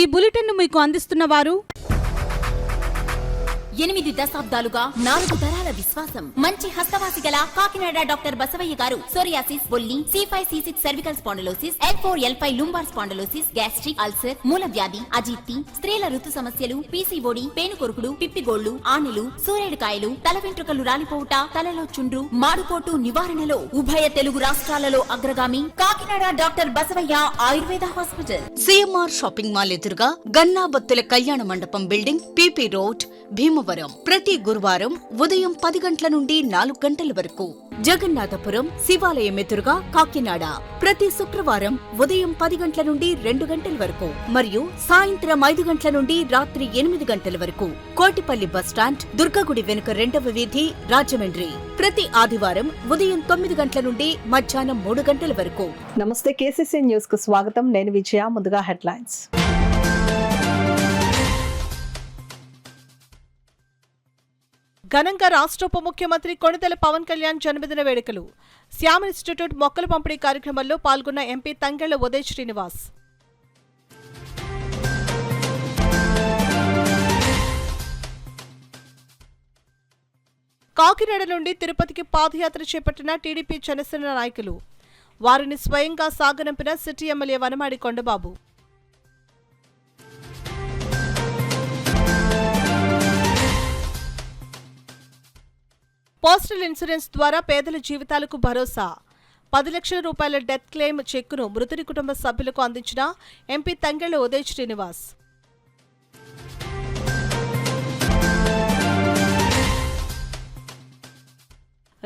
ఈ బులెటిన్ మీకు అందిస్తున్న వారు 8 దశాబ్దాలుగా 4 తరాల విశ్వాసం. మంచి హస్తవాసి గల కాకినాడ డాక్టర్ బసవయ్య గారు సోరియాసిస్, బొల్లి, C5, C6 cervical spondylosis, L4, L5 lumbar spondylosis, gastric ulcer, మూల వ్యాధి, అజీర్తి, స్త్రీల ఋతు సమస్యలు, PCOD, పేనుకొరుకుడు, పిప్పిగోళ్లు, ఆనెలు, సూరేడుకాయలు, తల వెంట్రుకలు రాలిపోవుట, తలలో చుండ్రు, మాడుకోటు నివారణలో ఉభయ తెలుగు రాష్ట్రాలలో అగ్రగామి Kakinada doctor Basavaiah Ayurveda hospital. CMR shopping mall ఎదురుగా గన్నాబత్తుల కళ్యాణ మండపం బిల్డింగ్, PP రోడ్, భీమవరం. ప్రతి గురువారం ఉదయం 10 గంటల నుండి 4 గంటల వరకు. జగన్నాథపురం శివాలయం ఎదురుగా కాకినాడ ప్రతి శుక్రవారం ఉదయం 10 గంటల నుండి 2 గంటల వరకు మరియు సాయంత్రం 5 గంటల నుండి రాత్రి 8 గంటల వరకు. కోటిపల్లి బస్టాండ్, దుర్గగుడి వెనుక 2వ వీధి, రాజమండ్రి ప్రతి ఆదివారం ఉదయం 9 గంటల నుండి మధ్యాహ్నం 3 గంటల వరకు. నమస్తే, KCC న్యూస్ కు స్వాగతం. నేను విజయ. ముందుగా హెడ్లైన్స్. ఘనంగా రాష్ట్ర ఉప ముఖ్యమంత్రి కొణిదెల పవన్ కళ్యాణ్ జన్మదిన వేడుకలు. శ్యామ్ ఇన్స్టిట్యూట్ మొక్కల పంపిణీ కార్యక్రమంలో పాల్గొన్న ఎంపీ తంగెళ్ల ఉదయ్ శ్రీనివాస్. కాకినాడ నుండి తిరుపతికి పాదయాత్ర చేపట్టిన టీడీపీ జనసేన నాయకులు. వారిని స్వయంగా సాగనంపిన city MLA Vanamadi Kondababu. Postal insurance ద్వారా పేదల జీవితాలకు భరోసా. 10 లక్షల రూపాయల డెత్ క్లెయిమ్ చెక్కును మృతుడి కుటుంబ సభ్యులకు అందించిన ఎంపీ తంగెళ్ల ఉదయ్ శ్రీనివాస్.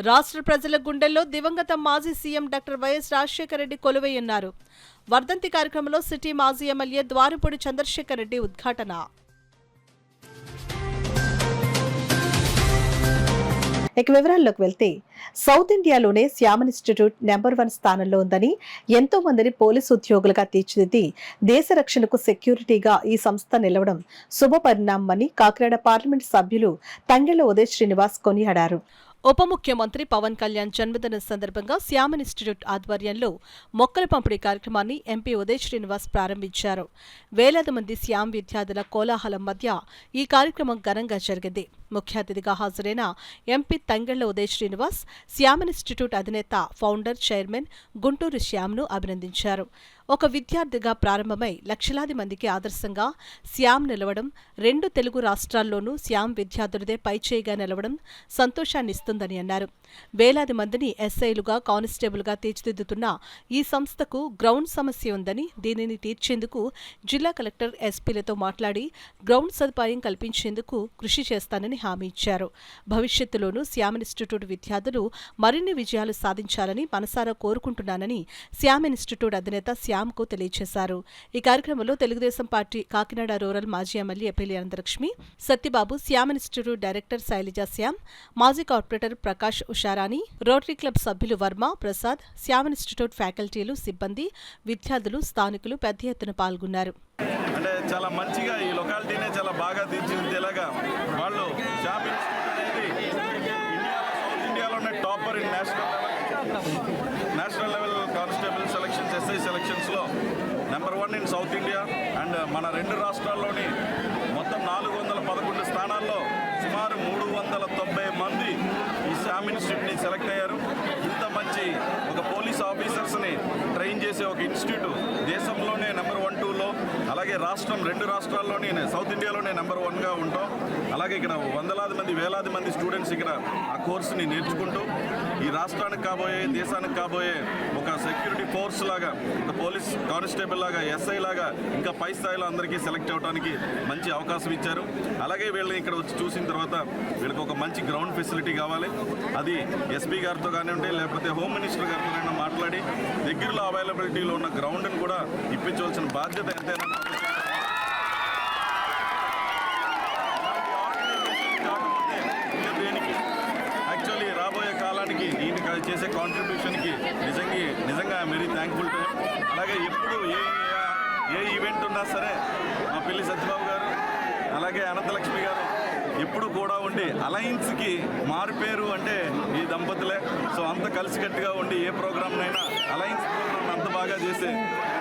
రాష్ట్ర ప్రజల గుండెల్లో దివంగత మాజీ CM doctor YS Rajasekhara Reddy కొలువై ఉన్నారు. వర్ధంతి కార్యక్రమంలో సిటీ మాజీ ఎమ్మెల్యే ద్వారంపూడి చంద్రశేఖర్ రెడ్డి ఉద్ఘాటన. ఇక వివరాల్లోకి వెళ్తే, సౌత్ ఇండియాలోనే శ్యామ్ ఇన్స్టిట్యూట్ నెంబర్ 1 స్థానంలో ఉందని, ఎంతో మందిని పోలీసు ఉద్యోగులుగా తీర్చిదిద్ది దేశ రక్షణకు సెక్యూరిటీగా ఈ సంస్థ నిలవడం శుభ పరిణామమని కాకినాడ పార్లమెంట్ సభ్యులు తంగెళ్ల ఉదయ్ శ్రీనివాస్ కొనియాడారు. ఉప ముఖ్యమంత్రి పవన్ కళ్యాణ్ జన్మదిన సందర్భంగా శ్యామ్ ఇన్స్టిట్యూట్ ఆధ్వర్యంలో మొక్కల పంపిణీ కార్యక్రమాన్ని ఎంపీ ఉదయ్ శ్రీనివాస్ ప్రారంభించారు. వేలాది మంది శ్యామ్ విద్యార్థుల కోలాహలం మధ్య ఈ కార్యక్రమం ఘనంగా జరిగింది. ముఖ్య అతిథిగా హాజరైన ఎంపీ తంగెళ్ల ఉదయ్ శ్రీనివాస్ శ్యామ్ ఇన్స్టిట్యూట్ అధినేత, ఫౌండర్, చైర్మన్ గుంటూరు శ్యామ్ను అభినందించారు. ఒక విద్యార్థిగా ప్రారంభమై లక్షలాది మందికి ఆదర్శంగా శ్యామ్ నిలవడం, 2 తెలుగు రాష్ట్రాల్లోనూ శ్యామ్ విద్యార్థులదే పైచేయిగా నిలవడం సంతోషాన్నిస్తుందని అన్నారు. వేలాది మందిని ఎస్ఐలుగా, కానిస్టేబుల్గా తీర్చిదిద్దుతున్న ఈ సంస్థకు గ్రౌండ్ సమస్య ఉందని, దీనిని తీర్చేందుకు జిల్లా కలెక్టర్, ఎస్పీలతో మాట్లాడి గ్రౌండ్ సదుపాయం కల్పించేందుకు కృషి చేస్తానని హామీ ఇచ్చారు. భవిష్యత్తులోనూ శ్యామ్ ఇన్స్టిట్యూట్ విద్యార్థులు మరిన్ని విజయాలు సాధించాలని మనసారా కోరుకుంటున్నానని శ్యామ్ ఇన్స్టిట్యూట్ అధినేత శ్యామ్కు తెలియజేశారు. ఈ కార్యక్రమంలో తెలుగుదేశం పార్టీ కాకినాడ రూరల్ మాజీ MLA Epili Anantalakshmi, Satyababu, Shyam institute director Shailaja Shyam, మాజీ corporator Prakash Usharani, Rotary club సభ్యులు వర్మ, ప్రసాద్, శ్యామ్ ఇన్స్టిట్యూట్ ఫ్యాకల్టీలు, సిబ్బంది, విద్యార్థులు, స్థానికులు పెద్ద ఎత్తున పాల్గొన్నారు. అంటే చాలా మంచిగా ఈ లొకాలిటీనే చాలా బాగా తీర్చిదిద్దేలాగా వాళ్ళు శ్యామ్ ఇన్స్టిట్యూట్ అనేది సౌత్ ఇండియాలోనే topper in national level constable selections, SI సెలక్షన్స్లో number 1 in south India. And మన 2 రాష్ట్రాల్లోని మొత్తం 411 స్థానాల్లో సుమారు 390 మంది ఈ శ్యామ్ ఇన్స్టిట్యూట్ని సెలెక్ట్ అయ్యారు. ఇంత మంచి ఒక పోలీస్ ఆఫీసర్స్ని ట్రైన్ చేసే ఒక ఇన్స్టిట్యూట్ దేశంలోనే నెంబర్ 1, 2లో, అలాగే 2 రాష్ట్రాల్లోనే సౌత్ ఇండియాలోనే నెంబర్ 1గా ఉంటాం. అలాగే ఇక్కడ వందలాది మంది, వేలాది మంది స్టూడెంట్స్ ఇక్కడ ఆ కోర్సుని నేర్చుకుంటూ ఈ రాష్ట్రానికి కాబోయే, దేశానికి కాబోయే ఒక సెక్యూరిటీ ఫోర్స్ లాగా, ఒక పోలీస్ కానిస్టేబుల్ లాగా, ఎస్ఐ లాగా ఇంకా పై స్థాయిలో అందరికీ సెలెక్ట్ అవ్వడానికి మంచి అవకాశం ఇచ్చారు. అలాగే వీళ్ళని ఇక్కడ వచ్చి చూసిన తర్వాత వీళ్ళకి ఒక మంచి గ్రౌండ్ ఫెసిలిటీ కావాలి. అది ఎస్పీ గారితో కానివ్వండి, లేకపోతే హోమ్ మినిస్టర్ గారితో మాట్లాడి దగ్గరలో అవైలబిలిటీలో ఉన్న గ్రౌండ్ని కూడా ఇప్పించవలసిన బాధ్యత ఎంతైనా. యాక్చువల్లీ రాబోయే కాలానికి దీనికి చేసే కాంట్రిబ్యూషన్కి నిజంగా వెరీ థ్యాంక్ఫుల్ టు. అలాగే ఎప్పుడు ఏ ఈవెంట్ ఉన్నా సరే మా పిల్లి సత్యబాబు గారు, అలాగే అనంతలక్ష్మి గారు ఎప్పుడు కూడా ఉండి అలయన్స్కి మారిపేరు అంటే ఈ దంపతులే. సో అంత కలిసికట్టుగా ఉండి ఏ ప్రోగ్రామ్నైనా అలయన్స్ ప్రోగ్రామ్ అంత బాగా చేసే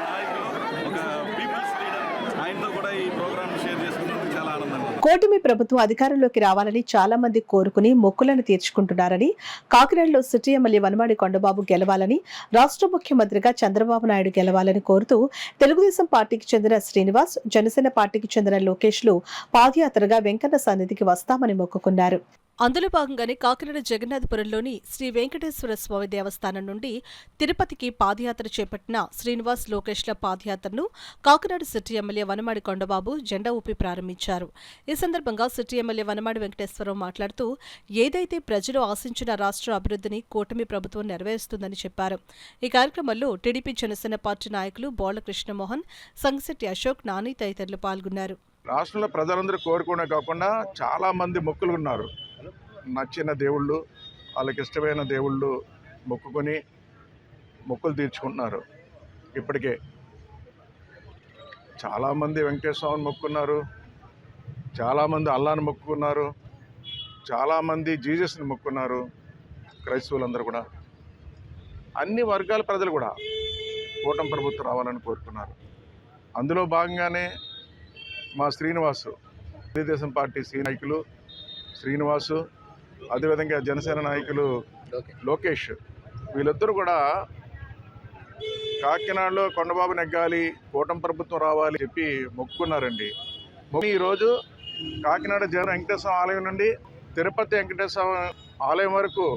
నాయకులు, ఒక పీపుల్స్ లీడర్. ఆయనతో కూడా ఈ ప్రోగ్రామ్ షేర్ చేసుకున్నందుకు చాలా ఆనందంగా ఉంది. కూటమి ప్రభుత్వం అధికారంలోకి రావాలని చాలా మంది కోరుకుని మొక్కులను తీర్చుకుంటున్నారని, కాకినాడలో సిటీ ఎమ్మెల్యే వనమాడి కొండబాబు గెలవాలని, రాష్ట్ర ముఖ్యమంత్రిగా చంద్రబాబు నాయుడు గెలవాలని కోరుతూ తెలుగుదేశం పార్టీకి చెందిన శ్రీనివాస్, జనసేన పార్టీకి చెందిన లోకేష్లు పాదయాత్రగా వెంకన్న సన్నిధికి వస్తామని మొక్కుకున్నారు. అందులో భాగంగానే కాకినాడ జగన్నాథపురంలోని శ్రీ వెంకటేశ్వర స్వామి దేవస్థానం నుండి తిరుపతికి పాదయాత్ర చేపట్టిన శ్రీనివాస్, లోకేష్ల పాదయాత్రను కాకినాడ సిటీ ఎమ్మెల్యే వనమాడి కొండబాబు జెండా ఊపి ప్రారంభించారు. ఈ సందర్భంగా సిటీ ఎమ్మెల్యే వనమాడి వెంకటేశ్వరరావు మాట్లాడుతూ ఏదైతే ప్రజలు ఆశించిన రాష్ట్ర అభివృద్ధిని కూటమి ప్రభుత్వం నెరవేరుస్తుందని చెప్పారు. ఈ కార్యక్రమంలో టీడీపీ, జనసేన పార్టీ నాయకులు బోళ్ల కృష్ణమోహన్, సంగిశెట్టి అశోక్, నాని తదితరులు పాల్గొన్నారు. రాష్ట్రంలో ప్రజలందరూ కోరుకునే కాకుండా చాలా మంది మొక్కులు ఉన్నారు. నచ్చిన దేవుళ్ళు, వాళ్ళకి ఇష్టమైన దేవుళ్ళు మొక్కుకొని మొక్కులు తీర్చుకుంటున్నారు. ఇప్పటికే చాలామంది వెంకటేశ్వర స్వామిని మొక్కున్నారు, చాలామంది అల్లాని మొక్కుకున్నారు, చాలామంది జీసస్ని మొక్కున్నారు. క్రైస్తవులందరూ కూడా, అన్ని వర్గాల ప్రజలు కూడా కూటమి ప్రభుత్వం రావాలని కోరుకున్నారు. అందులో భాగంగానే మా శ్రీనివాసు, తెలుగుదేశం పార్టీ నాయకులు శ్రీనివాసు, అదేవిధంగా జనసేన నాయకులు లోకేష్, వీళ్ళిద్దరూ కూడా కాకినాడలో కొండబాబు నెగ్గాలి, కూటమి ప్రభుత్వం రావాలి చెప్పి మొక్కుకున్నారండి. ఈరోజు కాకినాడ జగన్ వెంకటేశ్వర ఆలయం నుండి తిరుపతి వెంకటేశ్వర ఆలయం వరకు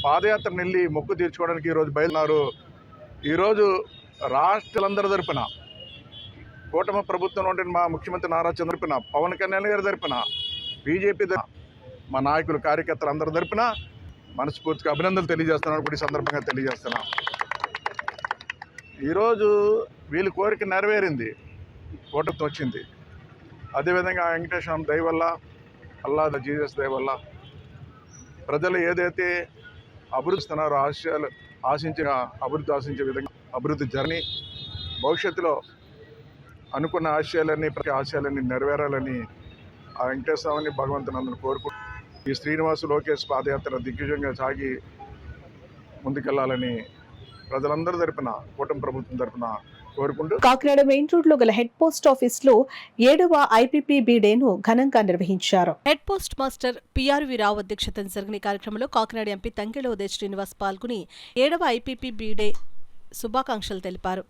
పాదయాత్ర వెళ్ళి మొక్కు తీర్చుకోవడానికి ఈరోజు బయలుదేరారు. ఈరోజు రాష్ట్రాలందరి తరపున, కూటమి ప్రభుత్వం ఉంటే మా ముఖ్యమంత్రి నారా చంద్రబాబు తరపున, పవన్ కళ్యాణ్ గారి తరపున, బీజేపీ మా నాయకులు, కార్యకర్తలు అందరి తరపున మనస్ఫూర్తిగా అభినందనలు తెలియజేస్తున్నాను. కూడా ఈ సందర్భంగా తెలియజేస్తున్నాం. ఈరోజు వీళ్ళ కోరిక నెరవేరింది, కూటమి వచ్చింది. అదేవిధంగా వెంకటేశ్వర దయ వల్ల, అల్లా జీసస్ దయ వల్ల ప్రజలు ఏదైతే అభివృద్ధిస్తున్నారో, ఆశించిన అభివృద్ధి ఆశించే విధంగా అభివృద్ధి జరిగి భవిష్యత్తులో అనుకున్న ఆశయాలన్నీ నెరవేరాలని ఆ వెంకటేశ్వరని భగవంతుని అందరూ కోరుకుంటూ ఈ శ్రీనివాసు, లోకేష్ పాదయాత్ర దిగ్విజయంగా సాగి ముందుకెళ్లాలని ప్రజలందరి తరపున, కూటమి ప్రభుత్వం తరపున కోరుకుంటూ కాకినాడ మెయిన్ రోడ్ లో గల హెడ్ పోస్ట్ ఆఫీస్ లో 7వ IPPB డేను ఘనంగా నిర్వహించారు. హెడ్ పోస్ట్ మాస్టర్ పిఆర్వి రావు అధ్యక్షతన జరిగిన కార్యక్రమంలో కాకినాడ ఎంపీ తంగెళ్ల ఉదయ్ శ్రీనివాస్ పాల్గొని 7వ IPPB డే శుభాకాంక్షలు తెలిపారు.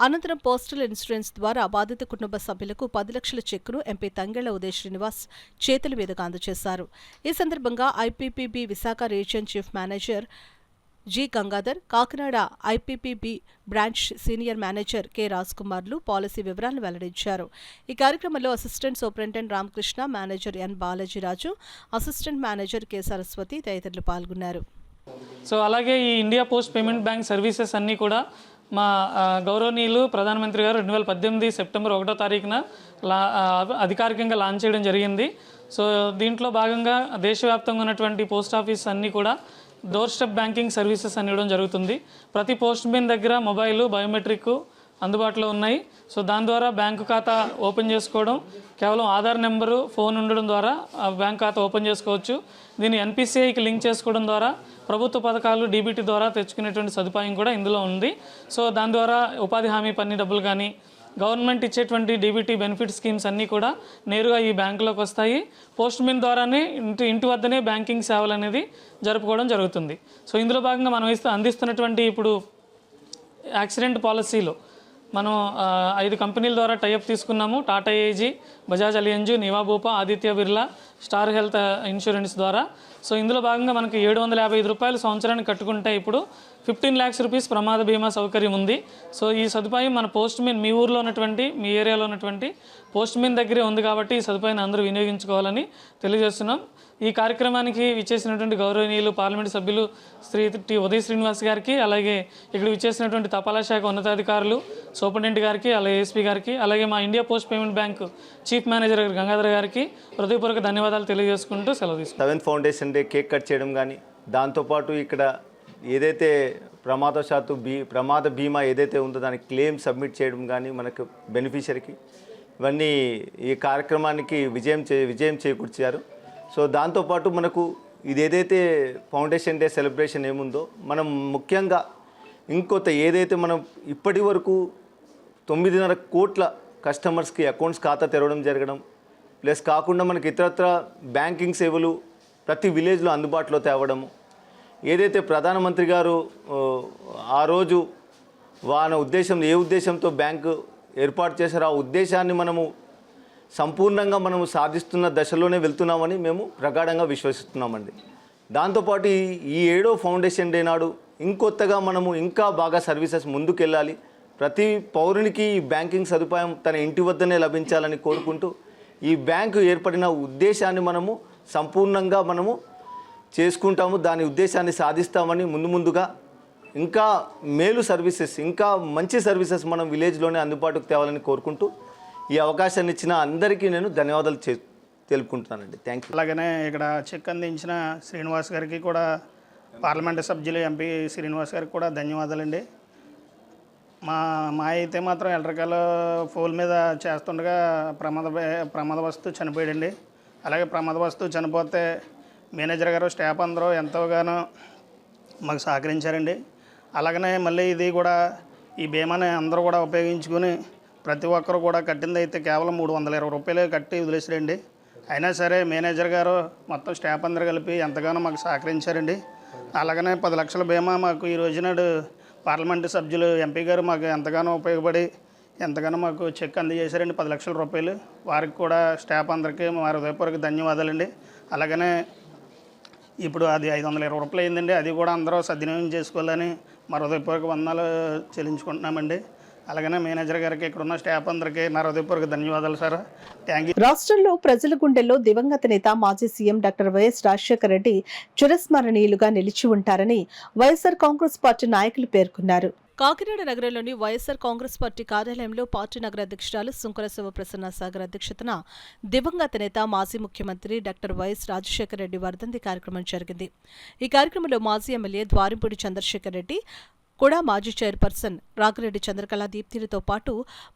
అనంతరం పోస్టల్ ఇన్సూరెన్స్ ద్వారా బాధిత కుటుంబ సభ్యులకు 10 లక్షల చెక్కును ఎంపీ తంగెళ్ల ఉదయ్ శ్రీనివాస్ చేతుల మీదుగా అందజేశారు. ఈ సందర్భంగా IPPB Visakha region chief manager G Gangadhar, Kakinada IPPB branch senior manager K రాజ్కుమార్లు పాలసీ వివరాలను వెల్లడించారు. ఈ కార్యక్రమంలో assistant superintendent Ramakrishna, manager N Balajiraju, assistant manager K Saraswati తదితరులు పాల్గొన్నారు. సో అలాగే ఈ India post payment bank services అన్నీ కూడా మా గౌరవనీయులు ప్రధానమంత్రి గారు 2018 సెప్టెంబర్ 1వ తారీఖున అధికారికంగా లాంచ్ చేయడం జరిగింది. సో దీంట్లో భాగంగా దేశవ్యాప్తంగా ఉన్నటువంటి పోస్ట్ ఆఫీస్ అన్నీ కూడా డోర్ స్టెప్ బ్యాంకింగ్ సర్వీసెస్ అని ఇవ్వడం జరుగుతుంది. ప్రతి పోస్ట్ మెన్ దగ్గర మొబైల్, బయోమెట్రిక్ అందుబాటులో ఉన్నాయి. సో దాని ద్వారా బ్యాంకు ఖాతా ఓపెన్ చేసుకోవడం, కేవలం ఆధార్ నెంబరు, ఫోన్ ఉండడం ద్వారా బ్యాంక్ ఖాతా ఓపెన్ చేసుకోవచ్చు. దీన్ని NPCIకి లింక్ చేసుకోవడం ద్వారా ప్రభుత్వ పథకాలు DBT ద్వారా తెచ్చుకునేటువంటి సదుపాయం కూడా ఇందులో ఉంది. సో దాని ద్వారా ఉపాధి హామీ పని డబ్బులు కానీ, గవర్నమెంట్ ఇచ్చేటువంటి DBT బెనిఫిట్ స్కీమ్స్ అన్నీ కూడా నేరుగా ఈ బ్యాంకులోకి వస్తాయి. పోస్ట్ మెన్ ద్వారానే ఇంటి వద్దనే బ్యాంకింగ్ సేవలు అనేది జరుపుకోవడం జరుగుతుంది. సో ఇందులో భాగంగా మనం అందిస్తున్నటువంటి ఇప్పుడు యాక్సిడెంట్ పాలసీలో మనం 5 కంపెనీల ద్వారా టైఅప్ తీసుకున్నాము. Tata AIG, Bajaj Allianz, Niva Bupa, Aditya Birla, star health insurance ద్వారా. సో ఇందులో భాగంగా మనకి 755 రూపాయలు సంవత్సరానికి కట్టుకుంటే ఇప్పుడు 15 lakhs రూపీస్ ప్రమాద బీమా సౌకర్యం ఉంది. సో ఈ సదుపాయం మన పోస్ట్ మెన్, మీ ఊర్లో ఉన్నటువంటి, మీ ఏరియాలో ఉన్నటువంటి పోస్ట్ మెన్ దగ్గరే ఉంది కాబట్టి ఈ సదుపాయాన్ని అందరూ వినియోగించుకోవాలని తెలియజేస్తున్నాం. ఈ కార్యక్రమానికి విచ్చేసినటువంటి గౌరవనీయులు పార్లమెంట్ సభ్యులు శ్రీ టి ఉదయ్ శ్రీనివాస్ గారికి, అలాగే ఇక్కడ విచ్చేసినటువంటి తపాలా శాఖ ఉన్నతాధికారులు, సూపరింటెండెంట్ గారికి, అలాగే ASP గారికి, అలాగే మా India post payment bank chief manager Gangadhar గారికి హృదయపూర్వక ధన్యవాదాలు తెలియజేసుకుంటూ సెలవు తీసుకుంటాం. 7th foundation day cake cut చేయడం కానీ, దాంతోపాటు ఇక్కడ ఏదైతే ప్రమాద బీమా ఏదైతే ఉందో దానికి క్లెయిమ్ సబ్మిట్ చేయడం కానీ మనకు బెనిఫిషరీకి, ఇవన్నీ ఈ కార్యక్రమానికి విజయం చేకూర్చారు. సో దాంతోపాటు మనకు ఇది ఏదైతే ఫౌండేషన్ డే సెలబ్రేషన్ ఏముందో, మనం ముఖ్యంగా ఇంకొంత ఏదైతే మనం ఇప్పటి వరకు 9.5 కోట్ల కస్టమర్స్కి అకౌంట్స్ ఖాతా తెరవడం జరగడం, ప్లస్ కాకుండా మనకి ఇతరత్ర బ్యాంకింగ్ సేవలు ప్రతి విలేజ్లో అందుబాటులో తేవడము, ఏదైతే ప్రధానమంత్రి గారు ఆ రోజు ఏ ఉద్దేశంతో బ్యాంకు ఏర్పాటు చేశారో ఆ ఉద్దేశాన్ని మనము సంపూర్ణంగా మనము సాధిస్తున్న దశలోనే వెళ్తున్నామని మేము ప్రగాఢంగా విశ్వసిస్తున్నామండి. దాంతోపాటు ఈ 7వ ఫౌండేషన్ డే నాడు ఇంకొత్తగా మనము ఇంకా బాగా సర్వీసెస్ ముందుకెళ్ళాలి, ప్రతి పౌరునికి ఈ బ్యాంకింగ్ సదుపాయం తన ఇంటి వద్దనే లభించాలని కోరుకుంటూ ఈ బ్యాంకు ఏర్పడిన ఉద్దేశాన్ని మనము సంపూర్ణంగా మనము చేసుకుంటాము, దాని ఉద్దేశాన్ని సాధిస్తామని ముందుగా ఇంకా మేలు సర్వీసెస్, ఇంకా మంచి సర్వీసెస్ మనం విలేజ్లోనే అందుబాటుకు తేవాలని కోరుకుంటూ ఈ అవకాశాన్ని ఇచ్చిన అందరికీ నేను ధన్యవాదాలు తెలుపుకుంటున్నానండి. Thank you. అలాగనే ఇక్కడ చెక్ అందించిన శ్రీనివాస్ గారికి కూడా, పార్లమెంటు సభ్యులు ఎంపీ శ్రీనివాస్ గారికి కూడా ధన్యవాదాలండి. మా అయితే మాత్రం ఎలక్ట్రికల్ పోల్ మీద చేస్తుండగా ప్రమాదవస్తు చనిపోయాడండి. అలాగే ప్రమాదవస్తు చనిపోతే మేనేజర్ గారు, స్టాఫ్ అందరూ ఎంతోగానో మాకు సహకరించారండి. అలాగనే మళ్ళీ ఇది కూడా ఈ బీమాని అందరూ కూడా ఉపయోగించుకుని ప్రతి ఒక్కరు కూడా కట్టింది అయితే కేవలం 320 రూపాయలు కట్టి వదిలేసారండి. అయినా సరే మేనేజర్ గారు మొత్తం స్టాఫ్ అందరూ కలిపి ఎంతగానో మాకు సహకరించారండి. అలాగనే 10 లక్షల బీమా మాకు ఈ రోజునాడు పార్లమెంటు సభ్యులు ఎంపీ గారు మాకు ఎంతగానో ఉపయోగపడి ఎంతగానో మాకు చెక్ అందజేశారండి, 10 లక్షల రూపాయలు. వారికి కూడా స్టాఫ్ అందరికీ మా హృదయపూర్వక ధన్యవాదాలండి. అలాగనే ఇప్పుడు అది 520 రూపాయలు అయిందండి, అది కూడా అందరూ సద్వినియోగం చేసుకోవాలని మా హృదయపూర్వక వందనాలు చెల్లించుకుంటున్నామండి. అలాగనే మేనేజర్ గారికి, ఇక్కడ ఉన్న స్టాఫ్ అందరికీ నా హృదయపూర్వక ధన్యవాదాలు సార్. Thank you. రాష్ట్రంలో ప్రజల గుండెల్లో దివంగత నేత మాజీ CM doctor YS Rajasekhara Reddy చిరస్మరణీయులుగా నిలిచి ఉంటారని వైఎస్ఆర్ కాంగ్రెస్ పార్టీ నాయకులు పేర్కొన్నారు. కాకినాడ నగరంలోని వైఎస్సార్ కాంగ్రెస్ పార్టీ కార్యాలయంలో పార్టీ నగర అధ్యక్షురాలు సుంకర శివప్రసన్న సాగర్ అధ్యక్షతన దివంగత నేత మాజీ ముఖ్యమంత్రి డాక్టర్ వైఎస్ రాజశేఖర రెడ్డి వర్ధంతి కార్యక్రమం జరిగింది. ఈ కార్యక్రమంలో మాజీ ఎమ్మెల్యే ద్వారింపూడి చంద్రశేఖర్ రెడ్డి, కూడా మాజీ చైర్పర్సన్ రాగిరెడ్డి చంద్రకళ దీప్తిలతో పాటు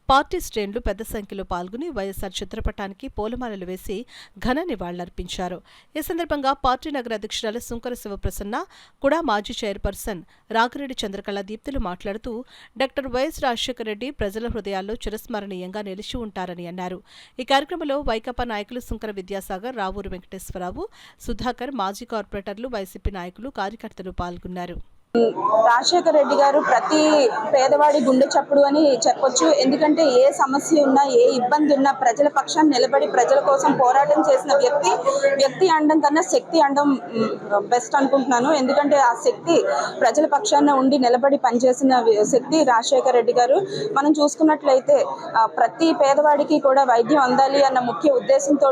పార్టీ శ్రేణులు పెద్ద సంఖ్యలో పాల్గొని వైఎస్సార్ చిత్రపటానికి పూలమాలలు వేసి ఘన నివాళులర్పించారు. ఈ సందర్భంగా పార్టీ నగర అధ్యక్షురాలు సుంకర శివప్రసన్న, కూడా మాజీ చైర్పర్సన్ రాగిరెడ్డి చంద్రకళ దీప్తులు మాట్లాడుతూ డాక్టర్ వైఎస్ రాజశేఖర రెడ్డి ప్రజల హృదయాల్లో చిరస్మరణీయంగా నిలిచి ఉంటారని అన్నారు. ఈ కార్యక్రమంలో వైకాపా నాయకులు సుంకర విద్యాసాగర్, రావూరు వెంకటేశ్వరరావు, సుధాకర్, మాజీ కార్పొరేటర్లు, వైసీపీ నాయకులు, కార్యకర్తలు పాల్గొన్నారు. రాజశేఖర రెడ్డి గారు ప్రతి పేదవాడి గుండె చప్పుడు అని చెప్పొచ్చు. ఎందుకంటే ఏ సమస్య ఉన్నా, ఏ ఇబ్బంది ఉన్నా ప్రజల పక్షాన్ని నిలబడి ప్రజల కోసం పోరాటం చేసిన వ్యక్తి అనడం కన్నా శక్తి అనడం బెస్ట్ అనుకుంటున్నాను. ఎందుకంటే ఆ శక్తి ప్రజల పక్షాన ఉండి నిలబడి పనిచేసిన శక్తి రాజశేఖర రెడ్డి గారు. మనం చూసుకున్నట్లయితే ప్రతి పేదవాడికి కూడా వైద్యం అందాలి అన్న ముఖ్య ఉద్దేశంతో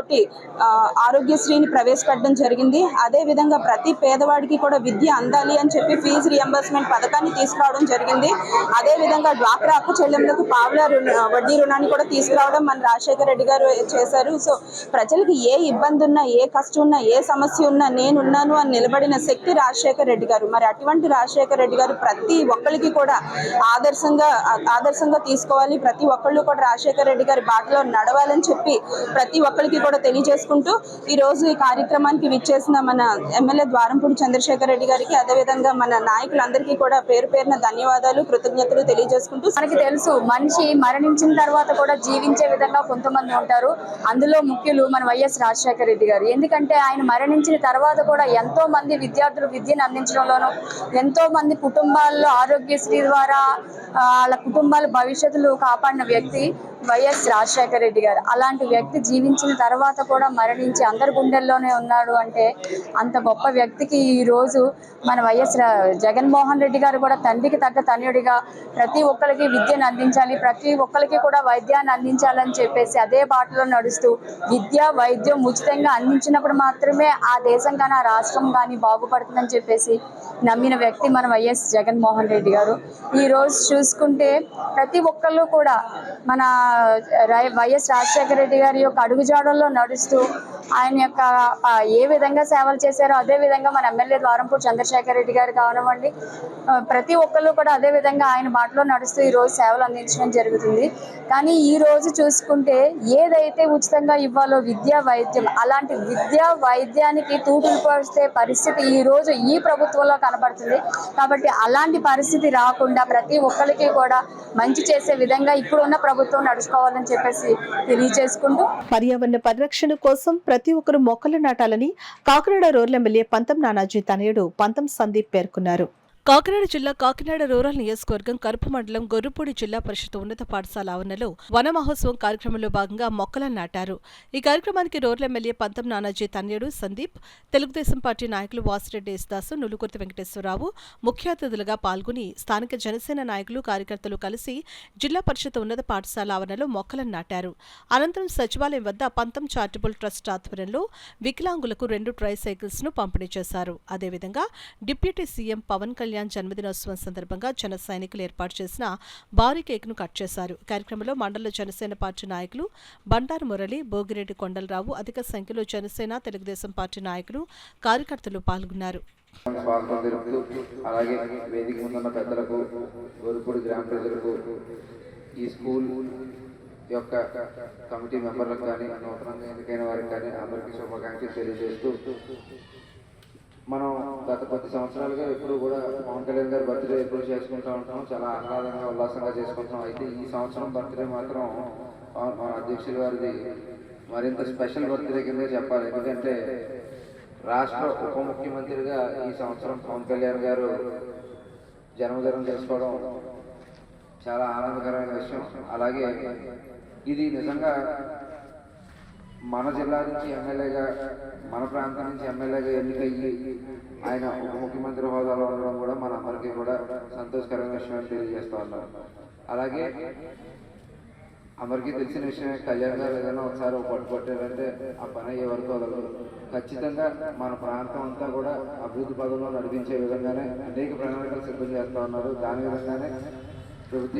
ఆరోగ్యశ్రీని ప్రవేశపెట్టడం జరిగింది. అదేవిధంగా ప్రతి పేదవాడికి కూడా విద్య అందాలి అని చెప్పి ఫీజు రియంబర్స్మెంట్ పథకాన్ని తీసుకురావడం జరిగింది. అదేవిధంగా డ్వాక్రా అక్కు చెల్లెమ్మలకు పావుల వడ్డీ రుణాన్ని కూడా తీసుకురావడం మన రాజశేఖర రెడ్డి గారు చేశారు. సో ప్రజలకు ఏ ఇబ్బంది ఉన్నా, ఏ కష్టం ఉన్నా, ఏ సమస్య ఉన్నా నేనున్నాను అని నిలబడిన శక్తి రాజశేఖర రెడ్డి గారు. మరి అటువంటి రాజశేఖర రెడ్డి గారు ప్రతి ఒక్కరికి కూడా ఆదర్శంగా తీసుకోవాలి, ప్రతి ఒక్కళ్ళు కూడా రాజశేఖర రెడ్డి గారి బాటలో నడవాలని చెప్పి ప్రతి ఒక్కరికి కూడా తెలియజేసుకుంటూ ఈ రోజు ఈ కార్యక్రమానికి విచ్చేసిన మన ఎమ్మెల్యే ద్వారంపూడి చంద్రశేఖర్ రెడ్డి గారికి, అదేవిధంగా మన నాయకులందరికీ కూడా పేరు పేరున ధన్యవాదాలు, కృతజ్ఞతలు తెలియజేసుకుంటూ, మనకి తెలుసు మనిషి మరణించిన తర్వాత కూడా జీవించే విధంగా కొంతమంది ఉంటారు. అందులో ముఖ్యులు మన వైఎస్ రాజశేఖర రెడ్డి గారు. ఎందుకంటే ఆయన మరణించిన తర్వాత కూడా ఎంతో మంది విద్యార్థులు విద్యను అందించడంలోనూ, ఎంతో మంది కుటుంబాల్లో ఆరోగ్యశ్రీ ద్వారా వాళ్ళ కుటుంబాల భవిష్యత్తులు కాపాడిన వ్యక్తి వైఎస్ రాజశేఖర రెడ్డి గారు. అలాంటి వ్యక్తి జీవించిన తర్వాత కూడా మరణించి అందరి గుండెల్లోనే ఉన్నాడు అంటే అంత గొప్ప వ్యక్తికి ఈ రోజు మన వైఎస్ జగన్మోహన్ రెడ్డి గారు కూడా తండ్రికి తగ్గ తనయుడిగా ప్రతి ఒక్కరికి విద్యను అందించాలి, ప్రతి ఒక్కరికి కూడా వైద్యాన్ని అందించాలని చెప్పేసి అదే బాటలో నడుస్తూ విద్య, వైద్యం ఉచితంగా అందించినప్పుడు మాత్రమే ఆ దేశం కానీ, ఆ రాష్ట్రం కానీ బాగుపడుతుందని చెప్పేసి నమ్మిన వ్యక్తి మన వైఎస్ జగన్మోహన్ రెడ్డి గారు. ఈ రోజు చూసుకుంటే ప్రతి ఒక్కళ్ళు కూడా మన వైఎస్ రాజశేఖర రెడ్డి గారి యొక్క అడుగుజాడల్లో నడుస్తూ ఆయన యొక్క ఏ విధంగా సేవలు చేశారో అదే విధంగా మన ఎమ్మెల్యే ద్వారంపూడి చంద్రశేఖర్ రెడ్డి గారు కానివ్వండి, ప్రతి ఒక్కళ్ళు కూడా అదే విధంగా ఆయన బాటలో నడుస్తూ ఈ రోజు సేవలు అందించడం జరుగుతుంది. కానీ ఈ రోజు చూసుకుంటే ఏదైతే ఉచితంగా ఇవ్వాలో విద్యా వైద్యం, అలాంటి విద్యా వైద్యానికి తూటులు పడితే పరిస్థితి ఈ రోజు ఈ ప్రభుత్వంలో కనబడుతుంది. కాబట్టి అలాంటి పరిస్థితి రాకుండా ప్రతి ఒక్కరికి కూడా మంచి చేసే విధంగా ఇప్పుడున్న ప్రభుత్వం నడుచుకోవాలని చెప్పేసి తెలియజేసుకుంటూ, పర్యావరణ పరిరక్షణ కోసం ప్రతి ఒక్కరూ మొక్కలు నాటాలని కాకినాడ రూరల్ ఎమ్మెల్యే పంతం నానాజీ తనయుడు పంతం సందీప్ పేర్కొన్నారు. కాకినాడ జిల్లా కాకినాడ రూరల్ నియోజకవర్గం కరుపు మండలం గొర్రుపూడి జిల్లా పరిషత్ ఉన్నత పాఠశాల ఆవరణలో వన మహోత్సవం కార్యక్రమంలో భాగంగా మొక్కలను నాటారు. ఈ కార్యక్రమానికి రూరల్ ఎమ్మెల్యే పంతం నానాజీ తన్యుడు సందీప్, తెలుగుదేశం పార్టీ నాయకులు వాసిరెడ్డి యేసుదాసు, నులుకుర్తి వెంకటేశ్వరరావు ముఖ్య అతిథులుగా పాల్గొని స్థానిక జనసేన నాయకులు కార్యకర్తలు కలిసి జిల్లా పరిషత్ ఉన్నత పాఠశాల ఆవరణలో మొక్కలను నాటారు. అనంతరం సచివాలయం వద్ద పంతం చారిటబుల్ ట్రస్ట్ ఆధ్వర్యంలో వికలాంగులకు 2 ట్రై సైకిల్స్ ను పంపిణీ చేశారు. అదేవిధంగా డిప్యూటీ సీఎం పవన్ కళ్యాణ్ జన్మదినోత్సవం సందర్భంగా జన సైనికులు ఏర్పాటు చేసిన భారీ కేక్ ను కట్ చేశారు. కార్యక్రమంలో మండల జనసేన పార్టీ నాయకులు బండారు మురళి, భోగిరెడ్డి కొండలరావు, అధిక సంఖ్యలో జనసేన తెలుగుదేశం పార్టీ నాయకులు కార్యకర్తలు పాల్గొన్నారు. అలాగే వేదిక ముందున్న పెద్దలకు, గొర్రుపూడి గ్రామ ప్రజలకు, ఈ స్కూల్ యొక్క కమిటీ మెంబర్లకు కానీ, నూతనంగా ఎన్నికైన వారికి కానీ అందరికీ శుభాకాంక్షలు తెలియజేస్తూ, మనం గత 10 సంవత్సరాలుగా ఎప్పుడు కూడా పవన్ కళ్యాణ్ గారి బర్త్డే ఎప్పుడు చేసుకుంటూ ఉంటాం, చాలా ఆహ్లాదంగా ఉల్లాసంగా చేసుకుంటాం. అయితే ఈ సంవత్సరం బర్త్డే మాత్రం మన అధ్యక్షుల వారిది మరింత స్పెషల్ బర్త్డే కిందే చెప్పాలి. ఎందుకంటే రాష్ట్ర ఉప ముఖ్యమంత్రిగా ఈ సంవత్సరం పవన్ కళ్యాణ్ గారు జన్మదినం చేసుకోవడం చాలా ఆనందకరమైన విషయం. అలాగే ఇది నిజంగా మన జిల్లా నుంచి ఎమ్మెల్యేగా, మన ప్రాంతం నుంచి ఎమ్మెల్యేగా ఎన్నికయ్యి ఆయన ఉప ముఖ్యమంత్రి హోదాలో ఉండడం కూడా మన అందరికీ కూడా సంతోషకరమైన విషయం అని తెలియజేస్తూ ఉన్నారు. అలాగే అందరికీ తెలిసిన విషయమే, కళ్యాణ్ గారు ఏదైనా ఒకసారి పట్టుకొట్టారంటే ఆ పని అయ్యే వరకు వదలదు. ఖచ్చితంగా మన ప్రాంతం అంతా కూడా అభివృద్ధి పదంలో నడిపించే విధంగానే అనేక ప్రణాళికలు సిద్ధం చేస్తూ ఉన్నారు. దాని విధంగానే ప్రభుత్వ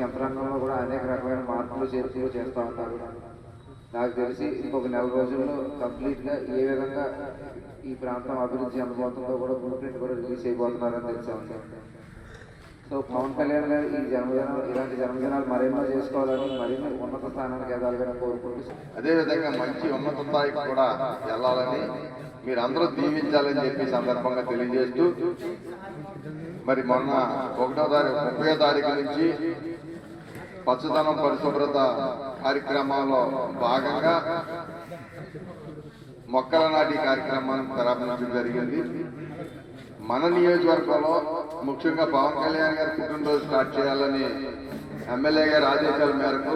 యంత్రాంగంలో కూడా అనేక రకమైన మార్పులు చేర్పులు చేస్తూ ఉంటారు. నాకు తెలిసి ఇంకొక 4 రోజుల్లో కంప్లీట్గా ఏ విధంగా ఈ ప్రాంతం అభివృద్ధి చెందబోతుందో కూడా బ్లూ ప్రింట్ కూడా రిలీజ్ అయిపోతున్నారని తెలిసే ఉంది. సో పవన్ కళ్యాణ్ గారు ఈ జన్మదినం, ఇలాంటి జన్మదినాలు మరెన్నో చేసుకోవాలని, మరిన్ని ఉన్నత స్థానానికి ఎదగాలని కోరుకుంటూ, అదేవిధంగా మంచి ఉన్నత స్థాయికి కూడా వెళ్ళాలని మీరందరూ దీవించాలని చెప్పి సందర్భంగా తెలియజేస్తూ, మరి మొన్న 30వ తారీఖు నుంచి పచ్చదనం పరిశుభ్రత కార్యక్రమంలో భాగంగా మొక్కల నాటి కార్యక్రమాన్ని ప్రారంభించడం జరిగింది. మన నియోజకవర్గంలో ముఖ్యంగా పవన్ కళ్యాణ్ గారి పుట్టినరోజు స్టార్ట్ చేయాలని ఎమ్మెల్యే గారి ఆదేశాల మేరకు,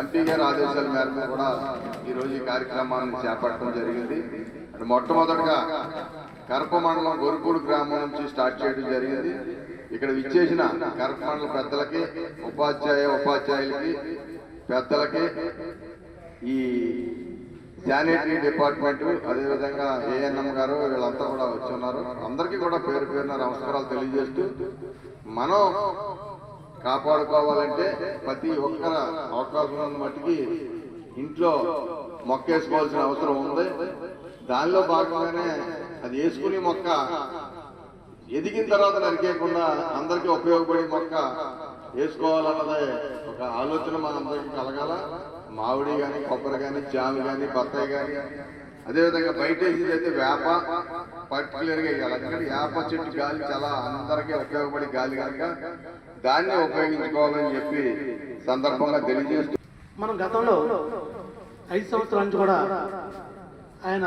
ఎంపీ గారి ఆదేశాల మేరకు కూడా ఈరోజు ఈ కార్యక్రమాన్ని చేపట్టడం జరిగింది. మొట్టమొదటిగా కరప మండలం గొర్రుపూడి గ్రామం నుంచి స్టార్ట్ చేయడం జరిగింది. ఇక్కడ విచ్చేసిన కరప మండల పెద్దలకి, ఉపాధ్యాయులకి, పెద్దలకి, ఈ శానిటరీ డిపార్ట్మెంట్, అదేవిధంగా ఏఎన్ఎం గారు వీళ్ళంతా కూడా వచ్చి ఉన్నారు. అందరికీ కూడా పేరు పేరున నమస్కారాలు తెలియజేస్తూ, మనం కాపాడుకోవాలంటే ప్రతి ఒక్కర అవకాశం ఉన్న మట్టికి ఇంట్లో మొక్కేసుకోవాల్సిన అవసరం ఉంది. దానిలో భాగంగానే అది వేసుకునే మొక్క ఎదిగిన తర్వాత నరికేయకుండా అందరికీ ఉపయోగపడే మొక్క వేసుకోవాలన్నదే ఒక ఆలోచన మనందరికీ కలగాల. మామిడి కానీ, కొబ్బరి కానీ, జామి కానీ, బత్తాయి కానీ, అదేవిధంగా బయట వేసేదైతే వేప పర్టికులర్గా వేయాలి. ఎందుకంటే వేప చెట్టు గాలి చాలా అందరికీ ఉపయోగపడే గాలి కనుక దాన్ని ఉపయోగించుకోవాలని చెప్పి సందర్భంగా తెలియజేస్తూ, మనం గతంలో 5 సంవత్సరాల నుంచి కూడా ఆయన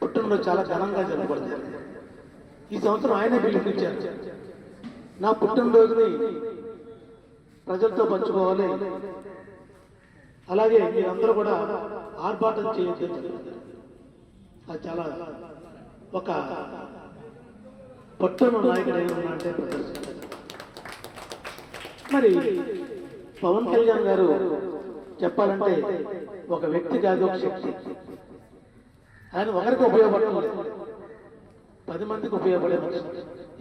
పుట్టినరోజు చాలా ఘనంగా జరగబడుతుంది. ఈ సంవత్సరం ఆయనే పిలుపునిచ్చారు, నా పుట్టినరోజుని ప్రజలతో పంచుకోవాలి, అలాగే మీరందరూ కూడా ఆర్భాటం చేయొద్దు. అది చాలా ఒక పట్టున నాయకుడు ఏమన్నా అంటే ప్రదర్శించారు. మరి పవన్ కళ్యాణ్ గారు చెప్పాలంటే ఒక వ్యక్తి కాదు, ఒక శక్తి. ఆయన ఒకరికి ఉపయోగపడలేదు, 10 మందికి ఉపయోగపడే మనిషి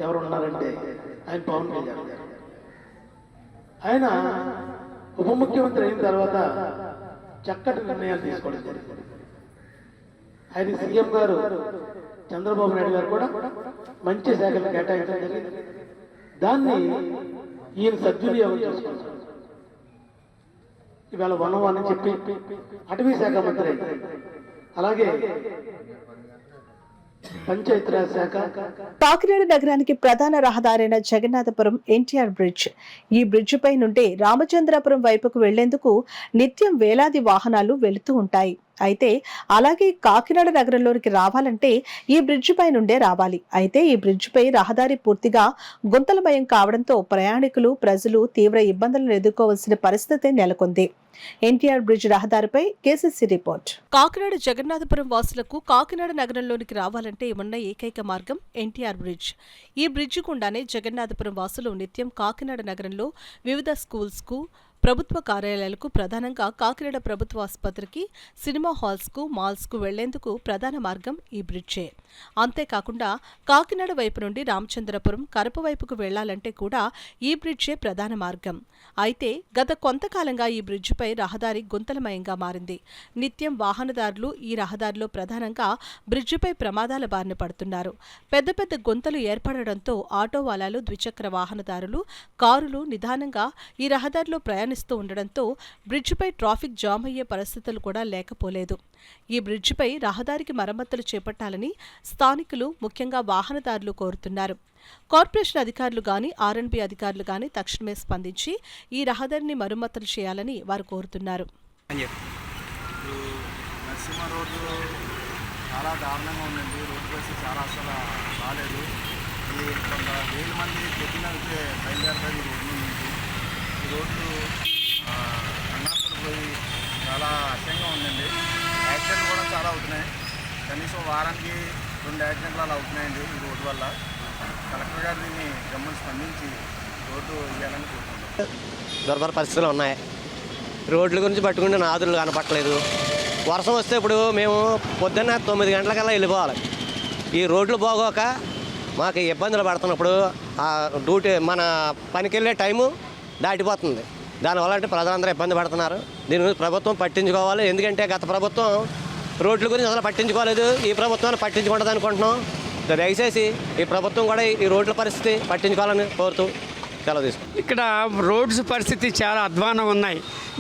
ఎవరు ఉన్నారంటే ఆయన పవన్ కళ్యాణ్ గారు. ఆయన ఉప ముఖ్యమంత్రి అయిన తర్వాత చక్కటి నిర్ణయాలు తీసుకోవడం జరిగింది. ఆయన సీఎం గారు చంద్రబాబు నాయుడు గారు కూడా మంచి శాఖలు కేటాయించడం జరిగింది. దాన్ని ఈయన సద్వినియోగం చేసుకుంటారు. ఇవాళ వనవాన్ని చెప్పి అటవీ శాఖ మంత్రి, అలాగే పంచాయతీరాజ్ శాఖ. కాకినాడ నగరానికి ప్రధాన రహదారైన జగన్నాథపురం ఎన్టీఆర్ బ్రిడ్జ్. ఈ బ్రిడ్జిపై నుండి రామచంద్రాపురం వైపుకు వెళ్లేందుకు నిత్యం వేలాది వాహనాలు వెళుతూ ఉంటాయి. అయితే అలాగే కాకినాడ నగరంలోనికి రావాలంటే ఈ బ్రిడ్జి పై నుండే రావాలి. అయితే ఈ బ్రిడ్జిపై రహదారి పూర్తిగా గుంతలమయం కావడంతో ప్రయాణికులు, ప్రజలు తీవ్ర ఇబ్బందులను ఎదుర్కోవాల్సిన పరిస్థితి నెలకొంది. ఎన్టీఆర్ బ్రిడ్జ్ రహదారిపై కేసీసీ రిపోర్ట్. కాకినాడ జగన్నాథపురం వాసులకు కాకినాడ నగరంలోనికి రావాలంటే ఉన్న ఏకైక మార్గం ఎన్టీఆర్ బ్రిడ్జ్. ఈ బ్రిడ్జి గుండానే జగన్నాథపురం వాసులు నిత్యం కాకినాడ నగరంలో వివిధ స్కూల్స్కు, ప్రభుత్వ కార్యాలయాలకు, ప్రధానంగా కాకినాడ ప్రభుత్వ ఆసుపత్రికి, సినిమా హాల్స్కు, మాల్స్కు వెళ్లేందుకు ప్రధాన మార్గం ఈ బ్రిడ్జే. అంతేకాకుండా కాకినాడ వైపు నుండి రామచంద్రపురం, కరప వైపుకు వెళ్లాలంటే కూడా ఈ బ్రిడ్జే ప్రధాన మార్గం. అయితే గత కొంతకాలంగా ఈ బ్రిడ్జిపై రహదారి గుంతలమయంగా మారింది. నిత్యం వాహనదారులు ఈ రహదారిలో ప్రధానంగా బ్రిడ్జిపై ప్రమాదాల బారిన పడుతున్నారు. పెద్ద పెద్ద గుంతలు ఏర్పడడంతో ఆటో వాలాలు, ద్విచక్ర వాహనదారులు, కారులు నిదానంగా ఈ రహదారిలో ప్రయాణిస్తూ ఉండడంతో బ్రిడ్జిపై ట్రాఫిక్ జామ్ అయ్యే పరిస్థితులు కూడా లేకపోలేదు. ఈ బ్రిడ్జిపై రహదారికి మరమ్మతులు చేపట్టాలని స్థానికులు, ముఖ్యంగా వాహనదారులు కోరుతున్నారు. కార్పొరేషన్ అధికారులు గాని, ఆర్ఎండ్బీ అధికారులు గాని తక్షణమే స్పందించి ఈ రహదారిని మరమ్మతులు చేయాలని వారు కోరుతున్నారు. నరసింహ రోడ్డు చాలా దారుణంగా ఉందండి. రోడ్డు పరిస్థితి చాలా అసలు రాలేదు. ఈ కొంత వేల మంది పొద్దున అయితే బయలుదేరుతారు ఈ రోడ్డు నుంచి. ఈ రోడ్లు అన్నార్పడి పోయి చాలా అసహ్యంగా ఉందండి. యాక్సిడెంట్లు కూడా చాలా అవుతున్నాయి. కనీసం వారానికి 2 యాక్సిడెంట్లు అలా అవుతున్నాయండి ఈ రోడ్డు వల్ల. కలెక్టర్ గారు దీన్ని గమనించి స్పందించి రోడ్డు వేయాలని కోరుకుంటున్నాం. దుర్భర పరిస్థితులు ఉన్నాయి. రోడ్ల గురించి పట్టుకుంటే నాదులు కనపట్టలేదు. వర్షం వస్తే ఇప్పుడు మేము పొద్దున్న 9 గంటలకల్లా వెళ్ళిపోవాలి. ఈ రోడ్లు బాగోక మాకు ఇబ్బందులు పడుతున్నప్పుడు ఆ డ్యూటీ మన పనికి వెళ్ళే టైము దాటిపోతుంది. దానివల్ల అంటే ప్రజలందరూ ఇబ్బంది పడుతున్నారు. దీని గురించి ప్రభుత్వం పట్టించుకోవాలి. ఎందుకంటే గత ప్రభుత్వం రోడ్ల గురించి అసలు పట్టించుకోలేదు. ఈ ప్రభుత్వాన్ని పట్టించుకుంటుంది అనుకుంటున్నాం. దయచేసి ఈ ప్రభుత్వం కూడా ఈ రోడ్ల పరిస్థితి పట్టించుకోవాలని కోరుతూ సెలవు తీసుకుంటాం. ఇక్కడ రోడ్స్ పరిస్థితి చాలా అధ్వానంగా ఉన్నాయి.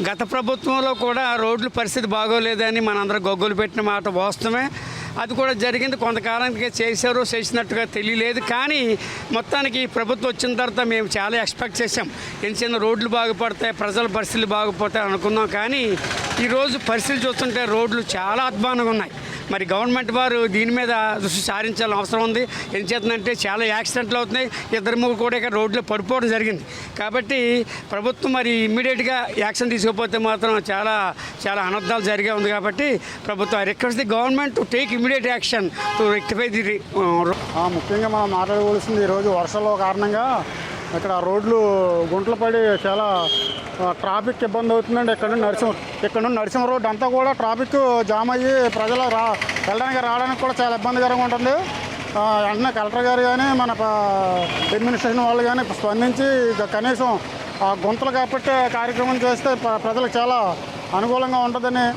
గత ప్రభుత్వంలో కూడా రోడ్ల పరిస్థితి బాగోలేదని మనందరం గొగ్గులు పెట్టిన మాట వాస్తవమే. అది కూడా జరిగింది. కొంతకాలానికి చేశారో చేసినట్టుగా తెలియలేదు. కానీ మొత్తానికి ప్రభుత్వం వచ్చిన తర్వాత మేము చాలా ఎక్స్పెక్ట్ చేసాం. చిన్న రోడ్లు బాగుపడతాయి, ప్రజల పరిస్థితులు బాగుపడతాయి అనుకున్నాం. కానీ ఈరోజు పరిస్థితులు చూస్తుంటే రోడ్లు చాలా అధ్వానంగా ఉన్నాయి. మరి గవర్నమెంట్ వారు దీని మీద దృష్టి సారించాల్సిన అవసరం ఉంది. ఎందుచేతంటే చాలా యాక్సిడెంట్లు అవుతున్నాయి. 2-3 కూడా ఇక్కడ రోడ్లో పడిపోవడం జరిగింది. కాబట్టి ప్రభుత్వం మరి ఇమ్మీడియట్గా యాక్షన్ తీసుకోకపోతే మాత్రం చాలా చాలా అనర్థాలు జరిగే ఉంది. కాబట్టి ప్రభుత్వం request the government to take immediate action to rectify the. ముఖ్యంగా మనం మాట్లాడవలసింది ఈరోజు వర్షాల కారణంగా ఇక్కడ రోడ్లు గుంటలు పడి చాలా ట్రాఫిక్ ఇబ్బంది అవుతుందండి. ఇక్కడ నుండి నరసింహ రోడ్డు అంతా కూడా ట్రాఫిక్ జామ్ అయ్యి ప్రజలు వెళ్ళడానికి రావడానికి కూడా చాలా ఇబ్బందికరంగా ఉంటుంది. వెంటనే కలెక్టర్ గారు కానీ మన అడ్మినిస్ట్రేషన్ వాళ్ళు కానీ స్పందించి కనీసం ఆ గుంతలు కాబట్టి కార్యక్రమం చేస్తే ప్రజలకు చాలా అనుకూలంగా ఉంటుందని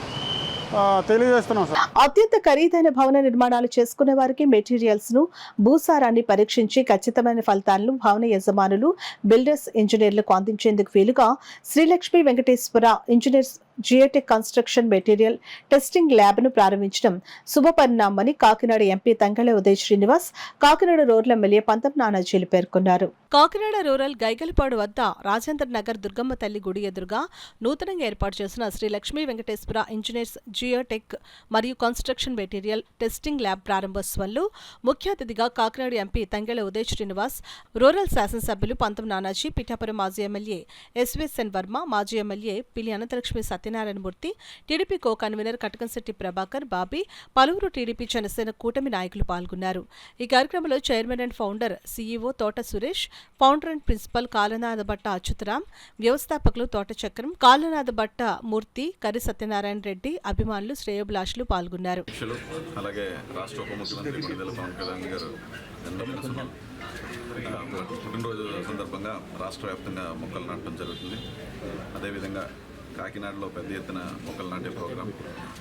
తెలియజేస్తున్నాం సార్. అత్యంత ఖరీదైన భవన నిర్మాణాలు చేసుకునే వారికి మెటీరియల్స్ ను, భూసారాన్ని పరీక్షించి ఖచ్చితమైన ఫలితాలను భవన యజమానులు, బిల్డర్స్, ఇంజనీర్లకు అందించేందుకు వీలుగా Srilakshmi Venkateswara engineers Geotech construction material testing lab ను ప్రారంభించడం శుభపరిణామని Kakinada MP Tangella Uday Srinivas, Kakinada rural MLA Pantham నానాజీలు పేర్కొన్నారు. కాకినాడ రూరల్ గైగలపాడు వద్ద రాజేంద్ర నగర్ దుర్గమ్మ తల్లి గుడి ఎదురుగా నూతనంగా ఏర్పాటు చేసిన శ్రీ లక్ష్మీ వెంకటేశ్వర ఇంజనీర్స్ జియోటెక్ మరియు కన్స్ట్రక్షన్ మెటీరియల్ టెస్టింగ్ ల్యాబ్ ప్రారంభోత్సవంలో ముఖ్య అతిథిగా కాకినాడ ఎంపీ తంగెళ్ల ఉదయ్ శ్రీనివాస్, రూరల్ శాసనసభ్యులు పంతం నానాజీ, పిఠాపురం మాజీ ఎమ్మెల్యే ఎస్వీఎస్ఎన్ వర్మ, మాజీ ఎమ్మెల్యే పిల్లి Ananthalakshmi Satyanarayana Murthy, TDP co convener Katakamsetti Prabhakar, Bobby, పలువురు టీడీపీ జనసేన కూటమి నాయకులు పాల్గొన్నారు. ఈ కార్యక్రమంలో chairman and founder CEO Thota Suresh, founder and principal Kalanathabhatta Achyutaram, వ్యవస్థాపకులు తోట చక్రం, కాలనాథభట్ట మూర్తి, కరి సత్యనారాయణ రెడ్డి, అభిమానులు, శ్రేయోభిలాషులు పాల్గొన్నారు. అలాగే రాష్ట్ర ఉప ముఖ్యమంత్రి పనిదెల పవన్ కళ్యాణ్ గారు పుట్టినరోజు సందర్భంగా రాష్ట్ర వ్యాప్తంగా మొక్కలు నాటడం జరుగుతుంది. అదేవిధంగా కాకినాడలో పెద్ద ఎత్తున మొక్కలు నాటే ప్రోగ్రాం.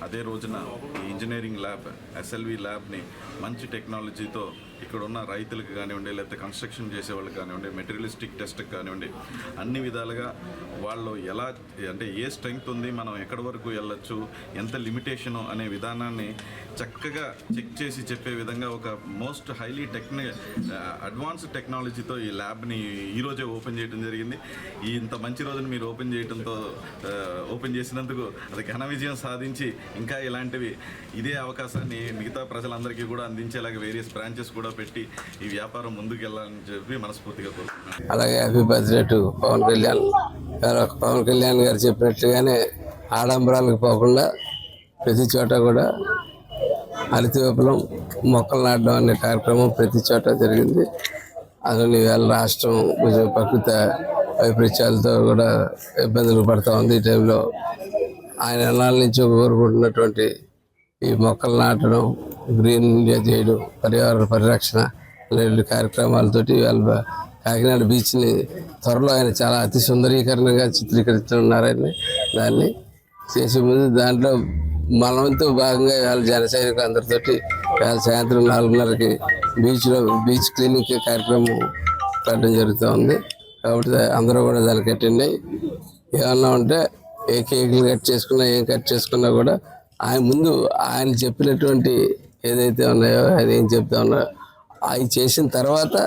అదే రోజున ఈ ఇంజనీరింగ్ ల్యాబ్ SLV ల్యాబ్ని మంచి టెక్నాలజీతో ఇక్కడ ఉన్న రైతులకు కానివ్వండి, లేకపోతే కన్స్ట్రక్షన్ చేసే వాళ్ళకి కానివ్వండి, మెటీరియలిస్టిక్ టెస్ట్కి కానివ్వండి, అన్ని విధాలుగా వాళ్ళు ఎలా అంటే ఏ స్ట్రెంగ్త్ ఉంది, మనం ఎక్కడి వరకు వెళ్ళొచ్చు, ఎంత లిమిటేషను అనే విధానాన్ని చక్కగా చెక్ చేసి చెప్పే విధంగా ఒక మోస్ట్ హైలీ అడ్వాన్స్డ్ టెక్నాలజీతో ఈ ల్యాబ్ని ఈరోజే ఓపెన్ చేయడం జరిగింది. ఇంత మంచి రోజున మీరు ఓపెన్ చేసినందుకు అది ఘన విజయం సాధించి ఇంకా ఇలాంటివి ఇదే అవకాశాన్ని మిగతా ప్రజలందరికీ కూడా అందించేలాగా వేరియస్ బ్రాంచెస్ కూడా పెట్టి ఈ వ్యాపారం ముందుకు వెళ్ళాలని చెప్పి మనస్ఫూర్తిగా కోరుకుంటున్నాను. అలాగే happy birthday to Pawan Kalyan. Pawan Kalyan గారు చెప్పినట్లుగానే ఆడంబరాలకు పోకుండా ప్రతి చోట కూడా హరిత విప్లవం మొక్కలు నాటడం అనే కార్యక్రమం ప్రతి చోట జరిగింది. అసలు ఇవాళ రాష్ట్రం కొంచెం ప్రకృతి వైపరీత్యాలతో కూడా ఇబ్బందులు పడుతూ ఉంది. ఈ టైంలో ఆయన ఎన్నాళ్ళ నుంచి కోరుకుంటున్నటువంటి ఈ మొక్కలు నాటడం, గ్రీన్ ఇండియా చేయడం, పర్యావరణ పరిరక్షణ అనేటువంటి కార్యక్రమాలతోటి ఇవాళ కాకినాడ బీచ్ని త్వరలో ఆయన చాలా అతి సుందరీకరణగా చిత్రీకరిస్తున్నారని దాన్ని చేసే ముందు దాంట్లో మనవంతు భాగంగా ఇవాళ జన సైనికులు అందరితోటి ఇవాళ సాయంత్రం 4:30కి బీచ్ క్లీనింగ్ కార్యక్రమం పెట్టడం జరుగుతూ ఉంది. కాబట్టి అందరూ కూడా దానికి అటెండ్ అయ్యి ఏమన్నా ఉంటే ఏ కేకులు కట్ చేసుకున్నా ఏం కట్ చేసుకున్నా కూడా ఆయన చెప్పినటువంటి ఏదైతే ఉన్నాయో అది ఏం చెప్తా ఉన్నాయో అవి చేసిన తర్వాత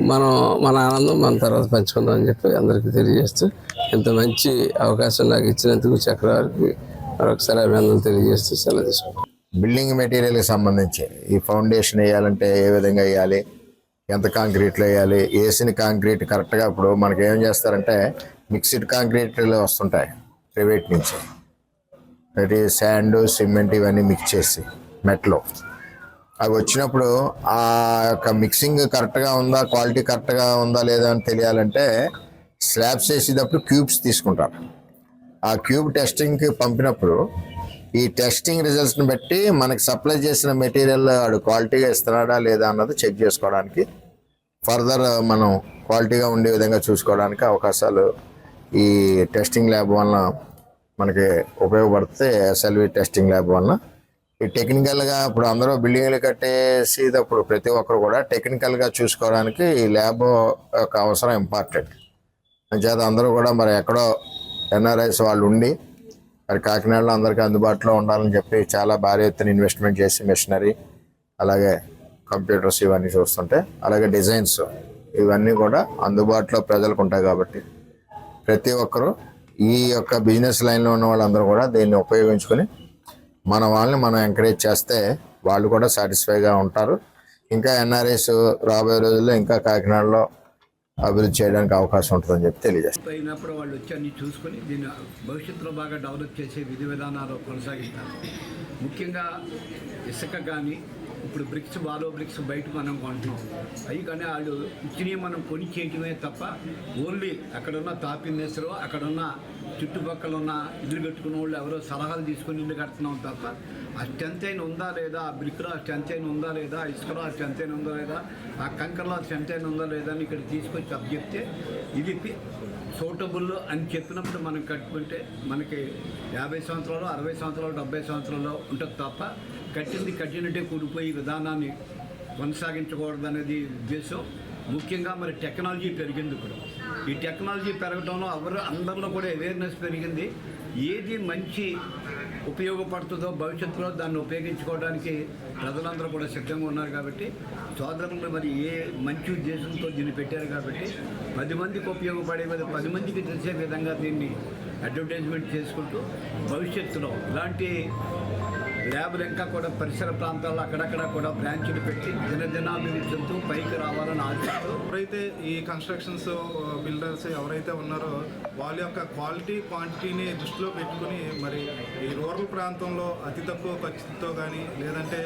మన ఆనందం మన తర్వాత పంచుకుందాం అని చెప్పి అందరికీ తెలియజేస్తూ ఇంత మంచి అవకాశం నాకు ఇచ్చినందుకు చక్రవర్తికి మరొకసారి అభినందనలు తెలియజేస్తూ సెలవు తీసుకుంటాం. బిల్డింగ్ మెటీరియల్కి సంబంధించి ఈ ఫౌండేషన్ వేయాలంటే ఏ విధంగా వేయాలి, ఎంత కాంక్రీట్లో వేయాలి, వేసిన కాంక్రీట్ కరెక్ట్గా ఇప్పుడు మనకి ఏం చేస్తారంటే మిక్స్డ్ కాంక్రీట్లు వస్తుంటాయి ప్రైవేట్ నుంచి, అది శాండ్ సిమెంట్ ఇవన్నీ మిక్స్ చేసి మెట్లో అవి వచ్చినప్పుడు ఆ యొక్క మిక్సింగ్ కరెక్ట్గా ఉందా, క్వాలిటీ కరెక్ట్గా ఉందా లేదా అని తెలియాలంటే స్లాబ్స్ వేసేటప్పుడు క్యూబ్స్ తీసుకుంటారు. ఆ క్యూబ్ టెస్టింగ్కి పంపినప్పుడు ఈ టెస్టింగ్ రిజల్ట్స్ని బట్టి మనకి సప్లై చేసిన మెటీరియల్ వాడు క్వాలిటీగా ఇస్తున్నాడా లేదా అన్నది చెక్ చేసుకోవడానికి, ఫర్దర్ మనం క్వాలిటీగా ఉండే విధంగా చూసుకోవడానికి అవకాశాలు ఈ టెస్టింగ్ ల్యాబ్ వలన మనకి ఉపయోగపడితే SLV టెస్టింగ్ ల్యాబ్ వలన ఈ టెక్నికల్గా ఇప్పుడు అందరూ బిల్డింగ్లు కట్టేసేటప్పుడు ప్రతి ఒక్కరు కూడా టెక్నికల్గా చూసుకోవడానికి ఈ ల్యాబ్ యొక్క అవసరం ఇంపార్టెంట్. అంచేత అందరూ కూడా మరి ఎక్కడో NRIs వాళ్ళు ఉండి మరి కాకినాడలో అందరికీ అందుబాటులో ఉండాలని చెప్పి చాలా భారీ ఎత్తున ఇన్వెస్ట్మెంట్ చేసి మెషినరీ అలాగే కంప్యూటర్స్ ఇవన్నీ చూస్తుంటే అలాగే డిజైన్స్ ఇవన్నీ కూడా అందుబాటులో ప్రజలకు ఉంటాయి. కాబట్టి ప్రతి ఒక్కరూ ఈ యొక్క బిజినెస్ లైన్లో ఉన్న వాళ్ళందరూ కూడా దీన్ని ఉపయోగించుకొని మన వాళ్ళని మనం ఎంకరేజ్ చేస్తే వాళ్ళు కూడా సాటిస్ఫైగా ఉంటారు. ఇంకా NRIs రాబోయే రోజుల్లో ఇంకా కాకినాడలో అభివృద్ధి చేయడానికి అవకాశం ఉంటుందని చెప్పి తెలియజేస్తారు. అయినప్పుడు వాళ్ళు వచ్చి అన్ని చూసుకొని దీన్ని భవిష్యత్తులో బాగా డెవలప్ చేసే విధి విధానాలు కొనసాగిస్తారు. ముఖ్యంగా ఇసుక కానీ ఇప్పుడు బ్రిక్స్ బాలో బ్రిక్స్ బయట మనం కొంటున్నాం, అవి కానీ వాళ్ళు ఇచ్చినవి మనం కొని చేయటమే తప్ప ఓన్లీ అక్కడున్న తాపిన్నేసరో అక్కడున్న చుట్టుపక్కల ఉన్న ఇల్లు కట్టుకున్న వాళ్ళు ఎవరో సలహాలు తీసుకొని ఇల్లు కడుతున్నాం తప్ప ఆ స్ట్రెంత్ అయిన ఉందా లేదా, ఆ బ్రిక్లో ఆ స్ట్రెంత్ అయిన ఉందా లేదా, ఆ ఇసుకలో ఆ స్ట్రెంత్ అయిన ఉందా లేదా, ఆ కంకర్లో ఆ స్ట్రెంత్ అయిన ఉందా లేదా అని ఇక్కడ తీసుకొచ్చి అప్పు చెప్తే ఇది సూటబుల్ అని చెప్పినప్పుడు మనం కట్టుకుంటే మనకి 50 సంవత్సరాలు 60 సంవత్సరాలు 70 సంవత్సరాల్లో ఉంటుంది తప్ప కట్టినట్టే కూడిపోయి విధానాన్ని కొనసాగించకూడదు అనేది ఉద్దేశం. ముఖ్యంగా మరి టెక్నాలజీ పెరిగింది. ఇప్పుడు ఈ టెక్నాలజీ పెరగడంలో అందరిలో కూడా అవేర్నెస్ పెరిగింది. ఏది మంచి ఉపయోగపడుతుందో భవిష్యత్తులో దాన్ని ఉపయోగించుకోవడానికి ప్రజలందరూ కూడా సిద్ధంగా ఉన్నారు. కాబట్టి సోదరులు మరి ఏ మంచి ఉద్దేశంతో దీన్ని పెట్టారు కాబట్టి 10 మందికి ఉపయోగపడే 10 మందికి తెలిసే విధంగా దీన్ని అడ్వర్టైజ్మెంట్ చేసుకుంటూ భవిష్యత్తులో ఇలాంటి ల్యాబ్లు ఇంకా కూడా పరిసర ప్రాంతాల్లో అక్కడక్కడ కూడా బ్రాంచ్లు పెట్టి దినదినాభివృద్ధితో పైకి రావాలని ఆశిస్తూ ఎవరైతే ఈ కన్స్ట్రక్షన్స్ బిల్డర్స్ ఎవరైతే ఉన్నారో వాళ్ళ యొక్క క్వాలిటీ క్వాంటిటీని దృష్టిలో పెట్టుకుని మరి ఈ రూరల్ ప్రాంతంలో అతి తక్కువ ఖర్చుతో కానీ లేదంటే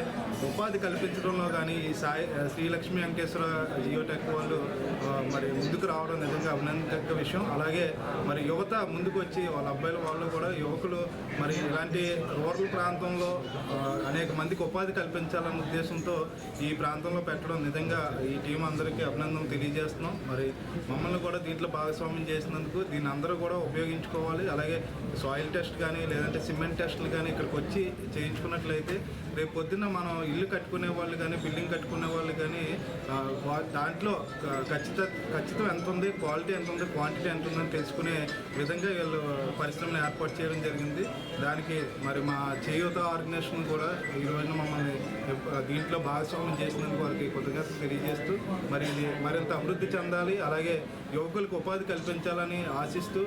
ఉపాధి కల్పించడంలో కానీ ఈ శ్రీలక్ష్మీ వెంకటేశ్వర జియోటెక్ వాళ్ళు మరి ముందుకు రావడం నిజంగా అభినందక విషయం. అలాగే మరి యువత ముందుకు వచ్చి వాళ్ళ అబ్బాయిల వాళ్ళు కూడా యువకులు మరి ఇలాంటి రూరల్ ప్రాంతంలో అనేక మందికి ఉపాధి కల్పించాలన్న ఉద్దేశంతో ఈ ప్రాంతంలో పెట్టడం నిజంగా ఈ టీం అందరికీ అభినందనలు తెలియజేస్తున్నాం. మరి మమ్మల్ని కూడా దీంట్లో భాగస్వామ్యం చేసినందుకు దీన్ని అందరూ కూడా ఉపయోగించుకోవాలి. అలాగే సాయిల్ టెస్ట్ కానీ లేదంటే సిమెంట్ టెస్టులు కానీ ఇక్కడికి వచ్చి చేయించుకున్నట్లయితే రేపు పొద్దున్న మనం ఇల్లు కట్టుకునే వాళ్ళు కానీ బిల్డింగ్ కట్టుకునే వాళ్ళు కానీ దాంట్లో ఖచ్చితం ఎంత ఉంది, క్వాలిటీ ఎంత ఉంది, క్వాంటిటీ ఎంత ఉందని తెలుసుకునే విధంగా వీళ్ళు పరిశ్రమను ఏర్పాటు చేయడం జరిగింది. దానికి మరి మా చేయూత ఆర్గనైజేషన్ కూడా ఈ రోజున మమ్మల్ని దీంట్లో భాగస్వామ్యం చేసినందుకు వారికి కృతజ్ఞతలు తెలియజేస్తూ మరి ఇది మరింత అభివృద్ధి చెందాలి, అలాగే యువకులకు ఉపాధి కల్పించాలని ఆశిస్తూ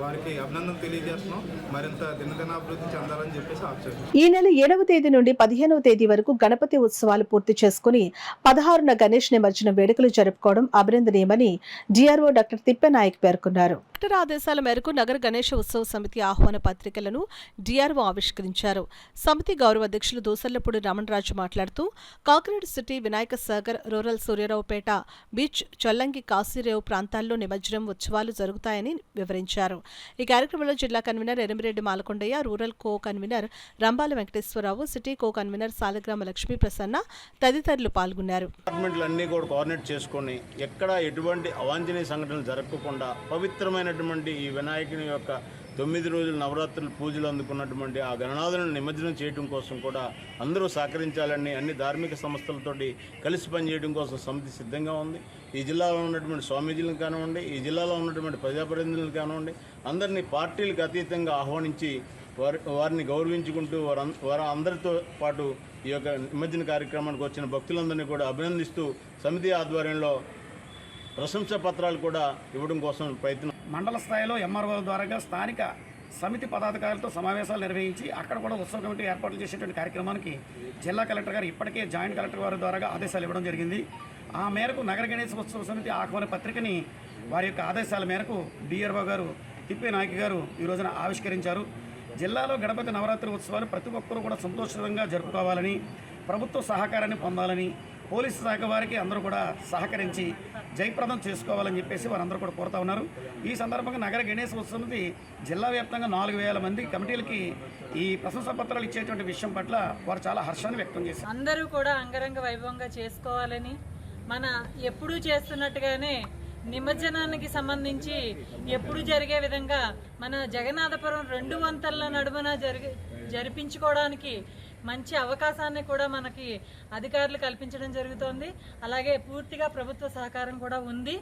వారికి అభినందన తెలియజేస్తున్నాం. మరింత దినదినాభివృద్ధి చెందాలని చెప్పేసి ఆశిస్తున్నాం. ఈ నెల 7వ తేదీ నుండి 15వ తేదీ వరకు గణపతి ఉత్సవాలు పూర్తి చేసుకుని 16న గణేష్ నిమజ్జన వేడుకలు జరుపుకోవడం అభినందనీయమని డిఆర్ఓ డాక్టర్ తిప్పెనాయక్ పేర్కొన్నారు. కలెక్టర్ ఆదేశాల మేరకు నగర గణేష ఉత్సవ సమితి ఆహ్వాన పత్రికలను డిఆర్ఓ ఆవిష్కరించారు. సమితి గౌరవ అధ్యక్షులు దోసర్లపూడి రమణరాజు మాట్లాడుతూ Kakinada city, Vinayaka Sagar, rural Suryaraopeta, beach, Chollangi, Kasirevu ప్రాంతాల్లో నిమజ్జనం ఉత్సవాలు జరుగుతాయని వివరించారు. ఈ కార్యక్రమంలో జిల్లా convener Erimireddy Malakondaiah, rural co convener Rambala Venkateswararao, city co convener Salagrama Lakshmi Prasanna తదితరులు పాల్గొన్నారు. డిపార్ట్మెంట్లన్నీ కూడా కోఆర్డినేట్ చేసుకొని ఎక్కడ ఎటువంటి అవాంఛనీయ సంఘటనలు జరగకుండా పవిత్రమైనటువంటి ఈ వినాయకుని యొక్క 9 రోజుల నవరాత్రుల పూజలు అందుకున్నటువంటి ఆ గణనాథులను నిమజ్జనం చేయడం కోసం కూడా అందరూ సహకరించాలని అన్ని ధార్మిక సంస్థలతోటి కలిసి పనిచేయడం కోసం సమితి సిద్ధంగా ఉంది. ఈ జిల్లాలో ఉన్నటువంటి స్వామీజీలను కానివ్వండి, ఈ జిల్లాలో ఉన్నటువంటి ప్రజాప్రతినిధులను కానివ్వండి, అందరినీ పార్టీలకు అతీతంగా ఆహ్వానించి వారిని గౌరవించుకుంటూ వారి అందరితో పాటు ఈ యొక్క నిమజ్జన కార్యక్రమానికి వచ్చిన భక్తులందరినీ కూడా అభినందిస్తూ సమితి ఆధ్వర్యంలో ప్రశంసా పత్రాలు కూడా ఇవ్వడం కోసం ప్రయత్నం. మండల స్థాయిలో ఎంఆర్ఓల ద్వారా స్థానిక సమితి పదాధికారులతో సమావేశాలు నిర్వహించి అక్కడ కూడా ఉత్సవ కమిటీ ఏర్పాట్లు చేసేటువంటి కార్యక్రమానికి జిల్లా కలెక్టర్ గారు ఇప్పటికే జాయింట్ కలెక్టర్ వారి ద్వారా ఆదేశాలు ఇవ్వడం జరిగింది. ఆ మేరకు నగర గణేశ ఉత్సవ సమితి ఆహ్వాన పత్రికని వారి యొక్క ఆదేశాల మేరకు డిఆర్ఓ గారు తిప్పెనాయక్ గారు ఈ రోజున ఆవిష్కరించారు. జిల్లాలో గణపతి నవరాత్రి ఉత్సవాలు ప్రతి ఒక్కరూ కూడా సంతోషంగా జరుపుకోవాలని, ప్రభుత్వ సహకారాన్ని పొందాలని, పోలీసు శాఖ వారికి అందరూ కూడా సహకరించి జయప్రదం చేసుకోవాలని చెప్పేసి వారందరూ కూడా కోరుతా ఉన్నారు. ఈ సందర్భంగా నగర గణేశ ఉత్సవానికి జిల్లా వ్యాప్తంగా 4000 మంది కమిటీలకి ఈ ప్రశంసా పత్రాలు ఇచ్చేటువంటి విషయం పట్ల వారు చాలా హర్షాన్ని వ్యక్తం చేశారు. అందరూ కూడా అంగరంగ వైభవంగా చేసుకోవాలని, మన ఎప్పుడూ చేస్తున్నట్టుగానే నిమజ్జనానికి సంబంధించి ఎప్పుడు జరిగే విధంగా మన జగన్నాథపురం 2 వంతెనల నడుమన జరిపించుకోవడానికి మంచి అవకాశాన్ని కూడా మనకి అధికారులు కల్పించడం జరుగుతోంది. అలాగే పూర్తిగా ప్రభుత్వ సహకారం కూడా ఉంది.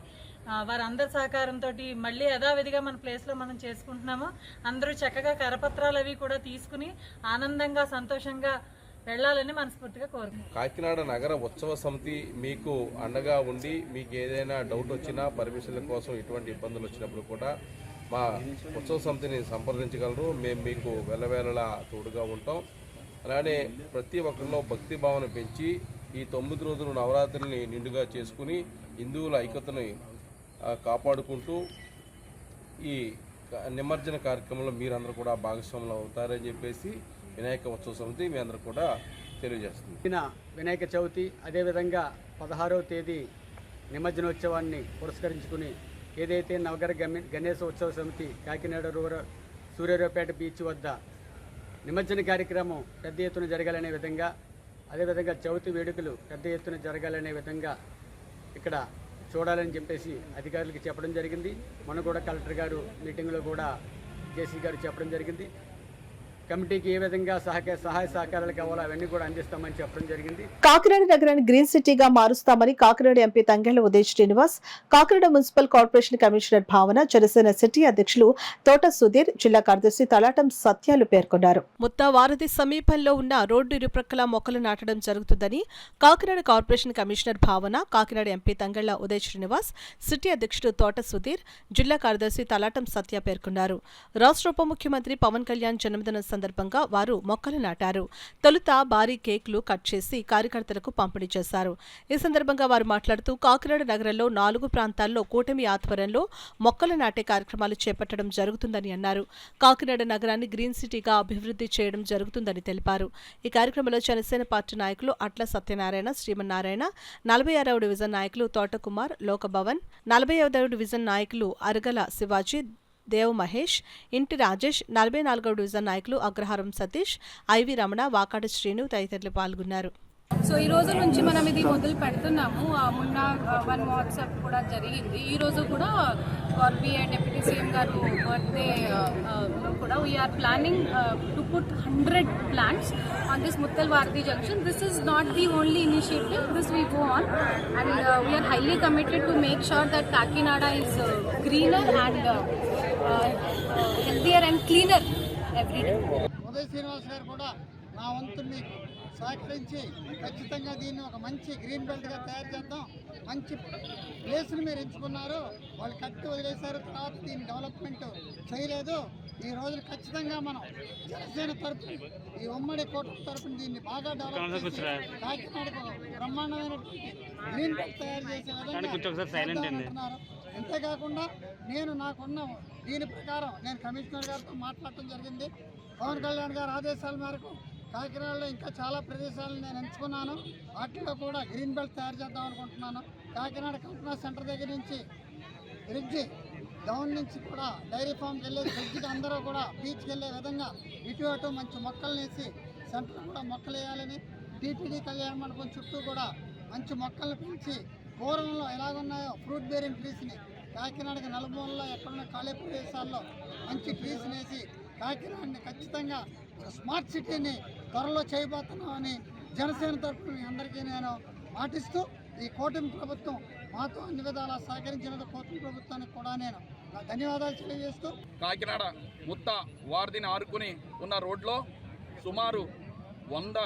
వారందరి సహకారంతో మళ్ళీ యథావిధిగా మన ప్లేస్లో మనం చేసుకుంటున్నాము. అందరూ చక్కగా కరపత్రాలు అవి కూడా తీసుకుని ఆనందంగా సంతోషంగా వెళ్ళాలని మనస్ఫూర్తిగా కోరుకుంటున్నాం. కాకినాడ నగర ఉత్సవ సమితి మీకు అండగా ఉండి మీకు ఏదైనా డౌట్ వచ్చినా పర్మిషన్ల కోసం ఎటువంటి ఇబ్బందులు వచ్చినప్పుడు కూడా మా ఉత్సవ సమితిని సంప్రదించగలరు. మేము మీకు వెళ్ళవేళలా తోడుగా ఉంటాం. అలానే ప్రతి ఒక్కరిలో భక్తి భావన పెంచి ఈ 9 రోజుల నవరాత్రుల్ని నిండుగా చేసుకుని హిందువుల ఐక్యతని కాపాడుకుంటూ ఈ నిమజ్జన కార్యక్రమంలో మీరందరూ కూడా భాగస్వాములు అవుతారని చెప్పేసి వినాయక ఉత్సవ సమితి మీ అందరూ కూడా తెలియజేస్తుంది. వినాయక చవితి అదేవిధంగా 16వ తేదీ నిమజ్జనోత్సవాన్ని పురస్కరించుకుని ఏదైతే నగర గణేశ ఉత్సవ సమితి కాకినాడ రూరల్ సూర్యారావుపేట బీచ్ వద్ద నిమజ్జన కార్యక్రమం పెద్ద ఎత్తున జరగాలనే విధంగా, అదేవిధంగా చవితి వేడుకలు పెద్ద ఎత్తున జరగాలనే విధంగా ఇక్కడ చూడాలని చెప్పేసి అధికారులకు చెప్పడం జరిగింది. మొన్న కూడా కలెక్టర్ గారు మీటింగ్లో కూడా జేసీ గారు చెప్పడం జరిగింది. కమిటీకి ఏ విధంగా సహాయ సహకారాలు కావాలో అవన్నీ కూడా అందిస్తామని చెప్పడం జరిగింది. కాకినాడ నగరాన్ని గ్రీన్ సిటీగా మారుస్తామని Kakinada MP Tangella Uday Srinivas, Kakinada municipal corporation commissioner Bhavana, Janasena city అధ్యక్షులు తోట సుధీర్, జిల్లా కార్యదర్శి తలాటం సత్యాలు పేర్కొన్నారు. ముత్తావారధి సమీపంలో ఉన్న రోడ్డు ఇరుప్రక్కల మొక్కలు నాటడం జరుగుతుందని కాకినాడ కార్పొరేషన్ కమిషనర్ భావన, కాకినాడ ఎంపీ తంగెళ్ల ఉదయ్ శ్రీనివాస్, సిటీ అధ్యక్షుడు తోట సుధీర్, జిల్లా కార్యదర్శి తలాటం సత్య పేర్కొన్నారు. రాష్ట్ర ఉప ముఖ్యమంత్రి పవన్ కళ్యాణ్ జన్మదిన సందర్భంగా వారు మొక్కలు నాటారు. తొలుత భారీ కేక్లు కట్ చేసి కార్యకర్తలకు పంపిణీ చేశారు. ఈ సందర్భంగా వారు మాట్లాడుతూ కాకినాడ నగరంలో 4 ప్రాంతాల్లో కూటమి ఆధ్వర్యంలో మొక్కలు నాటే కార్యక్రమాలు చేపట్టడం జరుగుతుందని అన్నారు. కాకినాడ నగరాన్ని గ్రీన్ సిటీగా అభివృద్ధి చేయడం జరుగుతుందని తెలిపారు. ఈ కార్యక్రమంలో జనసేన పార్టీ నాయకులు అట్ల సత్యనారాయణ, శ్రీమన్నారాయణ, 46వ డివిజన్ నాయకులు తోటకుమార్, లోకభవన్, 45వ డివిజన్ నాయకులు అరగల శివాజీ, దేవ్ మహేష్, ఇంటి రాజేష్, 44వ డివిజన్ నాయకులు అగ్రహారం సతీష్, ఐవి రమణ, వాకాడు శ్రీను తదితరులు పాల్గొన్నారు. సో ఈ రోజు నుంచి మనం ఇది మొదలు పెడుతున్నాము. మొన్న 1 వాట్సాప్ కూడా జరిగింది. ఈ రోజు కూడా కార్పొరేట్ డిప్యూటీ సీఎం గారు బర్త్డే కూడా we are planning to put 100 plants on this Muttal Bharati junction. This is not the only initiative. This will go on, and we are highly committed to make sure that Kakinada is greener and healthier and cleaner every day. Uday Srinivas గారు కూడా నా వంతు మీకు సహకరించి ఖచ్చితంగా దీన్ని ఒక మంచి గ్రీన్ బెల్ట్గా తయారు చేద్దాం. మంచి ప్లేస్ని మీరు ఎంచుకున్నారు, వాళ్ళు కట్టి వదిలేశారు, తర్వాత దీన్ని డెవలప్మెంట్ చేయలేదు. ఈ రోజు ఖచ్చితంగా మనం జనసేన తరఫున ఈ ఉమ్మడి కోట తరఫున దీన్ని బాగా డెవలప్ చేసి కాకినాడకు బ్రహ్మాండమైనటువంటి గ్రీన్ బెల్ట్ తయారు చేసే విధంగా అంటున్నారు. అంతేకాకుండా నాకున్న దీని ప్రకారం నేను కమిషనర్ గారితో మాట్లాడటం జరిగింది. పవన్ కళ్యాణ్ గారి ఆదేశాల మేరకు కాకినాడలో ఇంకా చాలా ప్రదేశాలను నేను ఎంచుకున్నాను. వాటిలో కూడా గ్రీన్ బెల్ట్ తయారు చేద్దాం అనుకుంటున్నాను. కాకినాడ కల్పనా సెంటర్ దగ్గర నుంచి బ్రిడ్జి డౌన్ నుంచి కూడా డైరీ ఫామ్కి వెళ్ళే బ్రిడ్జికి అందరూ కూడా బీచ్కి వెళ్ళే విధంగా ఇటు అటు మంచి మొక్కలు వేసి సెంటర్ కూడా మొక్కలు వేయాలని, టీటీడీ కళ్యాణ మండపం చుట్టూ కూడా మంచి మొక్కలను పెంచి పూర్వంలో ఎలాగున్నాయో ఫ్రూట్ బేరింగ్ ట్రీస్ని కాకినాడకి నలుమూలలో ఎక్కడున్న ఖాళీ ప్రదేశాల్లో మంచి ట్రీస్ని వేసి కాకినాడని ఖచ్చితంగా స్మార్ట్ సిటీని త్వరలో చేయబోతున్నామని జనసేన తరఫున మీ అందరికీ నేను మాటిస్తూ ఈ కూటమి ప్రభుత్వం మాతో అన్ని విధాలా సహకరించినందుకు కూటమి ప్రభుత్వానికి కూడా నేను నా ధన్యవాదాలు తెలియజేస్తూ కాకినాడ ముత్త వారధిని ఆరుకుని ఉన్న రోడ్లో సుమారు 100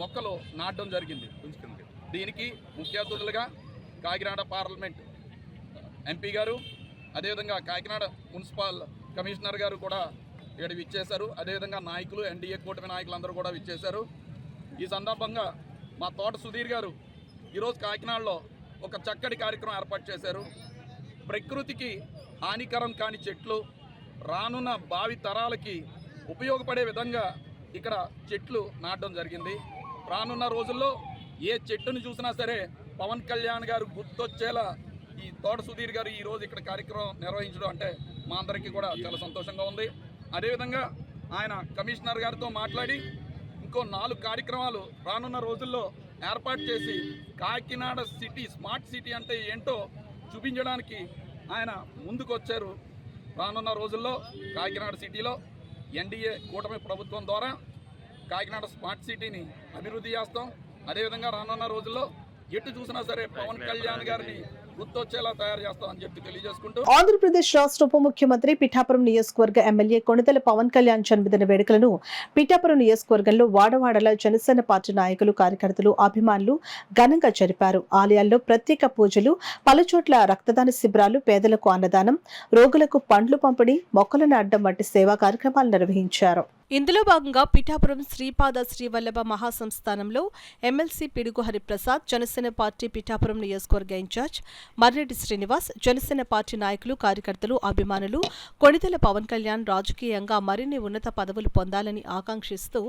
మొక్కలు నాటడం జరిగింది. దీనికి ముఖ్య అతిథులుగా కాకినాడ పార్లమెంట్ ఎంపీ గారు, అదేవిధంగా కాకినాడ మున్సిపల్ కమిషనర్ గారు కూడా ఇక్కడ విచ్చేశారు. అదేవిధంగా నాయకులు, ఎన్డీఏ కూటమి నాయకులందరూ కూడా విచ్చేశారు. ఈ సందర్భంగా మా తోట సుధీర్ గారు ఈరోజు కాకినాడలో ఒక చక్కటి కార్యక్రమం ఏర్పాటు చేశారు. ప్రకృతికి హానికరం కాని చెట్లు రానున్న భావి తరాలకి ఉపయోగపడే విధంగా ఇక్కడ చెట్లు నాటడం జరిగింది. రానున్న రోజుల్లో ఏ చెట్టును చూసినా సరే పవన్ కళ్యాణ్ గారు గుర్తొచ్చేలా ఈ తోట సుధీర్ గారు ఈరోజు ఇక్కడ కార్యక్రమం నిర్వహించడం అంటే మా అందరికీ కూడా చాలా సంతోషంగా ఉంది. అదేవిధంగా ఆయన కమిషనర్ గారితో మాట్లాడి ఇంకో 4 కార్యక్రమాలు రానున్న రోజుల్లో ఏర్పాటు చేసి కాకినాడ సిటీ స్మార్ట్ సిటీ అంటే ఏంటో చూపించడానికి ఆయన ముందుకు వచ్చారు. రానున్న రోజుల్లో కాకినాడ సిటీలో ఎన్డీఏ కూటమి ప్రభుత్వం ద్వారా కాకినాడ స్మార్ట్ సిటీని అభివృద్ధి చేస్తాం. అదేవిధంగా రానున్న రోజుల్లో ఎటు చూసినా సరే పవన్ కళ్యాణ్ గారిని గుర్తొచ్చేలా తయారు చేస్తామని చెప్పి తెలియజేసుకుంటూ ఆంధ్రప్రదేశ్ రాష్ట్ర ఉప ముఖ్యమంత్రి పిఠాపురం నియోజకవర్గ ఎమ్మెల్యే కొణిదెల పవన్ కళ్యాణ్ జన్మదిన వేడుకలను పిఠాపురం నియోజకవర్గంలో వాడవాడల జనసేన పార్టీ నాయకులు, కార్యకర్తలు, అభిమానులు ఘనంగా జరిపారు. ఆలయాల్లో ప్రత్యేక పూజలు, పలుచోట్ల రక్తదాన శిబిరాలు, పేదలకు అన్నదానం, రోగులకు పండ్లు పంపిణీ, మొక్కలు నాటడం వంటి సేవా కార్యక్రమాలు నిర్వహించారు. ఇందులో భాగంగా పిఠాపురం శ్రీపాద శ్రీవల్లభ మహాసంస్థానంలో ఎమ్మెల్సీ పిడుగు హరిప్రసాద్, జనసేన పార్టీ పిఠాపురం నియోజకవర్గ ఇన్ఛార్జ్ మర్రెడ్డి శ్రీనివాస్, జనసేన పార్టీ నాయకులు, కార్యకర్తలు, అభిమానులు కొణిదెల పవన్ కళ్యాణ్ రాజకీయంగా మరిన్ని ఉన్నత పదవులు పొందాలని ఆకాంక్షిస్తూ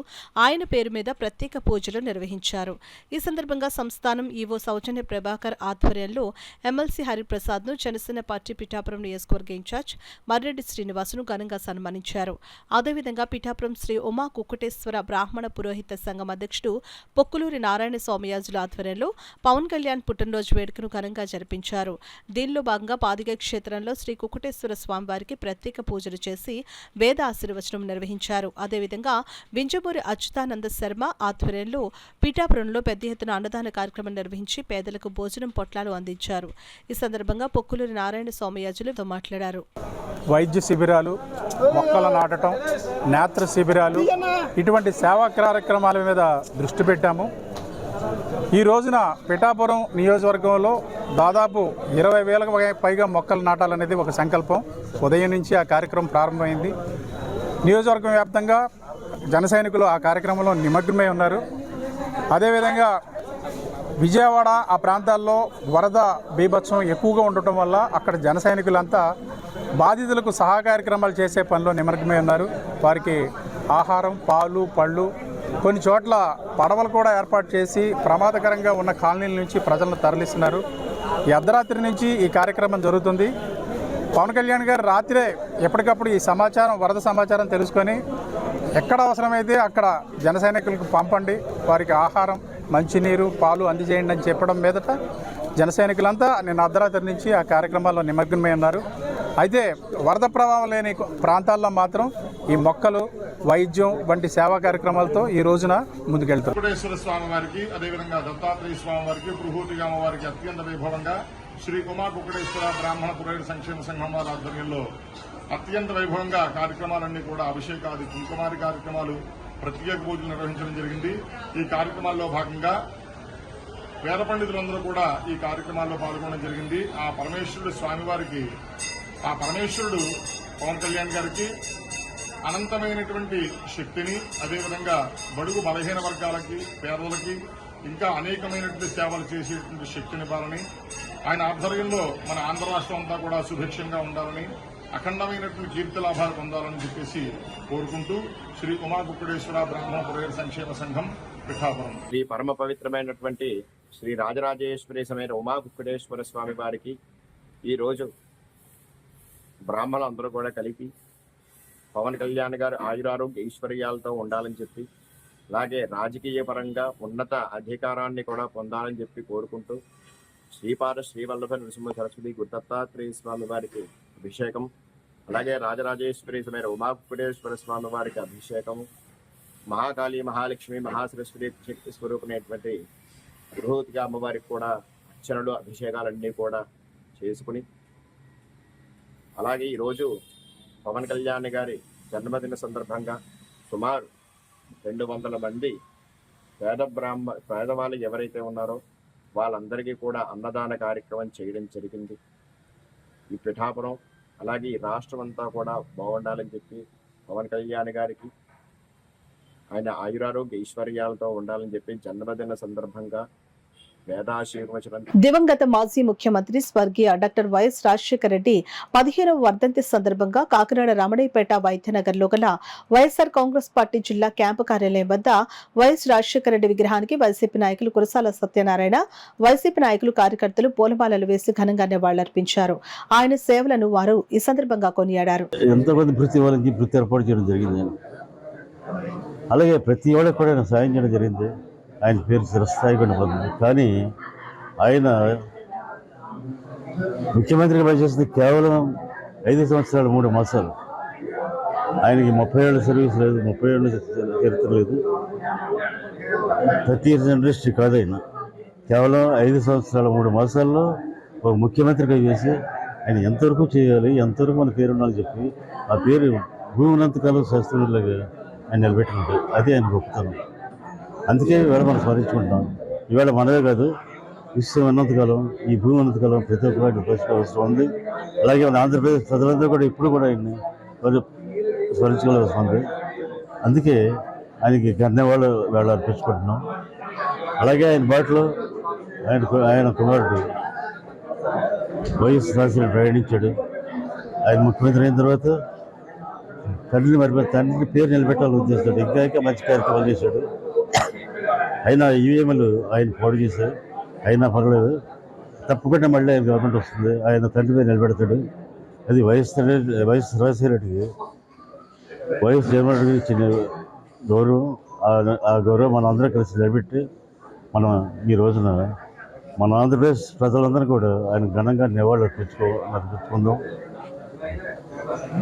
ఆయన పేరు మీద ప్రత్యేక పూజలు నిర్వహించారు. ఈ సందర్భంగా సంస్థానం ఈవో సౌజన్య ప్రభాకర్ ఆధ్వర్యంలో ఎమ్మెల్సీ హరిప్రసాద్ను జనసేన పార్టీ పిఠాపురం నియోజకవర్గ ఇన్ఛార్జ్ మర్రెడ్డి శ్రీనివాస్ను ఘనంగా సన్మానించారు. అదేవిధంగా పిఠాపురం శ్రీ ఉమా కుక్కుటేశ్వర బ్రాహ్మణ పురోహిత సంఘం అధ్యక్షుడు పొక్కులూరి నారాయణ స్వామియాజుల ఆధ్వర్యంలో పవన్ కళ్యాణ్ పుట్టినరోజు వేడుకను ఘనంగా జరిపించారు. దీనిలో భాగంగా పాదిగ క్షేత్రంలో శ్రీ కుక్కుటేశ్వర స్వామివారికి ప్రత్యేక పూజలు చేసి వేద ఆశీర్వచనం నిర్వహించారు. అదేవిధంగా వింజమూరి అచ్యుతానంద శర్మ ఆధ్వర్యంలో పిఠాపురంలో పెద్ద ఎత్తున అన్నదాన కార్యక్రమం నిర్వహించి పేదలకు భోజనం పొట్లాలు అందించారు. ఈ సందర్భంగా పొక్కులూరి నారాయణ స్వామియాజులతో మాట్లాడారు. వైద్య శిబిరాలు, మొక్కలు నాటడం, నేత్ర శిబిరాలు, ఇటువంటి సేవా కార్యక్రమాల మీద దృష్టి పెట్టాము. ఈ రోజున పిఠాపురం నియోజకవర్గంలో దాదాపు 20,000కు పైగా మొక్కలు నాటాలనేది ఒక సంకల్పం. ఉదయం నుంచి ఆ కార్యక్రమం ప్రారంభమైంది. నియోజకవర్గం వ్యాప్తంగా జన సైనికులు ఆ కార్యక్రమంలో నిమగ్నమై ఉన్నారు. అదేవిధంగా విజయవాడ ఆ ప్రాంతాల్లో వరద బీభత్సం ఎక్కువగా ఉండటం వల్ల అక్కడ జన సైనికులంతా బాధితులకు సహా కార్యక్రమాలు చేసే పనిలో నిమగ్నమై ఉన్నారు. వారికి ఆహారం, పాలు, పళ్ళు, కొన్ని చోట్ల పడవలు కూడా ఏర్పాటు చేసి ప్రమాదకరంగా ఉన్న కాలనీల నుంచి ప్రజలను తరలిస్తున్నారు. ఈ అర్ధరాత్రి నుంచి ఈ కార్యక్రమం జరుగుతుంది. పవన్ కళ్యాణ్ గారు రాత్రే ఎప్పటికప్పుడు ఈ సమాచారం, వరద సమాచారం తెలుసుకొని ఎక్కడ అవసరమైతే అక్కడ జన సైనికులకు పంపండి, వారికి ఆహారం, మంచినీరు, పాలు అందజేయండి అని చెప్పడం మీదట జన సైనికులంతా నిన్న అర్ధరాత్రి నుంచి ఆ కార్యక్రమాల్లో నిమగ్నమై ఉన్నారు. అయితే వరద ప్రభావం లేని ప్రాంతాల్లో మాత్రం ఈ మొక్కలు, వైద్యం వంటి సేవా కార్యక్రమాలతో ఈ రోజున ముందుకెళ్తారు. వెంకటేశ్వర స్వామి వారికి, అదేవిధంగా దత్తాత్రేయ స్వామి వారికి, బృహూతిగామ వారికి అత్యంత వైభవంగా శ్రీ ఉమా కుక్కడేశ్వర బ్రాహ్మణ పురోహిత సంక్షేమ సంఘం వారి ఆధ్వర్యంలో అత్యంత వైభవంగా కార్యక్రమాలన్నీ కూడా అభిషేకాది, కుంకుమారి కార్యక్రమాలు, ప్రత్యేక పూజలు నిర్వహించడం జరిగింది. ఈ కార్యక్రమాల్లో భాగంగా వేద పండితులందరూ కూడా ఈ కార్యక్రమాల్లో పాల్గొనడం జరిగింది. ఆ పరమేశ్వరుడు స్వామివారికి, ఆ పరమేశ్వరుడు పవన్ కళ్యాణ్ గారికి అనంతమైనటువంటి శక్తిని, అదేవిధంగా బడుగు బలహీన వర్గాలకి, పేదలకి ఇంకా అనేకమైనటువంటి సేవలు చేసేటువంటి శక్తిని ఇవ్వాలని, ఆయన ఆధ్వర్యంలో మన ఆంధ్ర రాష్ట్రం అంతా కూడా సుభిక్షంగా ఉండాలని, అఖండమైనటువంటి కీర్తి లాభాలు పొందాలని చెప్పేసి కోరుకుంటూ శ్రీ ఉమా కుక్కడేశ్వర బ్రాహ్మణ పురోహిత సంక్షేమ సంఘం పిఠాపురం. శ్రీ పరమ పవిత్రమైనటువంటి శ్రీ రాజరాజేశ్వరి సమేత ఉమా కుక్కడేశ్వర స్వామి వారికి ఈరోజు బ్రాహ్మణులందరూ కూడా కలిపి పవన్ కళ్యాణ్ గారు ఆయురారోగ్య ఐశ్వర్యాలతో ఉండాలని చెప్పి, అలాగే రాజకీయ పరంగా ఉన్నత అధికారాన్ని కూడా పొందాలని చెప్పి కోరుకుంటూ శ్రీపాద శ్రీవల్లభ నృసింహ సరస్వతి గురుదత్తాత్రేయ స్వామి వారికి అభిషేకం, అలాగే రాజరాజేశ్వరి సమేత ఉమా కుక్కడేశ్వర స్వామి వారికి అభిషేకం, మహాకాళి, మహాలక్ష్మి, మహాసరస్వతి శక్తి స్వరూపమైనటువంటి బృహూతిగా అమ్మవారికి కూడా అర్చనలు, అభిషేకాలన్నీ కూడా చేసుకుని, అలాగే ఈరోజు పవన్ కళ్యాణ్ గారి జన్మదిన సందర్భంగా సుమారు 200 మంది పేదవాళ్ళు ఎవరైతే ఉన్నారో వాళ్ళందరికీ కూడా అన్నదాన కార్యక్రమం చేయడం జరిగింది. ఈ పిఠాపురం అలాగే ఈ రాష్ట్రం అంతా కూడా బాగుండాలని చెప్పి పవన్ కళ్యాణ్ గారికి ఆయన ఆయురారోగ్య ఐశ్వర్యాలతో ఉండాలని చెప్పి జన్మదిన సందర్భంగా వేదాశీర్వచనం. దివంగత మాజీ ముఖ్యమంత్రి స్వర్గీయ డాక్టర్ వైఎస్ రాజశేఖర రెడ్డి 15వ వర్ధంతి సందర్భంగా కాకినాడ రమణయ్యపేట వైద్యనగర్లో గల వైఎస్ఆర్ కాంగ్రెస్ పార్టీ జిల్లా క్యాంపు కార్యాలయం వద్ద వైఎస్ రాజశేఖర రెడ్డి విగ్రహానికి వైసీపీ నాయకులు కురసాల సత్యనారాయణ, వైసీపీ నాయకులు, కార్యకర్తలు పూలమాలలు వేసి ఘనంగా నివాళులర్పించారు. ఆయన సేవలను వారు ఈ సందర్భంగా కొనియాడారు. ఎంతోమంది ప్రతి వాళ్ళకి వృత్తి ఏర్పాటు చేయడం జరిగింది. అలాగే ప్రతి వాళ్ళకి కూడా ఆయన సాయం చేయడం జరిగింది. ఆయన పేరు చిరస్థాయిగా పొందింది. కానీ ఆయన ముఖ్యమంత్రిగా పనిచేసింది కేవలం 5 సంవత్సరాలు 3 మాసాలు. ఆయనకి 30 ఏళ్ళ సర్వీస్ లేదు, 30 ఏళ్ళ చరిత్ర లేదు, 30 years ఇండస్ట్రీ కాదు. ఆయన కేవలం 5 సంవత్సరాల 3 మాసాల్లో ఒక ముఖ్యమంత్రిగా చేసి ఆయన ఎంతవరకు చేయాలి, ఎంతవరకు మన పేరు ఉండాలని చెప్పి ఆ పేరు భూమి ఉన్నంతకాలం శాస్త్రులాగా ఆయన నిలబెట్టుకుంటారు. అది ఆయన గొప్పతనం. అందుకే ఇవాళ మనం స్మరించుకుంటాం. ఇవాళ మనమే కాదు, విశ్వం ఉన్నంతకాలం, ఈ భూమి ఉన్నంతకాలం ప్రతి ఒక్కరికి పరిస్థితి అవసరం ఉంది. అలాగే మన ఆంధ్రప్రదేశ్ ప్రజలందరూ కూడా ఇప్పుడు కూడా ఆయన్ని స్మరించుకోవాల్సి ఉంది. అందుకే ఆయనకి ధన్యవాదాలు వేళ అర్పించుకుంటున్నాం. అలాగే ఆయన బాటలో ఆయన కుమారుడు వైఎస్ రాజశేఖర ప్రయాణించాడు. ఆయన ముఖ్యమంత్రి అయిన తర్వాత తండ్రిని మరిపోయి తండ్రిని పేరు నిలబెట్టాలని ఉద్దేశిస్తాడు. ఇంకా మంచి కార్యక్రమాలు చేశాడు. అయినా ఈవీఎంలు ఆయన పోటీ చేశారు. అయినా పర్వాలేదు, తప్పకుండా మళ్ళీ ఆయన గవర్నమెంట్ వస్తుంది, ఆయన తండ్రి మీద నిలబెడతాడు. అది వైఎస్ రాజశేఖర రెడ్డికి వైఎస్ జగన్మోహన్ రెడ్డికి ఇచ్చిన గౌరవం. ఆ గౌరవం మనం అందరం కలిసి నిలబెట్టి మనం ఈ రోజున మన ఆంధ్రప్రదేశ్ ప్రజలందరూ కూడా ఆయన ఘనంగా నివాళులు అర్పించుకుందాం.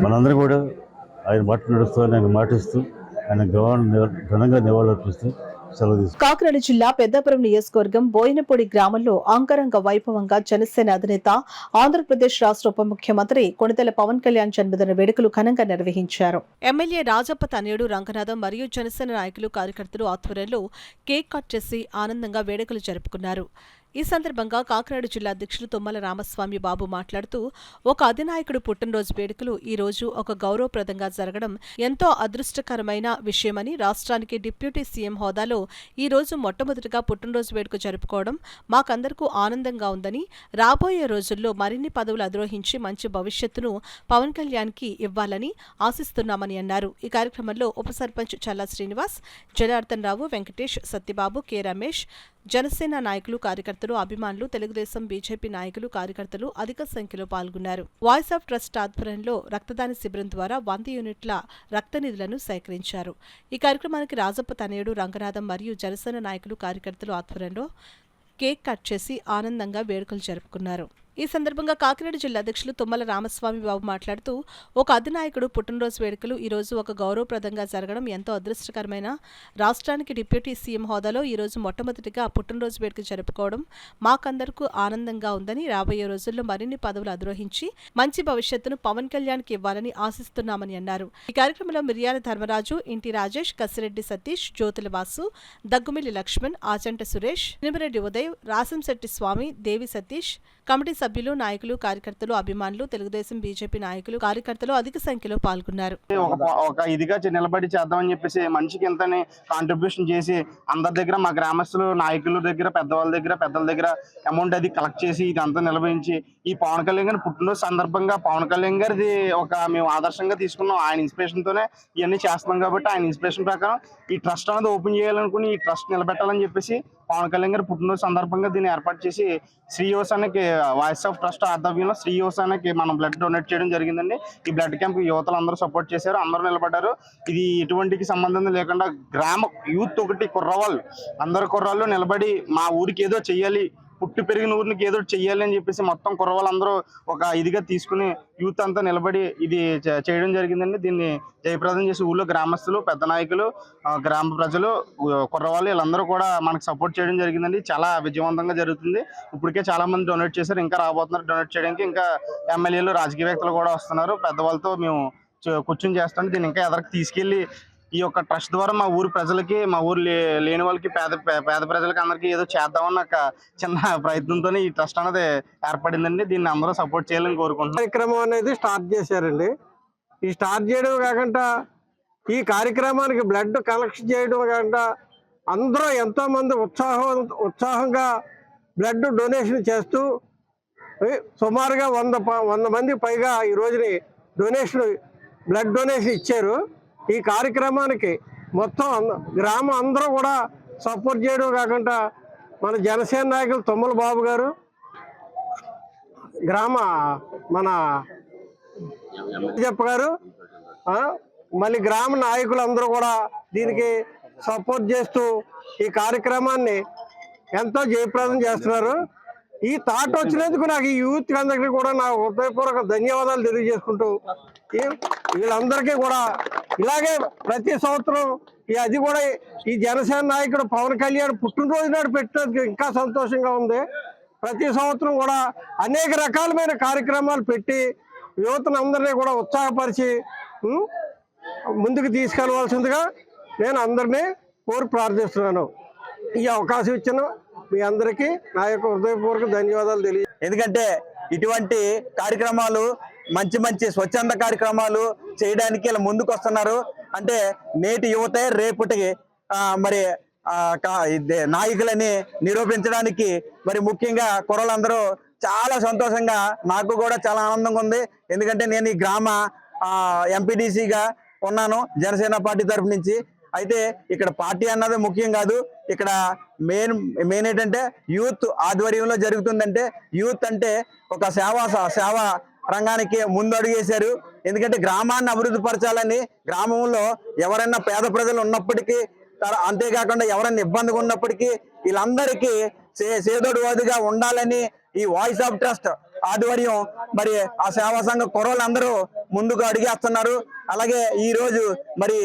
మనందరం కూడా ఆయన మాట నడుస్తూ, ఆయన మాటిస్తూ, ఆయన ఘనంగా నివాళులు అర్పిస్తూ కాకినాడ జిల్లా పెద్దాపురం నియోజకవర్గం బోయినపూడి గ్రామంలో అంగరంగ వైభవంగా జనసేన అధినేత, ఆంధ్రప్రదేశ్ రాష్ట్ర ఉప ముఖ్యమంత్రి కొణిదెల పవన్ కళ్యాణ్ జన్మదిన వేడుకలు ఘనంగా నిర్వహించారు. ఎమ్మెల్యే రాజప్ప తనయుడు రంగనాథం మరియు జనసేన నాయకులు, కార్యకర్తలు ఆధ్వర్యంలో కేక్ కట్ చేసి ఆనందంగా వేడుకలు జరుపుకున్నారు. ఈ సందర్భంగా కాకినాడ జిల్లా అధ్యక్షులు తుమ్మల రామస్వామి బాబు మాట్లాడుతూ, ఒక అధినాయకుడు పుట్టినరోజు వేడుకలు ఈ రోజు ఒక గౌరవప్రదంగా జరగడం ఎంతో అదృష్టకరమైన విషయమని, రాష్ట్రానికి డిప్యూటీ సీఎం హోదాలో ఈ రోజు మొట్టమొదటిగా పుట్టినరోజు వేడుక జరుపుకోవడం మాకందరికీ ఆనందంగా ఉందని, రాబోయే రోజుల్లో మరిన్ని పదవులు అధిరోహించి మంచి భవిష్యత్తును పవన్ కళ్యాణ్కి ఇవ్వాలని ఆశిస్తున్నామని అన్నారు. ఈ కార్యక్రమంలో ఉప సర్పంచ్ చల్లా శ్రీనివాస్, జనార్దన్ రావు, వెంకటేష్, సత్యబాబు, కె రమేష్, జనసేన నాయకులు, కార్యకర్తలు, అభిమానులు, తెలుగుదేశం, బీజేపీ నాయకులు, కార్యకర్తలు అధిక సంఖ్యలో పాల్గొన్నారు. వాయిస్ ఆఫ్ ట్రస్ట్ ఆధ్వర్యంలో రక్తదాన శిబిరం ద్వారా 100 యూనిట్ల రక్త నిధులను సేకరించారు. ఈ కార్యక్రమానికి రాజప్ప తనయుడు రంగనాథం మరియు జనసేన నాయకులు, కార్యకర్తలు ఆధ్వర్యంలో కేక్ కట్ చేసి ఆనందంగా వేడుకలు జరుపుకున్నారు. ఈ సందర్భంగా కాకినాడ జిల్లా అధ్యక్షులు తుమ్మల రామస్వామి బాబు మాట్లాడుతూ, ఒక అధినాయకుడు పుట్టినరోజు వేడుకలు ఈరోజు ఒక గౌరవప్రదంగా జరగడం ఎంతో అదృష్టకరమైన. రాష్ట్రానికి డిప్యూటీ సీఎం హోదాలో ఈరోజు మొట్టమొదటిగా పుట్టినరోజు వేడుక జరుపుకోవడం మాకందరికీ ఆనందంగా ఉందని, రాబోయే రోజుల్లో మరిన్ని పదవులు అధిరోహించి మంచి భవిష్యత్తును పవన్ కళ్యాణ్కి ఇవ్వాలని ఆశిస్తున్నామని అన్నారు. ఈ కార్యక్రమంలో మిర్యాల ధర్మరాజు, ఇంటి రాజేష్, కసిరెడ్డి సతీష్, జ్యోతుల వాసు, దగ్గుమిల్లి లక్ష్మణ్, ఆచంట సురేష్, నిమిరెడ్డి ఉదయ్, రాసంశెట్టి స్వామి, దేవి సతీష్, కమిటీ సభ్యులు, నాయకులు, కార్యకర్తలు, అభిమానులు, తెలుగుదేశం, బీజేపీ నాయకులు, కార్యకర్తలు అధిక సంఖ్యలో పాల్గొన్నారు. ఒక ఇదిగా నిలబడి చేద్దామని చెప్పేసి మనిషికి ఎంతని కాంట్రిబ్యూషన్ చేసి అందరి దగ్గర, మా గ్రామస్తులు నాయకుల దగ్గర, పెద్దల దగ్గర అమౌంట్ అది కలెక్ట్ చేసి ఇదంతా నిలబడించి ఈ పవన్ కళ్యాణ్ గారి పుట్టినరోజు సందర్భంగా పవన్ కళ్యాణ్ గారిది మేము ఆదర్శంగా తీసుకున్నాం. ఆయన ఇన్స్పిరేషన్ తోనే ఇవన్నీ చేస్తున్నాం కాబట్టి ఆయన ఇన్స్పిరేషన్ ప్రకారం ఈ ట్రస్ట్ అనేది ఓపెన్ చేయాలనుకుని ఈ ట్రస్ట్ నిలబెట్టాలని చెప్పేసి పవన్ కళ్యాణ్ గారి పుట్టినరోజు సందర్భంగా దీన్ని ఏర్పాటు చేసి శ్రీయోసానికి వాయిస్ ఆఫ్ ట్రస్ట్ ఆధ్వర్యంలో శ్రీయోసానికి మనం బ్లడ్ డొనేట్ చేయడం జరిగిందండి. ఈ బ్లడ్ క్యాంప్ యువతలు అందరూ సపోర్ట్ చేశారు, అందరూ నిలబడ్డారు. ఇది ఎటువంటికి సంబంధం లేకుండా గ్రామ యూత్ ఒకటి కుర్రవాళ్ళు అందరు కుర్రాళ్ళు నిలబడి మా ఊరికి ఏదో చెయ్యాలి, పుట్టి పెరిగిన ఊరికి ఏదో చెయ్యాలి అని చెప్పేసి మొత్తం కుర్రవాళ్ళందరూ ఒక ఇదిగా తీసుకుని యూత్ అంతా నిలబడి ఇది చేయడం జరిగిందండి. దీన్ని జయప్రదం చేసి ఊళ్ళో గ్రామస్తులు, పెద్ద నాయకులు, గ్రామ ప్రజలు, కుర్రవాళ్ళు వీళ్ళందరూ కూడా మనకు సపోర్ట్ చేయడం జరిగిందండి. చాలా విజయవంతంగా జరుగుతుంది. ఇప్పటికే చాలా మంది డొనేట్ చేశారు, ఇంకా రాబోతున్నారు డొనేట్ చేయడానికి. ఇంకా ఎమ్మెల్యేలు, రాజకీయవేత్తలు కూడా వస్తున్నారు. పెద్దవాళ్ళతో మేము కూర్చొని చేస్తాం. దీన్ని ఇంకా ఎదరికి తీసుకెళ్లి ఈ యొక్క ట్రస్ట్ ద్వారా మా ఊరు ప్రజలకి, మా ఊరు లేని వాళ్ళకి, పేద ప్రజలకి అందరికీ ఏదో చేద్దామన్న ఒక చిన్న ప్రయత్నంతో ఈ ట్రస్ట్ అనేది ఏర్పడిందండి. దీన్ని అందరూ సపోర్ట్ చేయాలని కోరుకుంటున్నాం. కార్యక్రమం అనేది స్టార్ట్ చేశారండి. ఈ స్టార్ట్ చేయడం కాకుండా ఈ కార్యక్రమానికి బ్లడ్ కలెక్షన్ చేయడం కాకుండా అందరూ ఎంతోమంది ఉత్సాహంగా బ్లడ్ డొనేషన్ చేస్తూ సుమారుగా 100 మందికి పైగా ఈ రోజుని బ్లడ్ డొనేషన్ ఇచ్చారు. ఈ కార్యక్రమానికి మొత్తం గ్రామం అందరూ కూడా సపోర్ట్ చేయడం కాకుండా మన జనసేన నాయకులు తుమ్మల బాబు గారు, మన చెప్పగారు, మళ్ళీ గ్రామ నాయకులు అందరూ కూడా దీనికి సపోర్ట్ చేస్తూ ఈ కార్యక్రమాన్ని ఎంతో జయప్రదం చేస్తున్నారు. ఈ థాట్ వచ్చినందుకు నాకు ఈ యూత్ అందరికీ కూడా నా హృదయపూర్వక ధన్యవాదాలు తెలియజేసుకుంటూ వీళ్ళందరికీ కూడా ఇలాగే ప్రతి సంవత్సరం అది కూడా ఈ జనసేన నాయకుడు పవన్ కళ్యాణ్ పుట్టినరోజు నాడు పెట్టినందుకు ఇంకా సంతోషంగా ఉంది. ప్రతి సంవత్సరం కూడా అనేక రకాలమైన కార్యక్రమాలు పెట్టి యువతను అందరినీ కూడా ఉత్సాహపరిచి ముందుకు తీసుకెళ్లవలసిందిగా నేను అందరినీ కోరి ప్రార్థిస్తున్నాను. ఈ అవకాశం ఇచ్చిన మీ అందరికీ నా యొక్క హృదయపూర్వక ధన్యవాదాలు తెలియ. ఎందుకంటే ఇటువంటి కార్యక్రమాలు మంచి స్వచ్ఛంద కార్యక్రమాలు చేయడానికి ఇలా ముందుకు వస్తున్నారు. అంటే నేటి యువతే రేపటికి మరి నాయకులని నిరూపించడానికి మరి ముఖ్యంగా కుర్రలందరూ చాలా సంతోషంగా, నాకు కూడా చాలా ఆనందంగా ఉంది. ఎందుకంటే నేను ఈ గ్రామ ఎంపీటీసీగా ఉన్నాను జనసేన పార్టీ తరఫు నుంచి. అయితే ఇక్కడ పార్టీ అన్నది ముఖ్యం కాదు, ఇక్కడ మెయిన్ ఏంటంటే యూత్ ఆధ్వర్యంలో జరుగుతుందంటే, యూత్ అంటే ఒక సేవా రంగానికి ముందు అడుగేశారు. ఎందుకంటే గ్రామాన్ని అభివృద్ధి పరచాలని, గ్రామంలో ఎవరైనా పేద ప్రజలు ఉన్నప్పటికీ, అంతేకాకుండా ఎవరైనా ఇబ్బందిగా ఉన్నప్పటికీ వీళ్ళందరికీ సేదోడువాదిగా ఉండాలని ఈ వాయిస్ ఆఫ్ ట్రస్ట్ ఆధ్వర్యం మరి ఆ సేవా సంఘ కుర్రలందరూ ముందుకు అడిగేస్తున్నారు. అలాగే ఈ రోజు మరి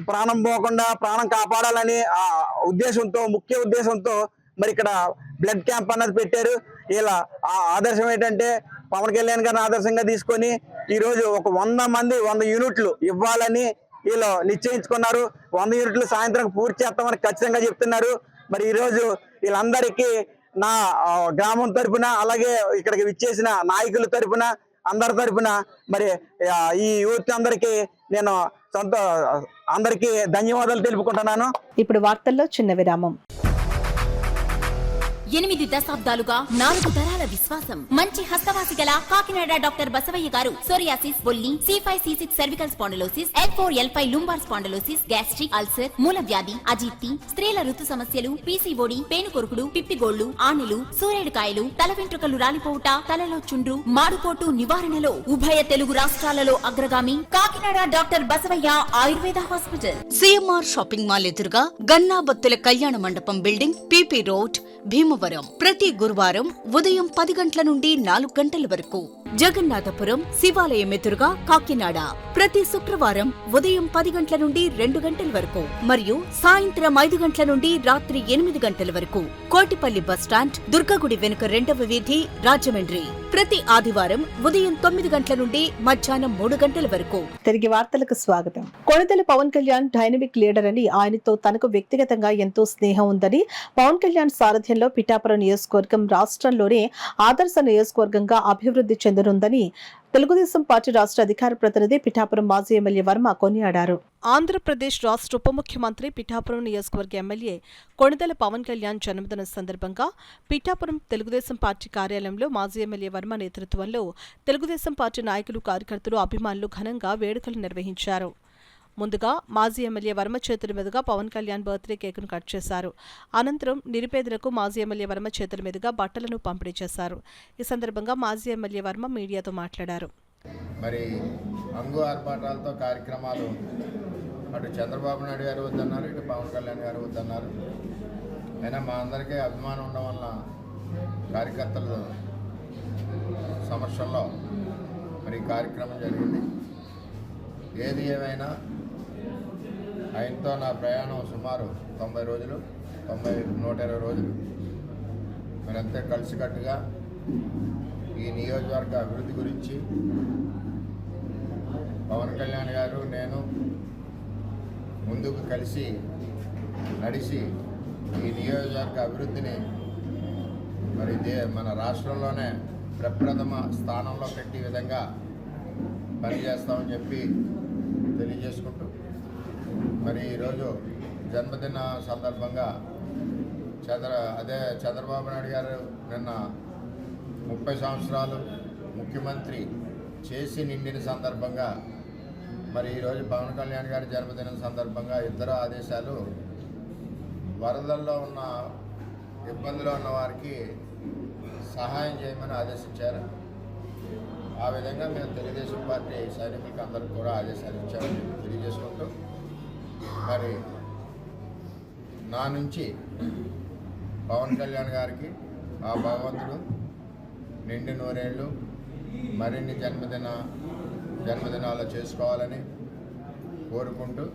ప్రాణం పోకుండా ప్రాణం కాపాడాలని ఆ ముఖ్య ఉద్దేశంతో మరి ఇక్కడ బ్లడ్ క్యాంప్ అన్నది పెట్టారు. ఇలా ఆదర్శం ఏంటంటే పవన్ కళ్యాణ్ గారిని ఆదర్శంగా తీసుకొని ఈ రోజు ఒక 100 యూనిట్లు ఇవ్వాలని వీళ్ళు నిశ్చయించుకున్నారు. 100 యూనిట్లు సాయంత్రం పూర్తి చేస్తామని ఖచ్చితంగా చెప్తున్నారు. మరి ఈ రోజు వీళ్ళందరికీ నా గ్రామం తరపున, అలాగే ఇక్కడికి విచ్చేసిన నాయకుల తరపున, అందరి తరపున మరి ఈ యూత్ అందరికీ నేను అందరికీ ధన్యవాదాలు తెలుపుకుంటున్నాను. ఇప్పుడు వార్తల్లో చిన్న విరామం. 8 దశాబ్దాలుగా 4 తరాల విశ్వాసం. మంచి హస్తవాసి గల కాకినాడ డాక్టర్ బసవయ్య గారు సోరియాసిస్, బొల్లి, C5, C6 cervical spondylosis, L4, L5 lumbar spondylosis, gastric ulcer, మూల వ్యాధి, అజీర్తి, స్త్రీల ఋతు సమస్యలు, PCOD, పేనుకొరుకుడు, పిప్పిగోళ్లు, ఆనెలు, సూరేడుకాయలు, తల వెంట్రుకలు రాలిపోవుట, తలలో చుండ్రు, మాడుకోటు నివారణలో ఉభయ తెలుగు రాష్ట్రాలలో అగ్రగామి Kakinada doctor Basavaiah Ayurveda hospital. CMR shopping mall ఎదురుగా గన్నాబత్తుల కళ్యాణ మండపం బిల్డింగ్, PP రోడ్, భీమవరం. ప్రతి గురువారం ఉదయం 10 గంటల నుండి 4 గంటల వరకు. జగన్నాథపురం శివాలయం ఎదురుగా కాకినాడ ప్రతి శుక్రవారం ఉదయం 10 గంటల నుండి 2 గంటల వరకు మరియు సాయంత్రం 5 గంటల నుండి రాత్రి 8 గంటల వరకు. కోటిపల్లి బస్టాండ్, దుర్గగుడి వెనుక 2వ వీధి, రాజమండ్రి ప్రతి ఆదివారం ఉదయం 9 గంటల నుండి మధ్యాహ్నం 3 గంటల వరకు. తిరిగి వార్తలకు స్వాగతం. కొణిదెల పవన్ కళ్యాణ్ డైనమిక్ లీడర్ అని, ఆయనతో తనకు వ్యక్తిగతంగా ఎంతో స్నేహం ఉందని, పవన్ కళ్యాణ్ సారథ్యంలో పిఠాపురం నియోజకవర్గం రాష్ట్రంలోనే ఆదర్శ నియోజకవర్గంగా అభివృద్ధి చెందనుందని తెలుగుదేశం పార్టీ రాష్ట్ర అధికార ప్రతినిధి పిఠాపురం మాజీ ఎమ్మెల్యే వర్మ కొనియాడారు. ఆంధ్రప్రదేశ్ రాష్ట్ర ఉప ముఖ్యమంత్రి పిఠాపురం నియోజకవర్గ ఎమ్మెల్యే కొణిదెల పవన్ కళ్యాణ్ జన్మదినం సందర్భంగా పిఠాపురం తెలుగుదేశం పార్టీ కార్యాలయంలో మాజీ ఎమ్మెల్యే వర్మ నేతృత్వంలో తెలుగుదేశం పార్టీ నాయకులు, కార్యకర్తలు, అభిమానులు ఘనంగా వేడుకలు నిర్వహించారు. ముందుగా మాజీ ఎమ్మెల్యే వర్మ చేతుల మీదుగా పవన్ కళ్యాణ్ బర్త్డే కేకును కట్ చేశారు. అనంతరం నిరుపేదలకు మాజీ ఎమ్మెల్యే వర్మ చేతుల మీదుగా బట్టలను పంపిణీ చేశారు. ఈ సందర్భంగా మాజీ ఎమ్మెల్యే వర్మ మీడియాతో మాట్లాడారు. మరి అంగు ఆర్భాటాలతో కార్యక్రమాలు అటు చంద్రబాబు నాయుడు గారు వద్దన్నారు, ఇటు పవన్ కళ్యాణ్ గారు వద్దన్నారు. అయినా మా అందరికీ అభిమానం ఉండడం వల్ల కార్యకర్తల సమక్షంలో మరి కార్యక్రమం జరిగింది. ఏది ఏమైనా ఆయనతో నా ప్రయాణం సుమారు 90 రోజులు, 120 రోజులు. మరంతా కలిసికట్టుగా ఈ నియోజకవర్గ అభివృద్ధి గురించి పవన్ కళ్యాణ్ గారు, నేను ముందుకు కలిసి నడిచి ఈ నియోజకవర్గ అభివృద్ధిని మరి మన రాష్ట్రంలోనే ప్రప్రథమ స్థానంలో పెట్టే విధంగా పనిచేస్తామని చెప్పి తెలియజేసుకుంటూ, మరి ఈరోజు జన్మదిన సందర్భంగా చంద్రబాబు నాయుడు గారు నిన్న 30 సంవత్సరాలు ముఖ్యమంత్రి చేసి నిండిన సందర్భంగా, మరి ఈరోజు పవన్ కళ్యాణ్ గారి జన్మదినం సందర్భంగా ఇద్దరు ఆదేశాలు, వరదల్లో ఉన్న ఇబ్బందులో ఉన్న వారికి సహాయం చేయమని ఆదేశించారు. ఆ విధంగా మేము తెలుగుదేశం పార్టీ సైనికులకు అందరికీ కూడా ఆదేశాలు ఇచ్చామని తెలియజేసుకుంటూ, మరి నా నుంచి పవన్ కళ్యాణ్ గారికి ఆ భగవంతుడు నిండి నూరేళ్ళు మరిన్ని జన్మదినాలు చేసుకోవాలని కోరుకుంటూ,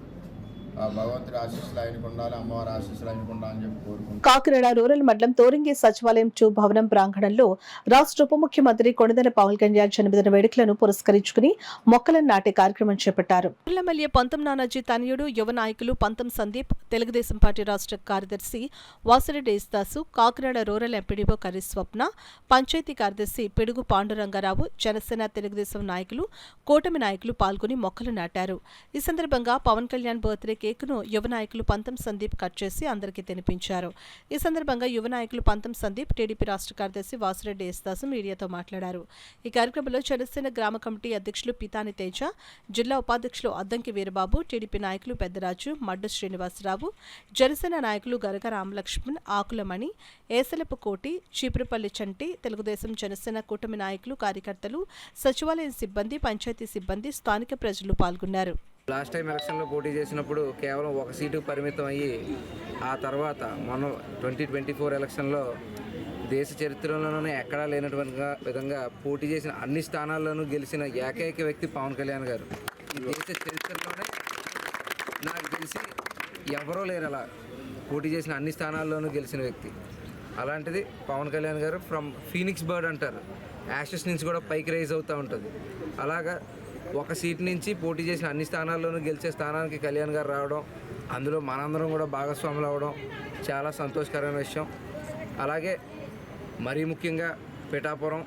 ఆ భగవంతుడి ఆశీస్సులు ఆయనకు ఉండాలి, అమ్మవారి ఆశీస్సులు ఆయనకు ఉండాలని చెప్పి కోరుకుంటున్నాను. కాకినాడ రూరల్ మండలం తోరింగి సచివాలయం 2 భవనం ప్రాంగణంలో రాష్ట్ర ఉప ముఖ్యమంత్రి కొణిదెల పవన్ కళ్యాణ్ జన్మదిన వేడుకలను పురస్కరించుకుని మొక్కలను నాటే కార్యక్రమం చేపట్టారు. ఎమ్మెల్యే పంతం నానాజీ తనయుడు, యువ నాయకులు పంతం సందీప్, తెలుగుదేశం పార్టీ రాష్ట్ర కార్యదర్శి వాసిరెడ్డి యేసుదాసు, కాకినాడ రూరల్ ఎంపీడీఓ కర్రి స్వప్న, పంచాయతీ కార్యదర్శి పిడుగు పాండురంగారావు, జనసేన తెలుగుదేశం నాయకులు, కూటమి నాయకులు పాల్గొని మొక్కలు నాటారు. ఈ సందర్భంగా పవన్ కళ్యాణ్ బర్త్డే కేకును యువ నాయకులు పంతం సందీప్ కట్ చేసి అందరికీ తినిపించారు. ఈ సందర్భంగా యువ నాయకులు పంతం సందీప్, టీడీపీ రాష్ట్ర కార్యదర్శి వాసిరెడ్డి యేసుదాసు మీడియాతో మాట్లాడారు. ఈ కార్యక్రమంలో జనసేన గ్రామ కమిటీ అధ్యక్షులు పితాని తేజ, జిల్లా ఉపాధ్యక్షులు అద్దంకి వీరబాబు, టీడీపీ నాయకులు పెద్దరాజు, మడ్డు శ్రీనివాసరావు, జనసేన నాయకులు గరగ రామలక్ష్మణ్, ఆకులమణి, ఏసలపు కోటి, చీపురుపల్లి చంటి, తెలుగుదేశం జనసేన కూటమి నాయకులు, కార్యకర్తలు, సచివాలయం సిబ్బంది, పంచాయతీ సిబ్బంది, స్థానిక ప్రజలు పాల్గొన్నారు. లాస్ట్ టైం ఎలక్షన్లో పోటీ చేసినప్పుడు కేవలం 1 సీటుకు పరిమితం అయ్యి, ఆ తర్వాత మొన్న 2024 ఎలక్షన్లో దేశ చరిత్రలోనే ఎక్కడా లేనటువంటి విధంగా పోటీ చేసిన అన్ని స్థానాల్లోనూ గెలిచిన ఏకైక వ్యక్తి పవన్ కళ్యాణ్ గారు. ఈ దేశ చరిత్రలోనే నాకు తెలిసి ఎవరో లేరు అలా పోటీ చేసిన అన్ని స్థానాల్లోనూ గెలిచిన వ్యక్తి. అలాంటిది పవన్ కళ్యాణ్ గారు ఫ్రమ్ ఫీనిక్స్ బర్డ్ అంటారు, యాషెస్ నుంచి కూడా పైకి రైజ్ అవుతూ ఉంటుంది. అలాగా 1 సీట్ నుంచి పోటీ చేసిన అన్ని స్థానాల్లోనూ గెలిచే స్థానానికి కళ్యాణ్ గారు రావడం, అందులో మనందరం కూడా భాగస్వాములు అవ్వడం చాలా సంతోషకరమైన విషయం. అలాగే మరీ ముఖ్యంగా పిఠాపురం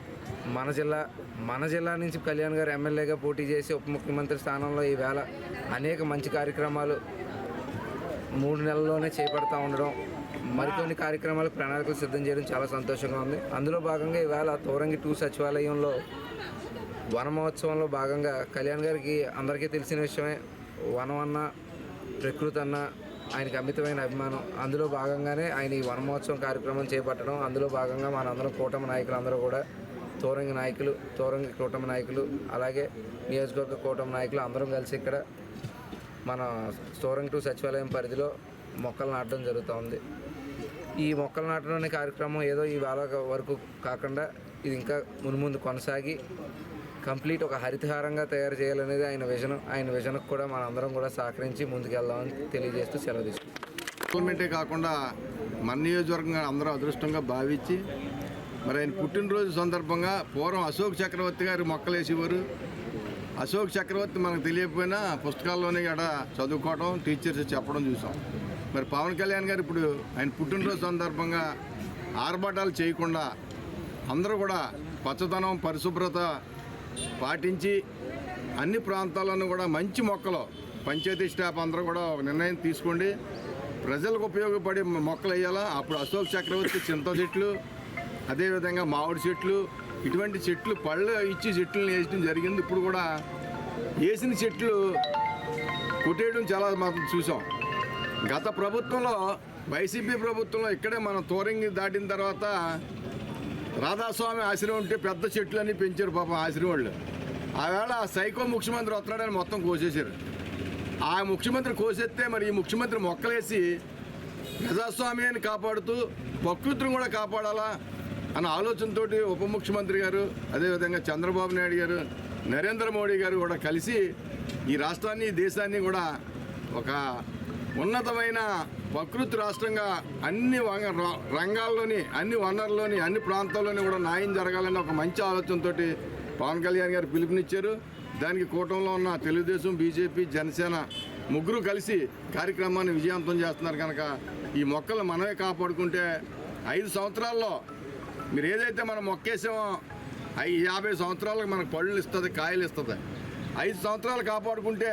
మన జిల్లా నుంచి కళ్యాణ్ గారు ఎమ్మెల్యేగా పోటీ చేసి ఉప ముఖ్యమంత్రి స్థానంలో ఈవేళ అనేక మంచి కార్యక్రమాలు 3 నెలల్లోనే చేపడతా ఉండడం మరికొన్ని కార్యక్రమాలకు ప్రణాళికలు సిద్ధం చేయడం చాలా సంతోషంగా ఉంది. అందులో భాగంగా ఇవాళ తోరంగి 2 సచివాలయంలో వన మహోత్సవంలో భాగంగా కళ్యాణ్ గారికి అందరికీ తెలిసిన విషయమే, వనం అన్న ప్రకృతి అన్న ఆయనకి అమితమైన అభిమానం. అందులో భాగంగానే ఆయన ఈ వన మహోత్సవం కార్యక్రమం చేపట్టడం, అందులో భాగంగా మనందరం కూటమి నాయకులు అందరూ కూడా తోరంగి కూటమి నాయకులు అలాగే నియోజకవర్గ కూటమి నాయకులు అందరం కలిసి ఇక్కడ మన తోరంగి 2 సచివాలయం పరిధిలో మొక్కలు నాటడం జరుగుతూ. ఈ మొక్కలు నాటడం అనే కార్యక్రమం ఏదో ఈ వేళ వరకు కాకుండా ఇది ఇంకా ముందు కొనసాగి కంప్లీట్ ఒక హరితహారంగా తయారు చేయాలనేది ఆయన విజన్కు కూడా మనందరం కూడా సహకరించి ముందుకెళ్దామని తెలియజేస్తూ సెలవు తీసుకుంటాం. గవర్నమెంటే కాకుండా మన నియోజకవర్గంగా అందరూ అదృష్టంగా భావించి మరి ఆయన పుట్టినరోజు సందర్భంగా పూర్వం అశోక్ చక్రవర్తి గారు మొక్కలు వేసేవారు. అశోక్ చక్రవర్తి మనకు తెలియకపోయినా పుస్తకాల్లోనే ఇక్కడ చదువుకోవడం, టీచర్స్ చెప్పడం చూసాం. మరి పవన్ కళ్యాణ్ గారు ఇప్పుడు ఆయన పుట్టినరోజు సందర్భంగా ఆర్భాటాలు చేయకుండా అందరూ కూడా పచ్చదనం, పరిశుభ్రత పాటించి అన్ని ప్రాంతాలను కూడా మంచి మొక్కలు పంచాయతీ స్టాఫ్ అందరూ కూడా ఒక నిర్ణయం తీసుకోండి, ప్రజలకు ఉపయోగపడే మొక్కలు వేయాలా. అప్పుడు అశోక్ చక్రవర్తి చింత చెట్లు, అదేవిధంగా మామిడి చెట్లు, ఇటువంటి చెట్లు పళ్ళు ఇచ్చి చెట్లను వేయడం జరిగింది. ఇప్పుడు కూడా వేసిన చెట్లు కొట్టేయడం చాలా మనం చూసాం. గత ప్రభుత్వంలో వైసీపీ ప్రభుత్వంలో ఇక్కడే మనం తోరంగి దాటిన తర్వాత రాధాస్వామి ఆశ్రమం ఉంటే పెద్ద చెట్లన్నీ పెంచారు పాపం ఆశ్రమం వాళ్ళు. ఆవేళ సైకో ముఖ్యమంత్రి వస్తున్నాడని మొత్తం కోసేశారు. ఆ ముఖ్యమంత్రి కోసేస్తే మరి ఈ ముఖ్యమంత్రి మొక్కలేసి ప్రజాస్వామ్యాన్ని కాపాడుతూ ప్రకృతిని కూడా కాపాడాలా అన్న ఆలోచనతో ఉప ముఖ్యమంత్రి గారు, అదేవిధంగా చంద్రబాబు నాయుడు గారు, నరేంద్ర మోడీ గారు కూడా కలిసి ఈ రాష్ట్రాన్ని, దేశాన్ని కూడా ఒక ఉన్నతమైన ప్రకృతి రాష్ట్రంగా అన్ని రంగాల్లోని, అన్ని వనరుల్లోని, అన్ని ప్రాంతాల్లోని కూడా న్యాయం జరగాలని ఒక మంచి ఆలోచనతో పవన్ కళ్యాణ్ గారు పిలుపునిచ్చారు. దానికి కూటమిలో ఉన్న తెలుగుదేశం, బీజేపీ, జనసేన ముగ్గురు కలిసి కార్యక్రమాన్ని విజయవంతం చేస్తున్నారు. కనుక ఈ మొక్కలు మనమే కాపాడుకుంటే 5 సంవత్సరాల్లో మీరు ఏదైతే మనం మొక్కేసామో 50 సంవత్సరాలకు మనకు పళ్ళు ఇస్తుంది, కాయలు ఇస్తుంది. 5 సంవత్సరాలు కాపాడుకుంటే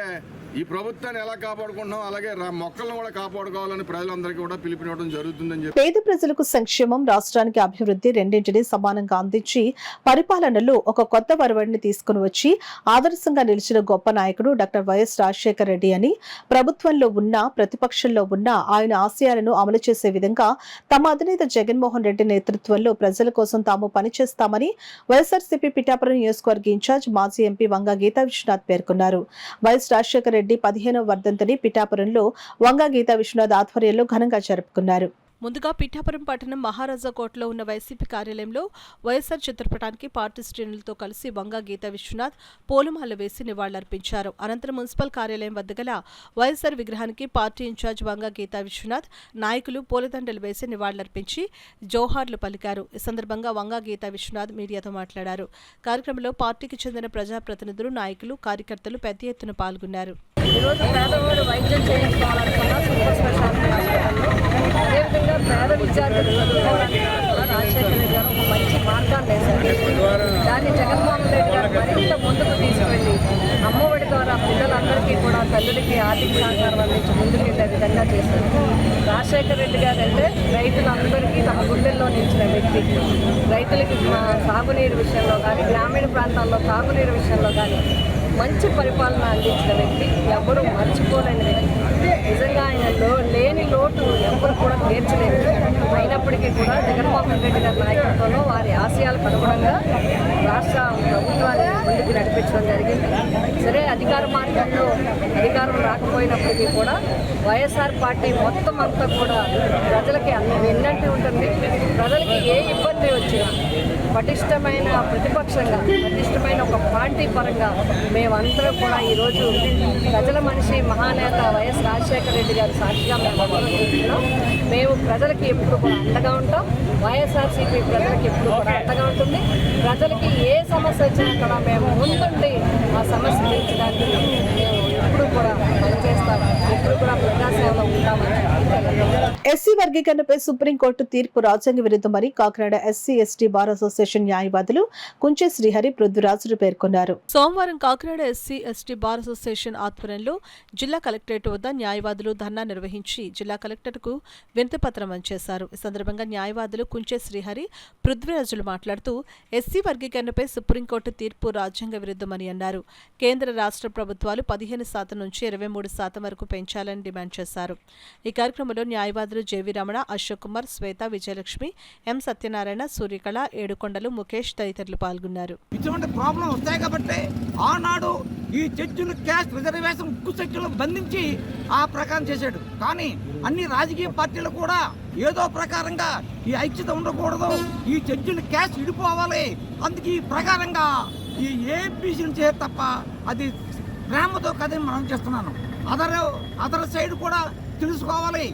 ఈ ప్రభుత్వాన్ని ఎలా కాపాడుకుంటున్నాం అలాగే మొక్కలను కూడా కాపాడుకోవాలని ప్రజలందరికీ కూడా పిలుపునివ్వడం జరుగుతుందని చెప్పి పేద ప్రజలకు సంక్షేమం, రాష్ట్రానికి అభివృద్ధి రెండింటినీ సమానంగా అందించి పరిపాలనలో ఒక కొత్త వరవడిని తీసుకుని వచ్చి ఆదర్శంగా నిలిచిన గొప్ప నాయకుడు డాక్టర్ వైఎస్ రాజశేఖర రెడ్డి అని, ప్రభుత్వంలో ఉన్న ప్రతిపక్షంలో ఉన్న ఆయన ఆశయాలను అమలు చేసే విధంగా తమ అధినేత జగన్మోహన్ రెడ్డి నేతృత్వంలో ప్రజల కోసం తాము పనిచేస్తామని వైఎస్ఆర్సీపీ పిఠాపురం నియోజకవర్గ ఇన్ఛార్జ్ మాజీ ఎంపీ వంగ గీతా విశ్వనాథ్ పేర్కొన్నారు. వైఎస్ రాజశేఖర రెడ్డి 15వ వర్ధంతిని పిఠాపురంలో వంగ గీతా విశ్వనాథ్ ఆధ్వర్యంలో ఘనంగా జరుపుకున్నారు. ముందుగా పిఠాపురం పట్టణం మహారాజా కోటలో ఉన్న వైసీపీ కార్యాలయంలో వైఎస్ఆర్ చిత్రపటానికి పార్టీ శ్రేణులతో కలిసి వంగ గీతా విశ్వనాథ్ పూలమాల వేసి నివాళులర్పించారు. అనంతరం మున్సిపల్ కార్యాలయం వద్ద గల వైఎస్ఆర్ విగ్రహానికి పార్టీ ఇన్ఛార్జ్ వంగ గీతా విశ్వనాథ్ నాయకులు పూలదండలు వేసి నివాళులర్పించి జోహార్లు పలికారు. ఈ సందర్భంగా వంగ గీతా విశ్వనాథ్ మీడియాతో మాట్లాడారు. కార్యక్రమంలో పార్టీకి చెందిన ప్రజాప్రతినిధులు, నాయకులు, కార్యకర్తలు పెద్ద ఎత్తున పాల్గొన్నారు. ఈరోజు పేదవాడు వైద్యం చేయించుకోవాలనుకున్న సూపర్ స్పెషాలిటీ హాస్పిటల్లో, అదేవిధంగా పేద విద్యార్థులు చదువుకోవడానికి కూడా రాజశేఖర రెడ్డి గారు ఒక మంచి మార్గాన్ని వేశారు. దాన్ని జగన్మోహన్ రెడ్డి గారు మరింత ముందుకు తీసుకెళ్లి అమ్మఒడి ద్వారా పిల్లలందరికీ కూడా తల్లులకి ఆర్థిక సహకారం అందించి ముందుకెళ్లే విధంగా చేశారు. రాజశేఖర రెడ్డి గారు అంటే రైతులందరికీ తమ గుండెల్లో నిలిచిన వ్యక్తి. రైతులకి సాగునీరు విషయంలో కానీ, గ్రామీణ ప్రాంతాల్లో తాగునీరు విషయంలో కానీ మంచి పరిపాలన అందించిన వ్యక్తి, ఎవరు మర్చిపోలేని వ్యక్తి. నిజంగా ఆయన లేని లోటు ఎవరు కూడా తీర్చలేదు. అయినప్పటికీ కూడా జగన్మోహన్ రెడ్డి గారి నాయకత్వంలో వారి ఆశయాలకు అనుగుణంగా రాష్ట్ర ప్రభుత్వాన్ని ముందుకు నడిపించడం జరిగింది. సరే, అధికార మార్గంలో అధికారం రాకపోయినప్పటికీ కూడా వైఎస్ఆర్ పార్టీ మొత్తం అంతా కూడా ప్రజలకి వెన్నంటి ఉంటుంది. ప్రజలకి ఏ ఇబ్బంది వచ్చినా పటిష్టమైన ప్రతిపక్షంగా, పటిష్టమైన ఒక పార్టీ పరంగా మేమందరం కూడా ఈరోజు ప్రజల మనిషి, మహానేత వైఎస్ రాజశేఖర రెడ్డి గారి సాక్షిగా మేము ప్రజలకి ఎప్పుడు కూడా అండగా ఉంటాం. వైఎస్ఆర్సీపీ ప్రజలకి ఎప్పుడు కూడా అండగా ఉంటుంది. ప్రజలకి ఏ సమస్య వచ్చినా కూడా మేము ముందుండి ఆ సమస్య తీర్చడానికి మేము ఎప్పుడు కూడా పనిచేస్తాం, ఎప్పుడు కూడా ప్రజాసేవలో ఉంటామని. ఎస్సీ వర్గీకరణపై సుప్రీంకోర్టు తీర్పు రాజ్యాంగ విరుద్ధమని Kakinada SC ST bar association న్యాయవాదులు కుంచె శ్రీహరి పృథ్వీరాజులు పేర్కొన్నారు. సోమవారం Kakinada SC ST bar association ఆధ్వర్యంలో జిల్లా కలెక్టరేట్ వద్ద న్యాయవాదులు ధర్నా నిర్వహించి జిల్లా కలెక్టర్కు వినతిపత్రం అందజేశారు. ఈ సందర్భంగా న్యాయవాదులు కుంచె శ్రీహరి పృథ్వీరాజులు మాట్లాడుతూ ఎస్సీ వర్గీకరణపై సుప్రీంకోర్టు తీర్పు రాజ్యాంగ విరుద్ధమని అన్నారు. కేంద్ర రాష్ట్ర ప్రభుత్వాలు 15% నుంచి 23% వరకు పెంచాలని డిమాండ్ చేశారు. ఈ కార్యక్రమంలో న్యాయవాదులు జేవి రమణ, అశోక్ కుమార్, శ్వేత, విజయలక్ష్మి, ఎం సత్యనారాయణ, సూర్యకళ, ఏడుకొండలు, ముఖేష్ తదితరులు పాల్గొన్నారు. ఇటువంటి ప్రాబ్లం వస్తాయి కాబట్టి ఆనాడు ఈ జడ్జిలు క్యాస్ట్ రిజర్వేషన్ ఉక్కు సెక్యులు బంధించి ఆ ప్రకారం చేశాడు. కానీ అన్ని రాజకీయ పార్టీలు కూడా ఏదో ప్రకారంగా ఈ ఐక్యత ఉండకూడదు, ఈ జడ్జిలు క్యాస్ట్ విడిపోవాలి, అందుకే ఈ ప్రకారంగా ఈ ఏపీసీలు చేయ తప్ప అది ప్రేమతో కదని మనం చేస్తున్నాను. అదర్ సైడ్ కూడా తెలుసుకోవాలి,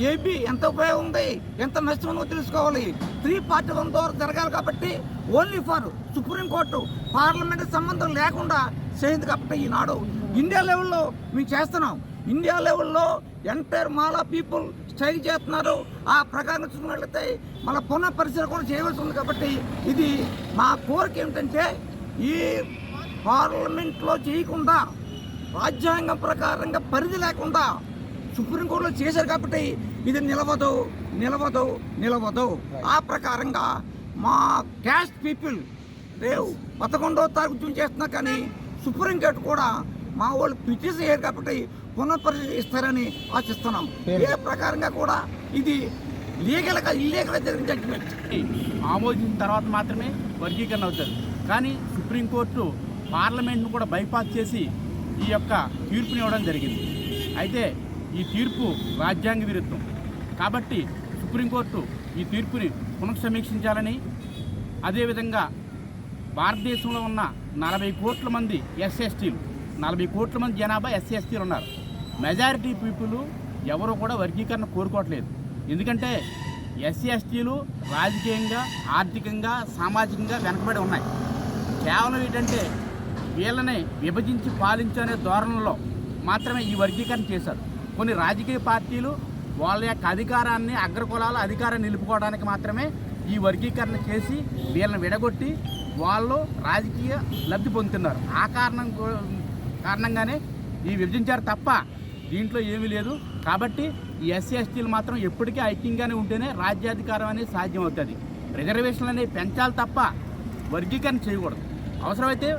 ఏపీ ఎంత ఉపయోగం ఉంది, ఎంత నష్టం ఉందో తెలుసుకోవాలి. 3 పార్టీ ద్వారా జరగాలి కాబట్టి ఓన్లీ ఫర్ సుప్రీంకోర్టు పార్లమెంట్ సంబంధం లేకుండా చేయింది కాబట్టి ఈనాడు ఇండియా లెవెల్లో మేము చేస్తున్నాం. ఇండియా లెవెల్లో ఎంటైర్ మాలా పీపుల్ స్ట్రైక్ చేస్తున్నారు. ఆ ప్రకారం చూసినట్లయితే మళ్ళీ పునః పరిశీలన కూడా చేయవలసి ఉంది. కాబట్టి ఇది మా కోరిక ఏమిటంటే ఈ పార్లమెంట్లో చేయకుండా రాజ్యాంగం ప్రకారంగా పరిధి లేకుండా సుప్రీంకోర్టులో చేశారు కాబట్టి ఇది నిలవదు. ఆ ప్రకారంగా మా క్యాస్ట్ పీపుల్ రేవు 11వ తారీఖు జూన్ చేస్తున్నా కానీ సుప్రీంకోర్టు కూడా మా వాళ్ళు పిటిషన్ చేయరు కాబట్టి పునఃపరిశీలన ఇస్తారని ఆశిస్తున్నాం. ఏ ప్రకారంగా కూడా ఇది ఇల్లీగల్గా జరిగిన జడ్జిమెంట్ ఆమోదించిన తర్వాత మాత్రమే వర్గీకరణ అవుతుంది. కానీ సుప్రీంకోర్టు పార్లమెంట్ను కూడా బైపాస్ చేసి ఈ యొక్క తీర్పుని ఇవ్వడం జరిగింది. అయితే ఈ తీర్పు రాజ్యాంగ విరుద్ధం కాబట్టి సుప్రీంకోర్టు ఈ తీర్పుని పునఃసమీక్షించాలని, అదేవిధంగా భారతదేశంలో ఉన్న 40 కోట్ల మంది ఎస్సీఎస్టీలు, 40 కోట్ల మంది జనాభా ఎస్సీఎస్టీలు ఉన్నారు. మెజారిటీ పీపుల్ ఎవరు కూడా వర్గీకరణ కోరుకోవట్లేదు. ఎందుకంటే ఎస్సీఎస్టీలు రాజకీయంగా, ఆర్థికంగా, సామాజికంగా వెనకబడి ఉన్నాయి. కేవలం ఏంటంటే వీళ్ళని విభజించి పాలించనే ధోరణిలో మాత్రమే ఈ వర్గీకరణ చేశారు. కొన్ని రాజకీయ పార్టీలు వాళ్ళ యొక్క అధికారాన్ని, అగ్రకులాల అధికారాన్ని నిలుపుకోవడానికి మాత్రమే ఈ వర్గీకరణ చేసి వీళ్ళని విడగొట్టి వాళ్ళు రాజకీయ లబ్ధి పొందుతున్నారు. ఆ కారణంగానే ఈ విభజించారు తప్ప దీంట్లో ఏమీ లేదు. కాబట్టి ఈ ఎస్సీ ఎస్టీలు మాత్రం ఎప్పటికీ ఐక్యంగానే ఉంటేనే రాజ్యాధికారం అనేది సాధ్యం అవుతుంది. రిజర్వేషన్లు అనేవి పెంచాలి తప్ప వర్గీకరణ చేయకూడదు. అవసరమైతే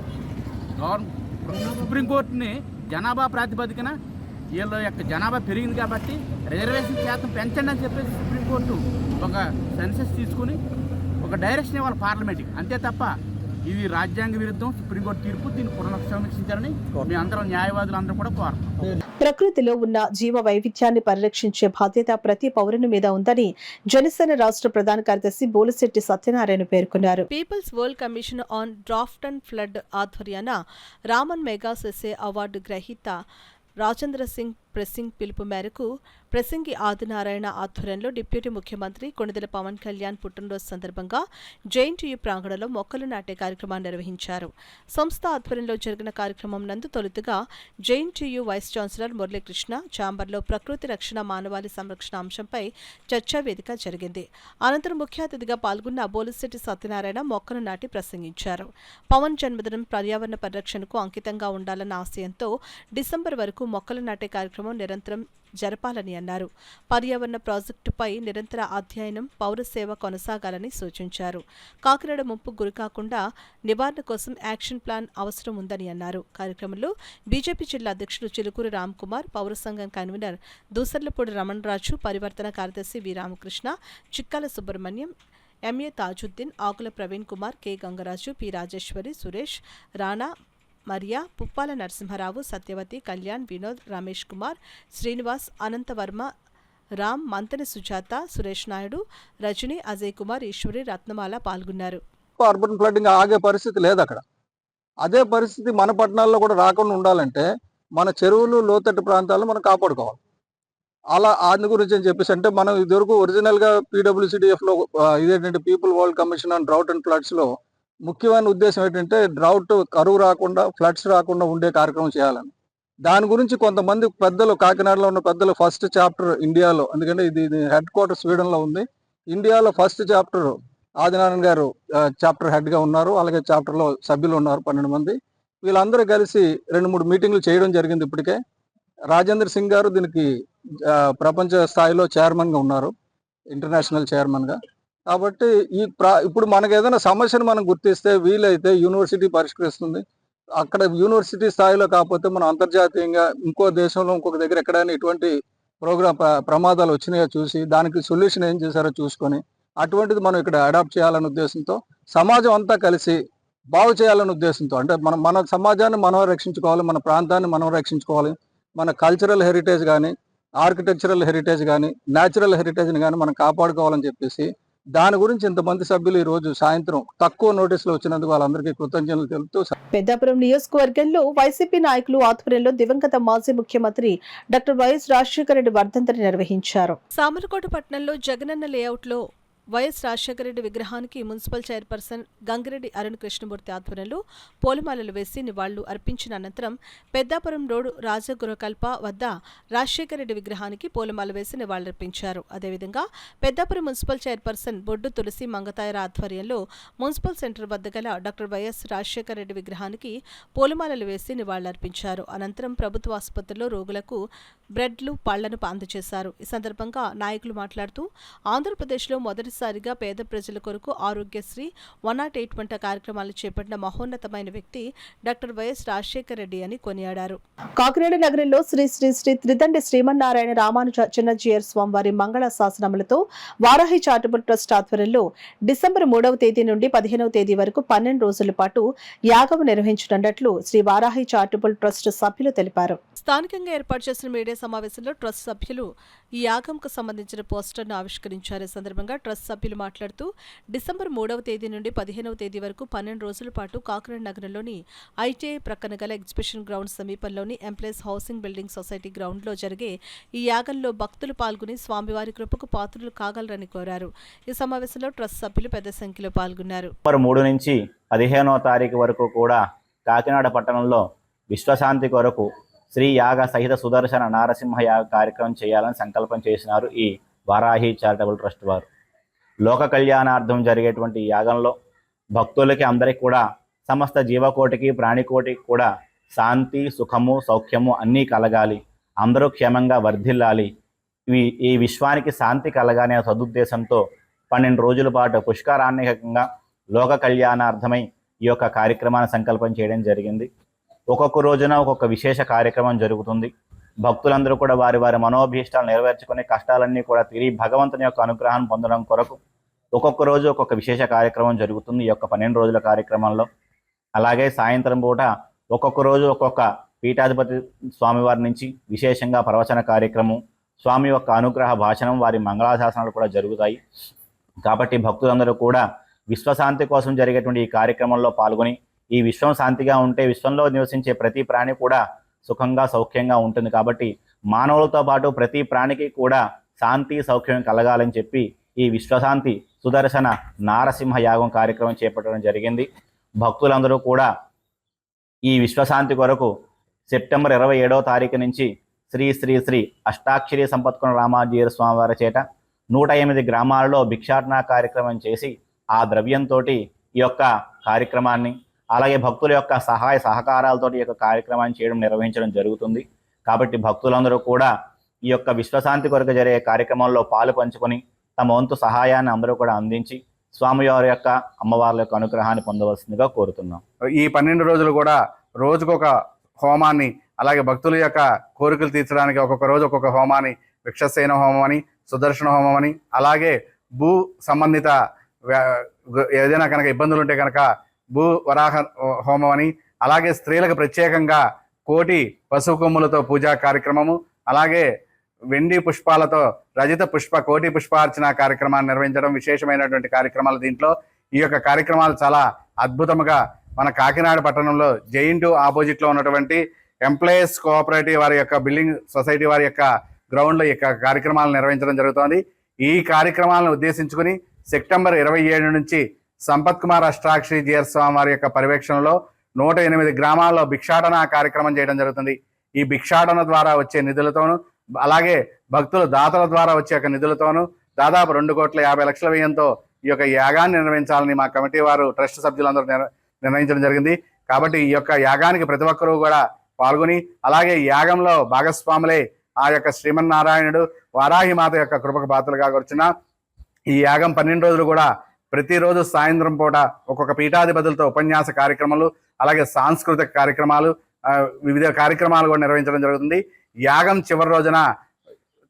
సుప్రీంకోర్టుని జనాభా ప్రాతిపదికన వీళ్ళ యొక్క జనాభా పెరిగింది కాబట్టి రిజర్వేషన్ శాతం పెంచండి అని చెప్పేసి సుప్రీంకోర్టు ఒక సెన్సెస్ తీసుకుని ఒక డైరెక్షన్ ఇవ్వాలి పార్లమెంట్కి. అంతే తప్ప ఇది రాజ్యాంగ విరుద్ధం సుప్రీంకోర్టు తీర్పు, దీన్ని పునఃసమీక్షించాలని మీ అందరం న్యాయవాదులు అందరూ కూడా కోరుతాం. ప్రకృతిలో ఉన్న జీవ వైవిధ్యాన్ని పరిరక్షించే బాధ్యత ప్రతి పౌరుని మీద ఉందని జనసేన రాష్ట్ర ప్రధాన కార్యదర్శి బోలిశెట్టి సత్యనారాయణ పేర్కొన్నారు. People's world commission on drought and flood ఆధ్వర్యాన రామన్ మెగా సెసే అవార్డు గ్రహీత రాజేంద్ర సింగ్ ప్రెసింగ్ పిలుపు మేరకు ప్రసంగి ఆదినారాయణ ఆధ్వర్యంలో డిప్యూటీ ముఖ్యమంత్రి కొణిదెల పవన్ కళ్యాణ్ పుట్టినరోజు సందర్భంగా జేఎన్టీయూ ప్రాంగణంలో మొక్కలు నాటే కార్యక్రమాన్ని నిర్వహించారు. సంస్థ ఆధ్వర్యంలో జరిగిన కార్యక్రమం నందు తొలుతగా జేఎన్టీయూ వైస్ ఛాన్సలర్ మురళీకృష్ణ ఛాంబర్లో ప్రకృతి రక్షణ, మానవాళి సంరక్షణ అంశంపై చర్చా వేదిక జరిగింది. అనంతరం ముఖ్య అతిథిగా పాల్గొన్న బోలిశెట్టి సత్యనారాయణ మొక్కలు నాటి ప్రసంగించారు. పవన్ జన్మదినం పర్యావరణ పరిరక్షణకు అంకితంగా ఉండాలన్న ఆశయంతో డిసెంబర్ వరకు మొక్కలు నాటే కార్యక్రమం నిరంతరం జరపాలని అన్నారు. పర్యావరణ ప్రాజెక్టుపై నిరంతర అధ్యయనం, పౌర సేవ కొనసాగాలని సూచించారు. కాకినాడ ముంపు గురికాకుండా నివారణ కోసం యాక్షన్ ప్లాన్ అవసరం ఉందని అన్నారు. కార్యక్రమంలో బీజేపీ జిల్లా అధ్యక్షులు చిలుకూరి రామ్కుమార్, పౌర సంఘం కన్వీనర్ దూసర్లపూడి రమణరాజు, పరివర్తన కార్యదర్శి వి రామకృష్ణ, చిక్కాల సుబ్రహ్మణ్యం, ఎంఏ తాజుద్దీన్, ఆకుల ప్రవీణ్ కుమార్, కె గంగరాజు, పి రాజేశ్వరి, సురేష్, రాణా, మరియా, పుప్పాల నరసింహారావు, సత్యవతి, కళ్యాణ్, వినోద్, రమేష్ కుమార్, శ్రీనివాస్, అనంతవర్మ, రామ్, మంతని సుజాత, సురేష్ నాయుడు, రజని, అజయ్ కుమార్, ఈశ్వరి, రత్నమాల పాల్గొన్నారు. అర్బన్ ఫ్లడ్డింగ్ ఆగే పరిస్థితి లేదు అక్కడ. అదే పరిస్థితి మన పట్టణాల్లో కూడా రాకుండా ఉండాలంటే మన చెరువులు, లోతట్టు ప్రాంతాలను మనం కాపాడుకోవాలి. అలా అందు గురించి అని చెప్పేసి అంటే మనం ఇదివరకు ఒరిజినల్గా PWCDFలో ఇదేంటంటే people world commission on drought and ఫ్లడ్స్లో ముఖ్యమైన ఉద్దేశం ఏంటంటే డ్రౌట్, కరువు రాకుండా, ఫ్లడ్స్ రాకుండా ఉండే కార్యక్రమం చేయాలని. దాని గురించి కొంతమంది పెద్దలు, కాకినాడలో ఉన్న పెద్దలు ఫస్ట్ చాప్టర్ ఇండియాలో, ఎందుకంటే ఇది హెడ్ క్వార్టర్ స్వీడన్లో ఉంది, ఇండియాలో ఫస్ట్ చాప్టర్ ఆదినారాయణ గారు చాప్టర్ హెడ్గా ఉన్నారు. అలాగే చాప్టర్లో సభ్యులు ఉన్నారు 12 మంది. వీళ్ళందరూ కలిసి 2-3 మీటింగ్లు చేయడం జరిగింది. ఇప్పటికే రాజేంద్ర సింగ్ గారు దీనికి ప్రపంచ స్థాయిలో చైర్మన్గా ఉన్నారు, ఇంటర్నేషనల్ చైర్మన్గా. కాబట్టి ఇప్పుడు మనకు ఏదైనా సమస్యను మనం గుర్తిస్తే వీలైతే యూనివర్సిటీ పరిష్కరిస్తుంది. అక్కడ యూనివర్సిటీ స్థాయిలో కాకపోతే మనం అంతర్జాతీయంగా ఇంకో దేశంలో ఇంకొక దగ్గర ఎక్కడైనా ఇటువంటి ప్రమాదాలు వచ్చినాయో చూసి దానికి సొల్యూషన్ ఏం చేశారో చూసుకొని అటువంటిది మనం ఇక్కడ అడాప్ట్ చేయాలనే ఉద్దేశంతో సమాజం అంతా కలిసి బాగు చేయాలనే ఉద్దేశంతో, అంటే మన సమాజాన్ని మనం రక్షించుకోవాలి, మన ప్రాంతాన్ని మనం రక్షించుకోవాలి, మన కల్చరల్ హెరిటేజ్ కానీ ఆర్కిటెక్చరల్ హెరిటేజ్ కానీ న్యాచురల్ హెరిటేజ్ని కానీ మనం కాపాడుకోవాలని చెప్పేసి దాని గురించి ఇంతమంది సభ్యులు ఈ రోజు సాయంత్రం తక్కువ నోటీసులు వచ్చినందుకు వాళ్ళందరికీ కృతజ్ఞతలు తెలుపుతూ. పెద్దాపురం నియోజకవర్గంలో వైసీపీ నాయకులు ఆధ్వర్యంలో దివంగత మాజీ ముఖ్యమంత్రి డాక్టర్ వైఎస్ రాజశేఖర రెడ్డి వర్ధంతిని నిర్వహించారు. సామర్లకోట పట్టణంలో జగనన్న లేఅవుట్లో వైఎస్ రాజశేఖర రెడ్డి విగ్రహానికి మున్సిపల్ చైర్పర్సన్ గంగిరెడ్డి అరుణ్ కృష్ణమూర్తి ఆధ్వర్యంలో పూలమాలలు వేసి నివాళులు అర్పించిన అనంతరం పెద్దాపురం రోడ్డు రాజగురకల్ప వద్ద రాజశేఖర రెడ్డి విగ్రహానికి పూలమాల వేసి నివాళులర్పించారు. అదేవిధంగా పెద్దాపురం మున్సిపల్ చైర్పర్సన్ బొడ్డు తులసి మంగతాయర ఆధ్వర్యంలో మున్సిపల్ సెంటర్ వద్ద గల డాక్టర్ వైఎస్ రాజశేఖర రెడ్డి విగ్రహానికి పూలమాలలు వేసి నివాళులర్పించారు. అనంతరం ప్రభుత్వ ఆసుపత్రిలో రోగులకు బ్రెడ్లు, పళ్లను అందజేశారు. ఈ సందర్భంగా నాయకులు మాట్లాడుతూ ఆంధ్రప్రదేశ్లో మొదటిసారిగా పేద ప్రజల కొరకు ఆరోగ్యశ్రీ 108 వంటి కార్యక్రమాలు చేపట్టిన మహోన్నతమైన వ్యక్తి డాక్టర్ వైఎస్ రాజశేఖర రెడ్డి అని కొనియాడారు. కాకినాడ నగరంలో శ్రీ శ్రీ శ్రీ త్రిదండి శ్రీమన్నారాయణ రామానుజ చిన్నజీయర్ స్వామివారి మంగళ శాసనములతో వారాహి చారిటబుల్ ట్రస్ట్ ఆధ్వర్యంలో డిసెంబర్ 3వ తేదీ నుండి 15వ తేదీ వరకు 12 రోజుల పాటు యాగం నిర్వహించనున్నట్లు శ్రీ వారాహి చారిటబుల్ ట్రస్ట్ సభ్యులు తెలిపారు. స్థానికంగా ఏర్పాటు చేసిన మీడియా సమావేశంలో ట్రస్ట్ సభ్యులు ఈ యాగంకు సంబంధించిన పోస్టర్ను ఆవిష్కరించారు. ఈ సందర్భంగా ట్రస్ట్ సభ్యులు మాట్లాడుతూ డిసెంబర్ 3వ తేదీ నుండి 15వ తేదీ వరకు 12 రోజుల పాటు కాకినాడ నగరంలోని ఐటీఐ ప్రక్కన గల ఎగ్జిబిషన్ గ్రౌండ్ సమీపంలోని ఎంప్లాయీస్ హౌసింగ్ బిల్డింగ్ సొసైటీ గ్రౌండ్లో జరిగే ఈ యాగంలో భక్తులు పాల్గొని స్వామివారి కృపకు పాత్రులు కాగలరని కోరారు. ఈ సమావేశంలో ట్రస్ట్ సభ్యులు పెద్ద సంఖ్యలో పాల్గొన్నారు. 3 నుంచి 15వ తారీఖు వరకు కూడా కాకినాడ పట్టణంలో విశ్వశాంతి కొరకు శ్రీ యాగ సహిత సుదర్శన నారసింహ యాగ కార్యక్రమం చేయాలని సంకల్పం చేసినారు ఈ వారాహి చారిటబుల్ ట్రస్ట్ వారు. లోక కళ్యాణార్థం జరిగేటువంటి యాగంలో భక్తులకి అందరికీ కూడా సమస్త జీవకోటికి ప్రాణికోటికి కూడా శాంతి, సుఖము, సౌఖ్యము అన్నీ కలగాలి, అందరూ క్షేమంగా వర్ధిల్లాలి, ఈ విశ్వానికి శాంతి కలగానే సదుద్దేశంతో 12 రోజుల పాటు పుష్కరాన్నికంగా లోక కళ్యాణార్థమై ఈ యొక్క కార్యక్రమాన్ని సంకల్పం చేయడం జరిగింది. ఒక్కొక్క రోజున ఒక్కొక్క విశేష కార్యక్రమం జరుగుతుంది. భక్తులందరూ కూడా వారి వారి మనోభీష్టాలు నెరవేర్చుకునే కష్టాలన్నీ కూడా తీరి భగవంతుని యొక్క అనుగ్రహాన్ని పొందడం కొరకు ఒక్కొక్క రోజు ఒక్కొక్క విశేష కార్యక్రమం జరుగుతుంది ఈ యొక్క 12 రోజుల కార్యక్రమంలో. అలాగే సాయంత్రం పూట ఒక్కొక్క రోజు ఒక్కొక్క పీఠాధిపతి స్వామివారి నుంచి విశేషంగా ప్రవచన కార్యక్రమం, స్వామి యొక్క అనుగ్రహ భాషణం, వారి మంగళాశాసనాలు కూడా జరుగుతాయి. కాబట్టి భక్తులందరూ కూడా విశ్వశాంతి కోసం జరిగేటువంటి ఈ కార్యక్రమంలో పాల్గొని ఈ విశ్వం శాంతిగా ఉంటే విశ్వంలో నివసించే ప్రతి ప్రాణి కూడా సుఖంగా సౌఖ్యంగా ఉంటుంది. కాబట్టి మానవులతో పాటు ప్రతి ప్రాణికి కూడా శాంతి సౌఖ్యం కలగాలని చెప్పి ఈ విశ్వశాంతి సుదర్శన నారసింహ యాగం కార్యక్రమం చేపట్టడం జరిగింది. భక్తులందరూ కూడా ఈ విశ్వశాంతి కొరకు సెప్టెంబర్ 27వ తారీఖు నుంచి శ్రీ శ్రీ శ్రీ అష్టాక్షరి సంపత్కున రామాజీయర్ స్వామివారి చేత 108 గ్రామాలలో భిక్షాటన కార్యక్రమం చేసి ఆ ద్రవ్యంతో ఈ యొక్క కార్యక్రమాన్ని, అలాగే భక్తుల యొక్క సహాయ సహకారాలతో ఈ యొక్క కార్యక్రమాన్ని నిర్వహించడం జరుగుతుంది. కాబట్టి భక్తులందరూ కూడా ఈ యొక్క విశ్వశాంతి కొరకు జరిగే కార్యక్రమంలో పాలు పంచుకొని తమ వంతు సహాయాన్ని అందరూ కూడా అందించి స్వామివారి యొక్క అమ్మవార్ల యొక్క అనుగ్రహాన్ని పొందవలసిందిగా కోరుతున్నాం. ఈ 12 రోజులు కూడా రోజుకొక హోమాన్ని, అలాగే భక్తుల యొక్క కోరికలు తీర్చడానికి ఒక్కొక్క రోజు ఒక్కొక్క హోమాన్ని, వృక్షసేన హోమం అని, సుదర్శన హోమం అని, అలాగే భూ సంబంధిత ఏదైనా కనుక ఇబ్బందులు ఉంటే కనుక భూ వరాహ హోమం అని, అలాగే స్త్రీలకు ప్రత్యేకంగా కోటి పశువు కొమ్ములతో పూజా కార్యక్రమము, అలాగే వెండి పుష్పాలతో రజిత పుష్ప కోటి పుష్పార్చన కార్యక్రమాన్ని నిర్వహించడం విశేషమైనటువంటి కార్యక్రమాలు. దీంట్లో ఈ యొక్క కార్యక్రమాలు చాలా అద్భుతంగా మన కాకినాడ పట్టణంలో జైంటు ఆపోజిట్లో ఉన్నటువంటి ఎంప్లాయీస్ కోఆపరేటివ్ వారి యొక్క బిల్డింగ్ సొసైటీ వారి యొక్క గ్రౌండ్లో ఈ కార్యక్రమాలు నిర్వహించడం జరుగుతోంది. ఈ కార్యక్రమాలను ఉద్దేశించుకుని సెప్టెంబర్ 27 నుంచి సంపత్ కుమార్ అష్టాక్షరి జీయర్ స్వామి వారి యొక్క పర్యవేక్షణలో 108 గ్రామాల్లో భిక్షాటన కార్యక్రమం చేయడం జరుగుతుంది. ఈ భిక్షాటన ద్వారా వచ్చే నిధులతోనూ, అలాగే భక్తుల దాతల ద్వారా వచ్చే నిధులతోనూ, దాదాపు 2,50,00,000 వ్యయంతో ఈ యొక్క యాగాన్ని నిర్వహించాలని మా కమిటీ వారు ట్రస్ట్ సభ్యులందరూ నిర్ణయించడం జరిగింది. కాబట్టి ఈ యొక్క యాగానికి ప్రతి ఒక్కరూ కూడా పాల్గొని అలాగే యాగంలో భాగస్వాములై ఆ యొక్క శ్రీమన్నారాయణుడు వారాహి మాత యొక్క కృపకు పాత్రలుగా కూర్చున్న ఈ యాగం 12 రోజులు కూడా ప్రతిరోజు సాయంత్రం పూట ఒక్కొక్క పీఠాధిపతులతో ఉపన్యాస కార్యక్రమాలు అలాగే సాంస్కృతిక కార్యక్రమాలు వివిధ కార్యక్రమాలు కూడా నిర్వహించడం జరుగుతుంది. యాగం చివరి రోజున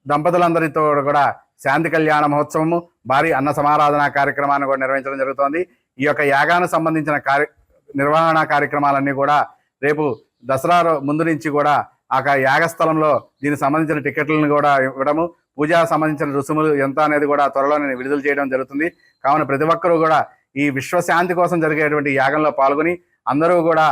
దంపతులందరితో కూడా శాంతి కళ్యాణ మహోత్సవము భారీ అన్న సమారాధన కార్యక్రమాన్ని కూడా నిర్వహించడం జరుగుతోంది. ఈ యొక్క యాగానికి సంబంధించిన నిర్వహణ కార్యక్రమాలన్నీ కూడా రేపు దసరా ముందు నుంచి కూడా ఆ యాగస్థలంలో దీనికి సంబంధించిన టికెట్లను కూడా ఇవ్వడము, పూజా సంబంధించిన రుసుములు ఎంత అనేది కూడా త్వరలోనే విడుదల చేయడం జరుగుతుంది. కావున ప్రతి ఒక్కరూ కూడా ఈ విశ్వశాంతి కోసం జరిగేటువంటి యాగంలో పాల్గొని అందరూ కూడా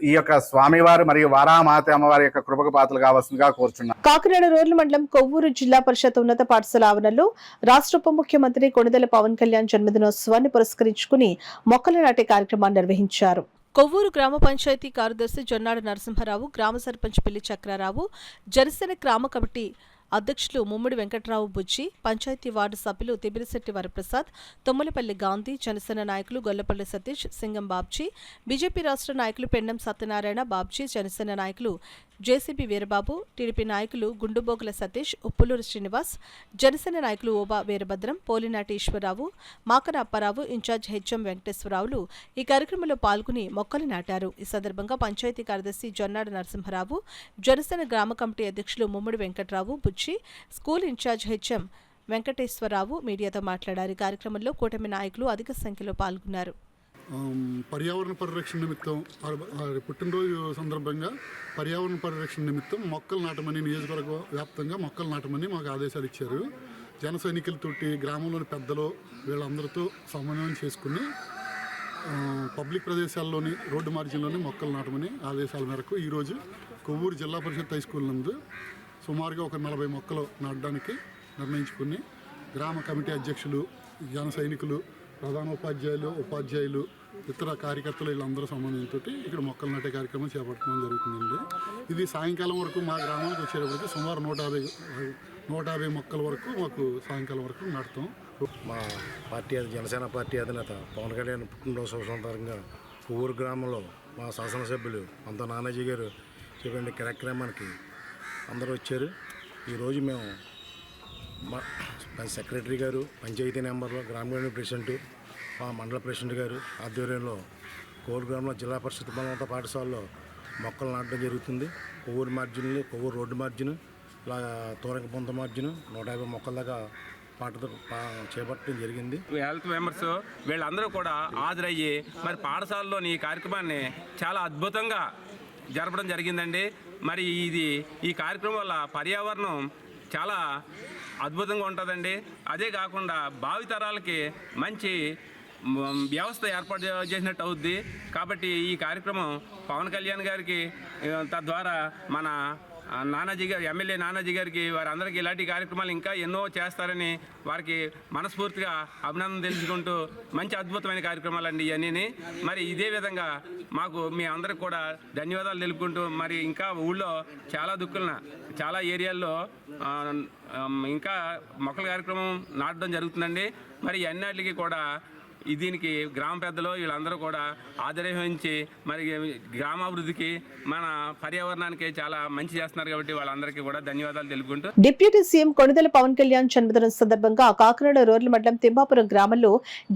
ఈ యొక్క స్వామివారు మరియు వారామాత అమ్మవారి యొక్క కృపకు పాత్రలు కావాల్సిందిగా కోరుచున్నాం. కాకినాడ రూరల్ మండలం కొవ్వూరు జిల్లా పరిషత్ ఉన్నత పాఠశాల ఆవరణలో రాష్ట్ర ఉప ముఖ్యమంత్రి కొణిదెల పవన్ కళ్యాణ్ జన్మదినోత్సవాన్ని పురస్కరించుకుని మొక్కలు నాటే కార్యక్రమాన్ని నిర్వహించారు. కొవ్వూరు గ్రామ పంచాయతీ కార్యదర్శి జొన్నాడు నరసింహారావు, గ్రామ సర్పంచ్ పిల్లి చక్రారావు, జనసేన గ్రామ కమిటీ అధ్యక్షులు ముమ్మడి వెంకట్రావు బుజ్జి, పంచాయతీ వార్డు సభ్యులు తిబిరిశెట్టి వరప్రసాద్, తొమ్మలపల్లి గాంధీ, జనసేన నాయకులు గొల్లపల్లి సతీష్, సింగం బాబ్జీ, బీజేపీ రాష్ట్ర నాయకులు పెండం సత్యనారాయణ బాబ్జీ, జనసేన నాయకులు జేసీబీ వీరబాబు, టీడీపీ నాయకులు గుండుబోగుల సతీష్, ఉప్పులూరు శ్రీనివాస్, జనసేన నాయకులు ఓబా వీరభద్రం, పోలినాటి ఈశ్వరరావు, మాకన అప్పారావు, ఇన్ఛార్జ్ హెచ్ఎం వెంకటేశ్వరరావులు ఈ కార్యక్రమంలో పాల్గొని మొక్కలు నాటారు. ఈ సందర్భంగా పంచాయతీ కార్యదర్శి జొన్నాడు నరసింహారావు, జనసేన గ్రామ కమిటీ అధ్యక్షులు ముమ్మడి వెంకట్రావు బుచ్చి, స్కూల్ ఇన్ఛార్జ్ హెచ్ఎం వెంకటేశ్వరరావు మీడియాతో మాట్లాడారు. కార్యక్రమంలో కూటమి నాయకులు అధిక సంఖ్యలో పాల్గొన్నారు. పర్యావరణ పరిరక్షణ నిమిత్తం పుట్టినరోజు సందర్భంగా పర్యావరణ పరిరక్షణ నిమిత్తం మొక్కలు నాటమని నియోజకవర్గ వ్యాప్తంగా మొక్కలు నాటమని మాకు ఆదేశాలు ఇచ్చారు. జన సైనికులతోటి గ్రామంలోని పెద్దలు వీళ్ళందరితో సమన్వయం చేసుకుని పబ్లిక్ ప్రదేశాల్లోని రోడ్డు మార్జిన్లోని మొక్కలు నాటమని ఆదేశాల మేరకు ఈరోజు కొవ్వూరు జిల్లా పరిషత్ హై స్కూల్ నందు సుమారుగా ఒక 40 మొక్కలు నాటడానికి నిర్ణయించుకుని గ్రామ కమిటీ అధ్యక్షులు, జన సైనికులు, ప్రధాన ఉపాధ్యాయులు, ఇతర కార్యకర్తలు వీళ్ళందరూ సంబంధంతో ఇక్కడ మొక్కలు నాటే కార్యక్రమం చేపట్టడం జరుగుతుందండి. ఇది సాయంకాలం వరకు మా గ్రామానికి వచ్చేటప్పటికి సుమారు 150 మొక్కల వరకు మాకు సాయంకాలం వరకు నాటుతాం. మా పార్టీ జనసేన పార్టీ అధినేత పవన్ కళ్యాణ్ పుట్టినరోజు సందర్భంగా కొవ్వూరు గ్రామంలో మా శాసనసభ్యులు అంత నానాజీ గారు చెప్పండి కార్యక్రమానికి అందరూ వచ్చారు. ఈరోజు మేము మా సెక్రటరీ గారు, పంచాయతీ నెంబర్లు, గ్రామ కమిటీ ప్రెసిడెంట్, మా మండల ప్రెసిడెంట్ గారు ఆధ్వర్యంలో కొవ్వూరు గ్రామంలో జిల్లా పరిషత్ ఉన్నత పాఠశాలలో మొక్కలు నాటడం జరుగుతుంది. కొవ్వూరు మార్జిన్లు, కొవ్వూరు రోడ్డు మార్జిన్, ఇలా తోరంగ పొంత మార్జిన్ 150 మొక్కల దాకా పాటతో చేపట్టడం జరిగింది. హెల్త్ మెంబర్స్ వీళ్ళందరూ కూడా హాజరయ్యి మరి పాఠశాలలోని ఈ కార్యక్రమాన్ని చాలా అద్భుతంగా జరపడం జరిగిందండి. మరి ఈ కార్యక్రమం వల్ల పర్యావరణం చాలా అద్భుతంగా ఉంటుందండి. అదే కాకుండా భావితరాలకి మంచి వ్యవస్థ ఏర్పాటు చేసినట్టు అవుద్ది. కాబట్టి ఈ కార్యక్రమం పవన్ కళ్యాణ్ గారికి తద్వారా మన నానాజీ గారు, ఎమ్మెల్యే నానాజీ గారికి, వారందరికీ ఇలాంటి కార్యక్రమాలు ఇంకా ఎన్నో చేస్తారని వారికి మనస్ఫూర్తిగా అభినందన తెలుసుకుంటూ మంచి అద్భుతమైన కార్యక్రమాలండి ఇవన్నీ. మరి ఇదే విధంగా మాకు మీ అందరికి కూడా ధన్యవాదాలు తెలుపుకుంటూ మరి ఇంకా ఊళ్ళో చాలా ఏరియాల్లో ఇంకా మొక్కల కార్యక్రమం నాటడం జరుగుతుందండి. మరి అన్నిటికీ కూడా దీనికి గ్రామ పెద్దలు వీళ్ళందరూ కూడా ఆదరహించి మరి గ్రామాభివృద్ధికి మన పర్యావరణానికి చాలా మంచి చేస్తున్నారు. కాబట్టి వాళ్ళందరికీ కూడా ధన్యవాదాలు తెలుపుకుంటూ డిప్యూటీ సీఎం కొణిదెల పవన్ కళ్యాణ్ జన్మదినం సందర్భంగా కాకినాడ రూరల్ మండలం తిమ్మాపురం గ్రామంలో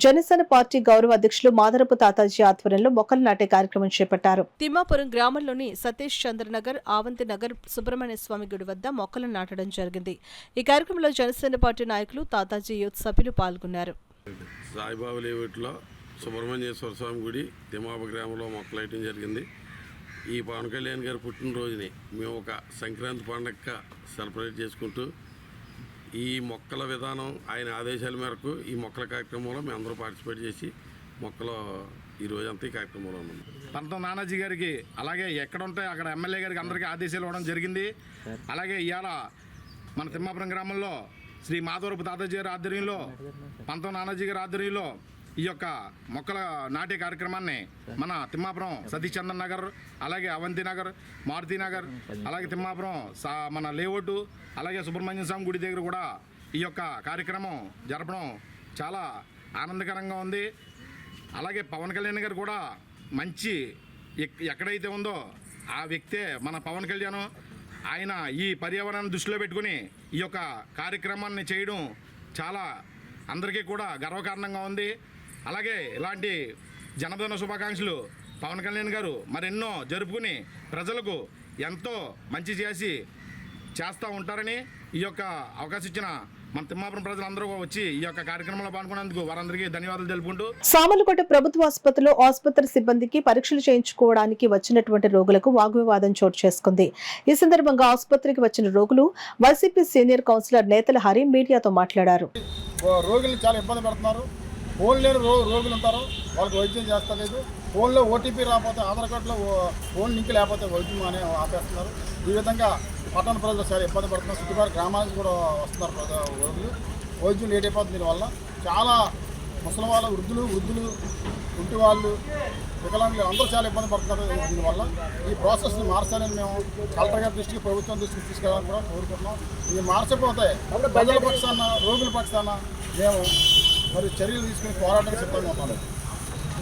జనసేన పార్టీ గౌరవ అధ్యక్షులు మాదరపు తాతాజీ ఆధ్వర్యంలో మొక్కలు నాటే కార్యక్రమం చేపట్టారు. తిమ్మాపురం గ్రామంలోని సతీష్ చంద్రనగర్, ఆవంతి నగర్ సుబ్రహ్మణ్య స్వామి గుడి వద్ద మొక్కలు నాటడం జరిగింది. ఈ కార్యక్రమంలో జనసేన పార్టీ నాయకులు, తాతాజీ యూత్ సభ్యులు పాల్గొన్నారు. సాయిబాబు లేవట్లో సుబ్రహ్మణ్యేశ్వర స్వామి గుడి తిమ్మాప గ్రామంలో మొక్కలు వేయటం జరిగింది. ఈ పవన్ కళ్యాణ్ గారి పుట్టినరోజుని మేము ఒక సంక్రాంతి పండుగ సెలబ్రేట్ చేసుకుంటూ ఈ మొక్కల విధానం ఆయన ఆదేశాల మేరకు ఈ మొక్కల కార్యక్రమంలో మేము అందరూ పార్టిసిపేట్ చేసి మొక్కలు ఈ రోజంతా ఈ కార్యక్రమంలో ఉన్నాం. పంతం నానాజీ గారికి అలాగే ఎక్కడ ఉంటే అక్కడ ఎమ్మెల్యే గారికి అందరికీ ఆదేశాలు ఇవ్వడం జరిగింది. అలాగే ఇవాళ మన తిమ్మాపురం గ్రామంలో శ్రీ మాధవరపు తాతాజీ గారి ఆధ్వర్యంలో, పంతం నానాజీ గారి ఆధ్వర్యంలో ఈ యొక్క మొక్కల నాటే కార్యక్రమాన్ని మన తిమ్మాపురం సతీష్ చంద్ర నగర్, అలాగే అవంతి నగర్, మారుతి నగర్, అలాగే తిమ్మాపురం మన లేఅవుట్, అలాగే సుబ్రహ్మణ్య స్వామి గుడి దగ్గర కూడా ఈ యొక్క కార్యక్రమం జరపడం చాలా ఆనందకరంగా ఉంది. అలాగే పవన్ కళ్యాణ్ గారు కూడా మంచి ఎక్కడైతే ఉందో ఆ వ్యక్తే మన పవన్ కళ్యాణ్. ఆయన ఈ పర్యావరణాన్ని దృష్టిలో పెట్టుకుని ఈ యొక్క కార్యక్రమాన్ని చేయడం చాలా అందరికీ కూడా గర్వకారణంగా ఉంది. అలాగే ఇలాంటి జన్మదిన శుభాకాంక్షలు పవన్ కళ్యాణ్ గారు మరెన్నో జరుపుకుని ప్రజలకు ఎంతో మంచి చేస్తూ ఉంటారని ఈ యొక్క అవకాశం ఇచ్చిన మన తిమ్మాపురం ప్రజలందరూ వచ్చి ఈ యొక్క కార్యక్రమంలో పాల్గొన్నందుకు వారందరికీ ధన్యవాదాలు తెలుపుకుంటూ, సామర్లకోట ప్రభుత్వ ఆసుపత్రిలో ఆసుపత్రి సిబ్బందికి పరీక్షలు చేయించుకోవడానికి వచ్చినటువంటి రోగులకు వాగ్వివాదం చోటు చేసుకుంది. ఈ సందర్భంగా ఆసుపత్రికి వచ్చిన రోగులు వైసీపీ సీనియర్ కౌన్సిలర్ నేతల హరి మీడియాతో మాట్లాడారు. రోగులు చాలా ఇబ్బంది పడుతున్నారు. ఫోన్ లేని రోగులు ఉంటారు, వాళ్ళకి వైద్యం చేస్తలేదు. ఫోన్లో ఓటీపీ రాకపోతే, ఆధార్ కార్డులో ఫోన్ లింక్ లేకపోతే వైద్యం అనే ఆపేస్తున్నారు. ఈ విధంగా పట్టణ ప్రజలు చాలా ఇబ్బంది పడుతున్నారు. చుట్టుపక్కల గ్రామాలకు కూడా వస్తున్నారు రోగులు. వైద్యం లేట్ అయిపోతుంది. దీనివల్ల చాలా ముసలి వాళ్ళు, వృద్ధులు, ఇంటి వాళ్ళు, వికలాంగులు అందరూ చాలా ఇబ్బంది పడుతున్నారు. దీనివల్ల ఈ ప్రాసెస్ని మార్చాలని మేము కలెక్టర్ గారి దృష్టికి, ప్రభుత్వం దృష్టికి తీసుకెళ్ళాలని కూడా కోరుకుంటున్నాం. ఇది మార్చకపోతే ప్రజల పక్షాన, రోగుల పక్షాన మేము మరి చర్యలు తీసుకుని పోరాటానికి సిద్ధంగా ఉన్నాము.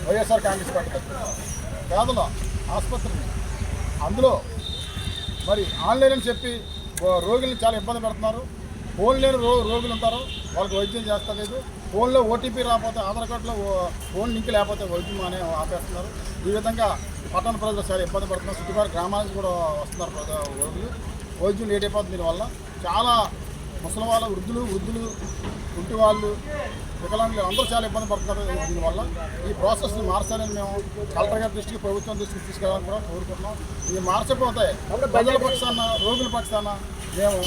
వైఎస్ఆర్ కాంగ్రెస్ పార్టీ పేదల ఆసుపత్రిని అందులో మరి ఆన్లైన్ అని చెప్పి రోగుల్ని చాలా ఇబ్బంది పెడుతున్నారు. ఫోన్ లేని రోగులు ఉంటారు, వాళ్ళకి వైద్యం చేస్తలేదు. ఫోన్లో ఓటీపీ రాకపోతే, ఆధార్ కార్డులో ఫోన్ లింక్ లేకపోతే వైద్యం అనే ఆపేస్తున్నారు. ఈ విధంగా పట్టణ ప్రజలు చాలా ఇబ్బంది పడుతున్నారు. చుట్టుపక్కల గ్రామాలకు కూడా వస్తున్నారు రోగులు. వైద్యం లేట్ అయిపోతుంది. దీనివల్ల చాలా ముసలి వాళ్ళు, వృద్ధులు, ఇంటి వాళ్ళు, వికలాంగులు అందరూ చాలా ఇబ్బంది పడుతున్నారు. దీనివల్ల ఈ ప్రాసెస్ని మార్చాలని మేము కలెక్టర్ గారి దృష్టికి, ప్రభుత్వం దృష్టికి తీసుకెళ్ళాలని కూడా కోరుకుంటున్నాం. ఇది మార్చకపోతే ప్రజల పక్షాన, రోగుల పక్షాన మేము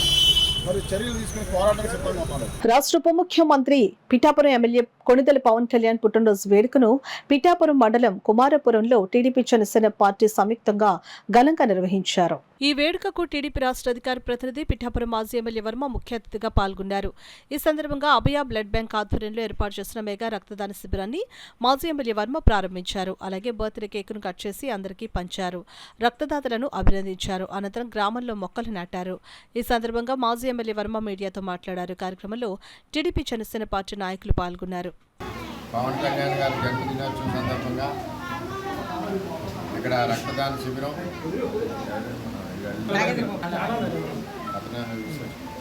మరి చర్యలు తీసుకుని పోరాటానికి సిద్ధంగా ఉన్నాము. రాష్ట్ర ఉప ముఖ్యమంత్రి పిఠాపురం ఎమ్మెల్యే కొణిదెల పవన్ కళ్యాణ్ పుట్టినరోజు వేడుకను పిఠాపురం మండలం కుమారపురంలో టీడీపీ జనసేన పార్టీ సంయుక్తంగా ఘనంగా నిర్వహించారు. ఈ వేడుకకు టీడీపీ రాష్ట్ర అధికార ప్రతినిధి పిఠాపురం మాజీ ఎమ్మెల్యే వర్మ ముఖ్య అతిథిగా పాల్గొన్నారు. ఈ సందర్భంగా అభయ బ్లడ్ బ్యాంక్ ఆధ్వర్యంలో ఏర్పాటు చేసిన మెగా రక్తదాన శిబిరాన్ని మాజీ ఎమ్మెల్యే వర్మ ప్రారంభించారు. అలాగే బర్త్డే కేకును కట్ చేసి అందరికీ పంచారు. రక్తదాతలను అభినందించారు. అనంతరం గ్రామంలో మొక్కలు నాటారు. ఈ సందర్భంగా మాజీ ఎమ్మెల్యే వర్మ మీడియాతో మాట్లాడారు. కార్యక్రమంలో టీడీపీ జనసేన పార్టీ నాయకులు పాల్గొన్నారు. పవన్ కళ్యాణ్ గారి జన్మదినోత్సవం సందర్భంగా ఇక్కడ రక్తదాన శిబిరం,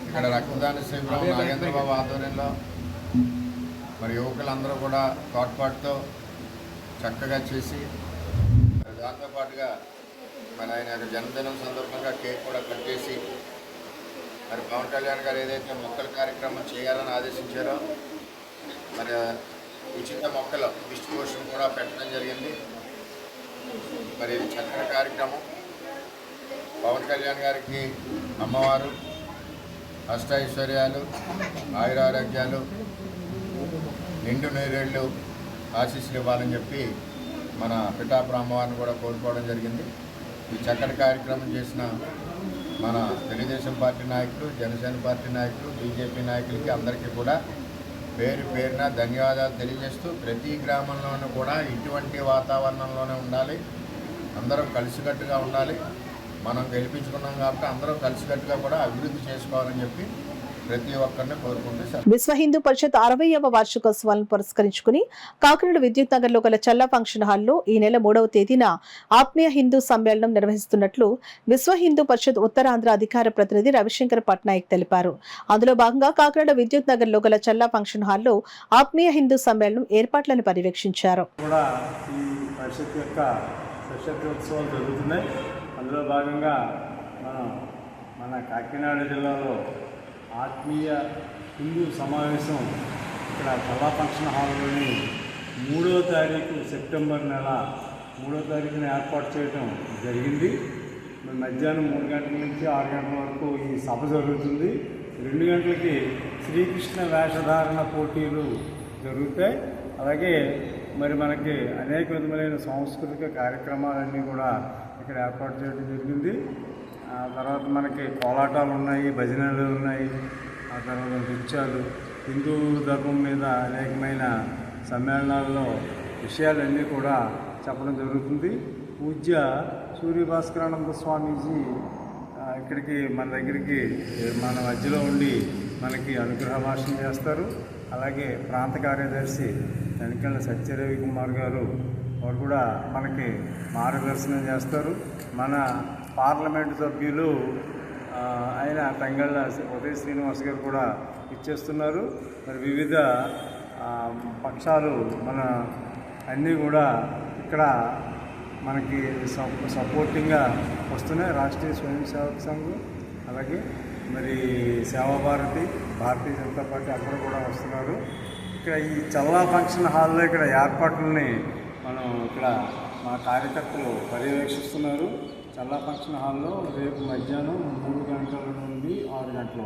ఇక్కడ రక్తదాన శిబిరం నాగేంద్రబాబు ఆధ్వర్యంలో మరి యువకులందరూ కూడా తోడ్పాటుతో చక్కగా చేసి, దాంతోపాటుగా మరి ఆయన యొక్క జన్మదినం సందర్భంగా కేక్ కూడా కట్ చేసి, మరి పవన్ కళ్యాణ్ గారు ఏదైతే మొక్కల కార్యక్రమం చేయాలని ఆదేశించారో మరి ఉచిత మొక్కల డిస్ట్రిబ్యూషన్ కూడా పెట్టడం జరిగింది. మరి చక్కని కార్యక్రమం. పవన్ కళ్యాణ్ గారికి అమ్మవారు అష్టైశ్వర్యాలు, ఆయురారోగ్యాలు, నిండు నూరేళ్ళు ఆశీస్సులు ఇవ్వాలని చెప్పి మన పిఠాపురం అమ్మవారిని కూడా కోరుకోవడం జరిగింది. ఈ చక్కటి కార్యక్రమం చేసిన మన తెలుగుదేశం పార్టీ నాయకులు, జనసేన పార్టీ నాయకులు, బీజేపీ నాయకులకి అందరికీ కూడా పేరు పేరున ధన్యవాదాలు తెలియజేస్తూ, ప్రతి గ్రామంలోనూ కూడా ఇటువంటి వాతావరణంలోనే ఉండాలి, అందరం కలిసికట్టుగా ఉండాలి. మనం గెలిపించుకున్నాం కాబట్టి అందరం కలిసికట్టుగా కూడా అభివృద్ధి చేసుకోవాలని చెప్పి ప్రతి ఒక్కరిని కోరుకుంటే. విశ్వ హిందూ పరిషత్ 60వ వార్షికోత్సవాలను పురస్కరించుకుని కాకినాడ విద్యుత్ నగర్లో గల చల్లా ఫంక్షన్ హాల్లో ఈ నెల 3వ తేదీన ఆత్మీయ హిందూ సమ్మేళనం నిర్వహిస్తున్నట్లు విశ్వ హిందూ పరిషత్ ఉత్తరాంధ్ర అధికార ప్రతినిధి రవిశంకర్ పట్నాయక్ తెలిపారు. అందులో భాగంగా కాకినాడ విద్యుత్ నగర్లో గల చల్లా ఫంక్షన్ హాల్లో ఆత్మీయ హిందూ సమ్మేళనం ఏర్పాట్లను పర్యవేక్షించారు. అందులో భాగంగా మన కాకినాడ జిల్లాలో ఆత్మీయ హిందూ సమావేశం ఇక్కడ చల్లా ఫంక్షన్ హాల్లోని 3వ తారీఖు సెప్టెంబర్ నెల 3వ తారీఖున ఏర్పాటు చేయడం జరిగింది. మధ్యాహ్నం 3 గంటల నుంచి 6 గంటల వరకు ఈ సభ జరుగుతుంది. 2 గంటలకి శ్రీకృష్ణ వేషధారణ పోటీలు జరుగుతాయి. అలాగే మరి మనకి అనేక విధములైన సాంస్కృతిక కార్యక్రమాలన్నీ కూడా ఇక్కడ ఏర్పాటు చేయడం జరిగింది. ఆ తర్వాత మనకి కోలాటాలు ఉన్నాయి, భజనలు ఉన్నాయి, ఆ తర్వాత నృత్యాలు, హిందూ ధర్మం మీద అనేకమైన సమ్మేళనాల్లో విషయాలన్నీ కూడా చెప్పడం జరుగుతుంది. పూజ్య సూర్యభాస్కరానంద స్వామీజీ ఇక్కడికి మన దగ్గరికి మన మధ్యలో ఉండి మనకి అనుగ్రహ భాషణ చేస్తారు. అలాగే ప్రాంత కార్యదర్శి వెనకళ్ళ సత్యరవి కుమార్ గారు వారు కూడా మనకి మార్గదర్శనం చేస్తారు. మన పార్లమెంటు సభ్యులు ఆయన తంగళ్ళ ఉదయ శ్రీనివాస్ గారు కూడా ఇచ్చేస్తున్నారు. మరి వివిధ పక్షాలు మన అన్నీ కూడా ఇక్కడ మనకి సపోర్టింగ్గా వస్తున్నాయి. రాష్ట్రీయ స్వయం సేవక సంఘం, అలాగే మరి సేవాభారతి, భారతీయ జనతా పార్టీ అందరూ కూడా వస్తున్నారు. ఇక్కడ ఈ చల్లా ఫంక్షన్ హాల్లో ఇక్కడ ఏర్పాట్లని మనం ఇక్కడ మా కార్యకర్తలు పర్యవేక్షిస్తున్నారు. చల్లా ఫంక్షన్ హాల్లో రేపు మధ్యాహ్నం 3 గంటల నుండి 6 గంటల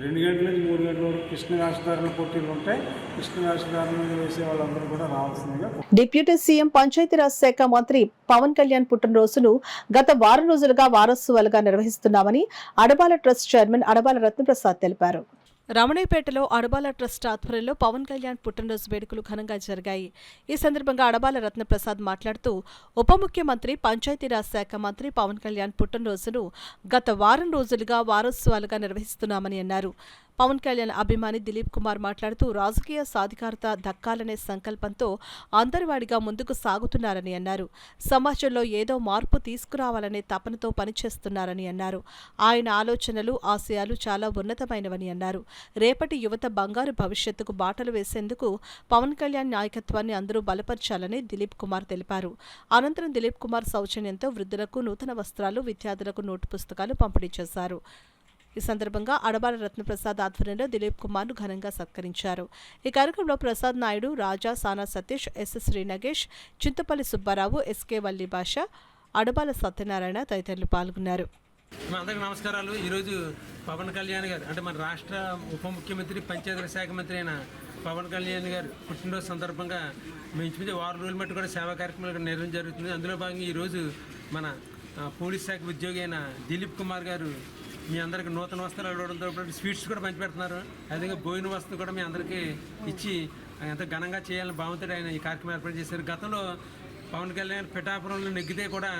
2 గంటల నుంచి 3 గంటల వరకు కృష్ణ వేషధారణ పోటీలు ఉంటాయి. కృష్ణ వేషధారణ వేసే వాళ్ళందరూ కూడా రావాల్సిందిగా. డిప్యూటీ సీఎం పంచాయతీరాజ్ శాఖ మంత్రి పవన్ కళ్యాణ్ పుట్టినరోజును గత వారం రోజులుగా వారోత్సవాలుగా నిర్వహిస్తున్నామని అడబాల ట్రస్ట్ చైర్మన్ అడబాల రత్నప్రసాద్ తెలిపారు. రమణయ్యపేటలో అడబాల ట్రస్ట్ ఆధ్వర్యంలో పవన్ కళ్యాణ్ పుట్టినరోజు వేడుకలు ఘనంగా జరిగాయి. ఈ సందర్భంగా అడబాల రత్నప్రసాద్ మాట్లాడుతూ ఉప ముఖ్యమంత్రి పంచాయతీరాజ్ శాఖ మంత్రి పవన్ కళ్యాణ్ పుట్టినరోజును గత వారం రోజులుగా వారోత్సవాలుగా నిర్వహిస్తున్నామని అన్నారు. పవన్ కళ్యాణ్ అభిమాని దిలీప్ కుమార్ మాట్లాడుతూ రాజకీయ సాధికారత దక్కాలనే సంకల్పంతో అందరివాడిగా ముందుకు సాగుతున్నారని అన్నారు. సమాజంలో ఏదో మార్పు తీసుకురావాలనే తపనతో పనిచేస్తున్నారని అన్నారు. ఆయన ఆలోచనలు, ఆశయాలు చాలా ఉన్నతమైనవని అన్నారు. రేపటి యువత బంగారు భవిష్యత్తుకు బాటలు వేసేందుకు పవన్ కళ్యాణ్ నాయకత్వాన్ని అందరూ బలపర్చాలని దిలీప్ కుమార్ తెలిపారు. అనంతరం దిలీప్ కుమార్ సౌజన్యంతో వృద్ధులకు నూతన వస్త్రాలు, విద్యార్థులకు నోటు పుస్తకాలు పంపిణీ చేశారు. ఈ సందర్భంగా అడబాల రత్నప్రసాద్ ఆధ్వర్యంలో దిలీప్ కుమార్ను ఘనంగా సత్కరించారు. ఈ కార్యక్రమంలో ప్రసాద్ నాయుడు, రాజా, సానా సతీష్, ఎస్ శ్రీనగేష్, చింతపల్లి సుబ్బారావు, ఎస్కే వల్లి భాష, అడబాల సత్యనారాయణ తదితరులు పాల్గొన్నారు. అందరికీ నమస్కారాలు. ఈరోజు పవన్ కళ్యాణ్ గారు అంటే మన రాష్ట్ర ఉప ముఖ్యమంత్రి, పంచాయతీరాజ్ శాఖ మంత్రి అయిన పవన్ కళ్యాణ్ గారు పుట్టినరోజు సందర్భంగా మేము ఇంచుమించు 6 రోజుల మట్టు కూడా సేవా కార్యక్రమాలు నిర్వహించడం జరుగుతుంది. అందులో భాగంగా ఈరోజు మన పోలీస్ శాఖ ఉద్యోగి అయిన దిలీప్ కుమార్ గారు మీ అందరికీ నూతన వస్త్రాలు ఇవ్వడంతో పాటు స్వీట్స్ కూడా పంచిపెడుతున్నారు. అదేవిధంగా భోజన వస్తువులు కూడా మీ అందరికీ ఇచ్చి ఎంతో ఘనంగా చేయాలని భావంతో ఆయన ఈ కార్యక్రమం ఏర్పాటు చేశారు. గతంలో పవన్ కళ్యాణ్ పిఠాపురంలో నెగ్గితే కూడా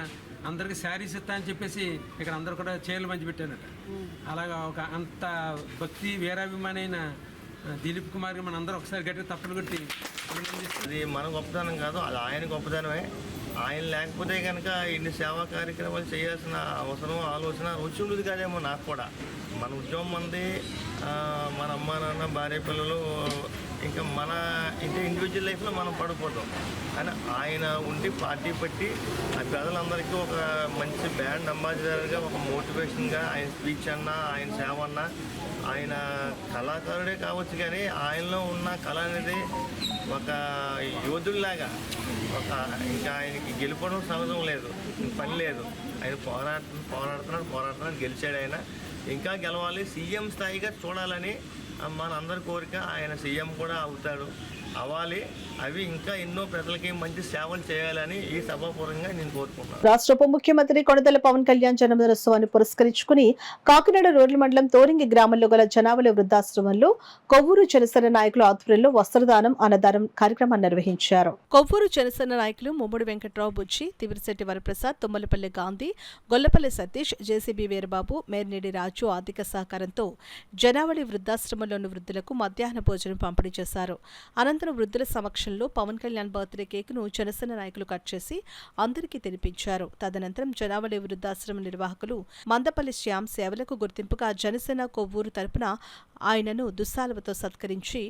అందరికీ శారీస్ ఇస్తా అని చెప్పేసి ఇక్కడ అందరూ కూడా చీరలు పంచిపెట్టారట. అలాగా ఒక అంత భక్తి వీరాభిమాని అయిన దిలీప్ కుమార్కి మన అందరూ ఒకసారి గట్టిగా తప్పలు కొట్టి అది మన గొప్పదనం కాదు, అది ఆయన గొప్పదనమే. ఆయన లేకపోతే కనుక ఇన్ని సేవా కార్యక్రమాలు చేయాల్సిన అవసరం, ఆలోచన వచ్చి ఉండదు కాదేమో నాకు కూడా. మన ఉద్యోగం మంది, మన అమ్మ నాన్న, భార్య పిల్లలు, ఇంకా మన ఇండివిజువల్ లైఫ్లో మనం పడిపోతాం. కానీ ఆయన ఉండి పార్టీ పెట్టి ఆ ప్రజలందరికీ ఒక మంచి బ్రాండ్ అంబాసిడర్గా, ఒక మోటివేషన్గా ఆయన స్పీచ్ అన్నా, ఆయన సేవ అన్నా, ఆయన కళాకారుడే కావచ్చు కానీ ఆయనలో ఉన్న కళ అనేది ఒక యోధుల్లాగా, ఒక ఇంకా ఆయనకి గెలుపడం సహజం లేదు, పని లేదు. ఆయన పోరాడుతున్నాడు, గెలిచాడు. ఆయన ఇంకా గెలవాలి, సీఎం స్థాయిగా చూడాలని మన అందరి కోరిక. ఆయన సీఎం కూడా అవుతాడు, అవ్వాలి. అవి ఇంకా ఎన్నో ప్రజలకి మంచి సేవలు చేయాలని ఈ సభాపూర్వకంగా నేను కోరుకుంటున్నాను. రాష్ట్ర ఉప ముఖ్యమంత్రి కొణిదెల పవన్ కళ్యాణ్ జన్మదినోత్సవాన్ని పురస్కరించుకుని కాకినాడ రోడ్ల మండలం తోరింగి గ్రామంలో గల జనావళి వృద్ధాశ్రమంలో కొవ్వూరు జనసేన నాయకుల ఆధ్వర్యంలో వస్త్రదానం, అన్నదానం కార్యక్రమాన్ని నిర్వహించారు. కొవ్వూరు జనసేన నాయకులు ముమ్మడి వెంకట్రావు బుచ్చి, తివిరిశెట్టి వరప్రసాద్, తుమ్మలపల్లి గాంధీ, గొల్లపల్లి సతీష్, జేసీబీ వీరబాబు, మేర్నేడి రాజు ఆర్థిక సహకారంతో జనావళి వృద్ధాశ్రమంలోని వృద్ధులకు మధ్యాహ్న భోజనం పంపిణీ చేశారు. అనంతరం వృద్ధుల సమక్షంలో పవన్ కళ్యాణ్ బర్త్డే కేక్ను జనసేన నాయకులు కట్ చేసి అందరికీ తినిపించారు. తదనంతరం జనావళి వృద్ధాశ్రమ నిర్వాహకులు మందపల్లి శ్యామ్ సేవలకు గుర్తింపుగా జనసేన కొవ్వూరు తరపున ఆయనను దుస్సాలవతో సత్కరించి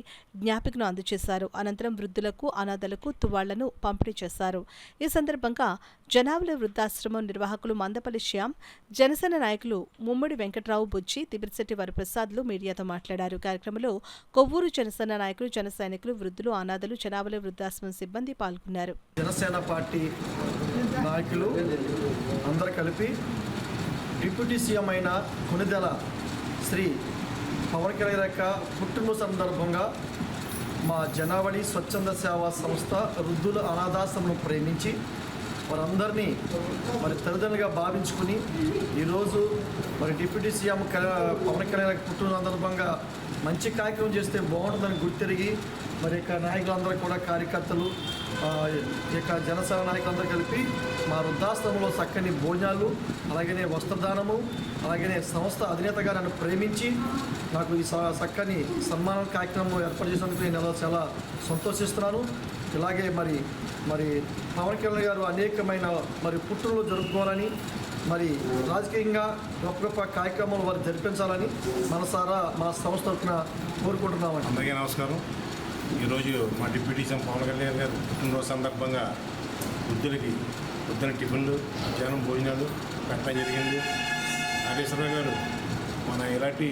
జ్ఞాపికను అందజేశారు. అనంతరం వృద్ధులకు, అనాథలకు తువాళ్లను పంపిణీ చేశారు. ఈ సందర్భంగా జనావళి వృద్ధాశ్రమం నిర్వాహకులు మందపల్లి శ్యామ్, జనసేన నాయకులు ముమ్మడి వెంకట్రావు బుజ్జి, తిబిరిశెట్టి వరప్రసాద్లు మీడియాతో మాట్లాడారు. కార్యక్రమంలో కొవ్వూరు జనసేన నాయకులు, జన సైనికులు, వృద్ధులు, అనాథలు, జనావళి వృద్ధాశ్రమం సిబ్బంది పాల్గొన్నారు. జనసేన పార్టీ నాయకులు అందరూ కలిపి డిప్యూటీ సీఎం అయిన కొణిదెల శ్రీ పవన్ కళ్యాణ్ యొక్క పుట్టినరోజు సందర్భంగా మా జనావళి స్వచ్ఛంద సేవా సంస్థ వృద్ధుల అనాథాశ్రమం ప్రేమించి వారందరినీ మరి తల్లిదండ్రులుగా భావించుకుని ఈరోజు మరి డిప్యూటీ సీఎం పవన్ కళ్యాణ్ పుట్టిన సందర్భంగా మంచి కార్యక్రమం చేస్తే బాగుంటుందని గుర్తిరిగి మరి ఇక నాయకులందరూ కూడా కార్యకర్తలు ఇక జనసేన నాయకులందరూ కలిపి మా వృద్ధాశ్రమంలో చక్కని భోజనాలు, అలాగనే వస్త్రదానము, అలాగనే సంస్థ అధినేతగా నన్ను ప్రేమించి నాకు ఈ చక్కని సన్మాన కార్యక్రమం ఏర్పాటు చేసినందుకు నేను చాలా సంతోషిస్తున్నాను. ఇలాగే మరి పవన్ కళ్యాణ్ గారు అనేకమైన పుట్టినరోజు జరుపుకోవాలని, మరి రాజకీయంగా గొప్ప గొప్ప కార్యక్రమాలు వారు జరిపించాలని మనసారా మా సంస్థ తరఫున కోరుకుంటున్నామండి. అందరికీ నమస్కారం. ఈరోజు మా డిప్యూటీ సీఎం పవన్ కళ్యాణ్ గారు పుట్టినరోజు సందర్భంగా వృద్ధులకి పొద్దున టిఫిన్లు, మధ్యాహ్నం భోజనాలు పెట్టడం జరిగింది. నాగేశ్వరరావు గారు మన ఇలాంటి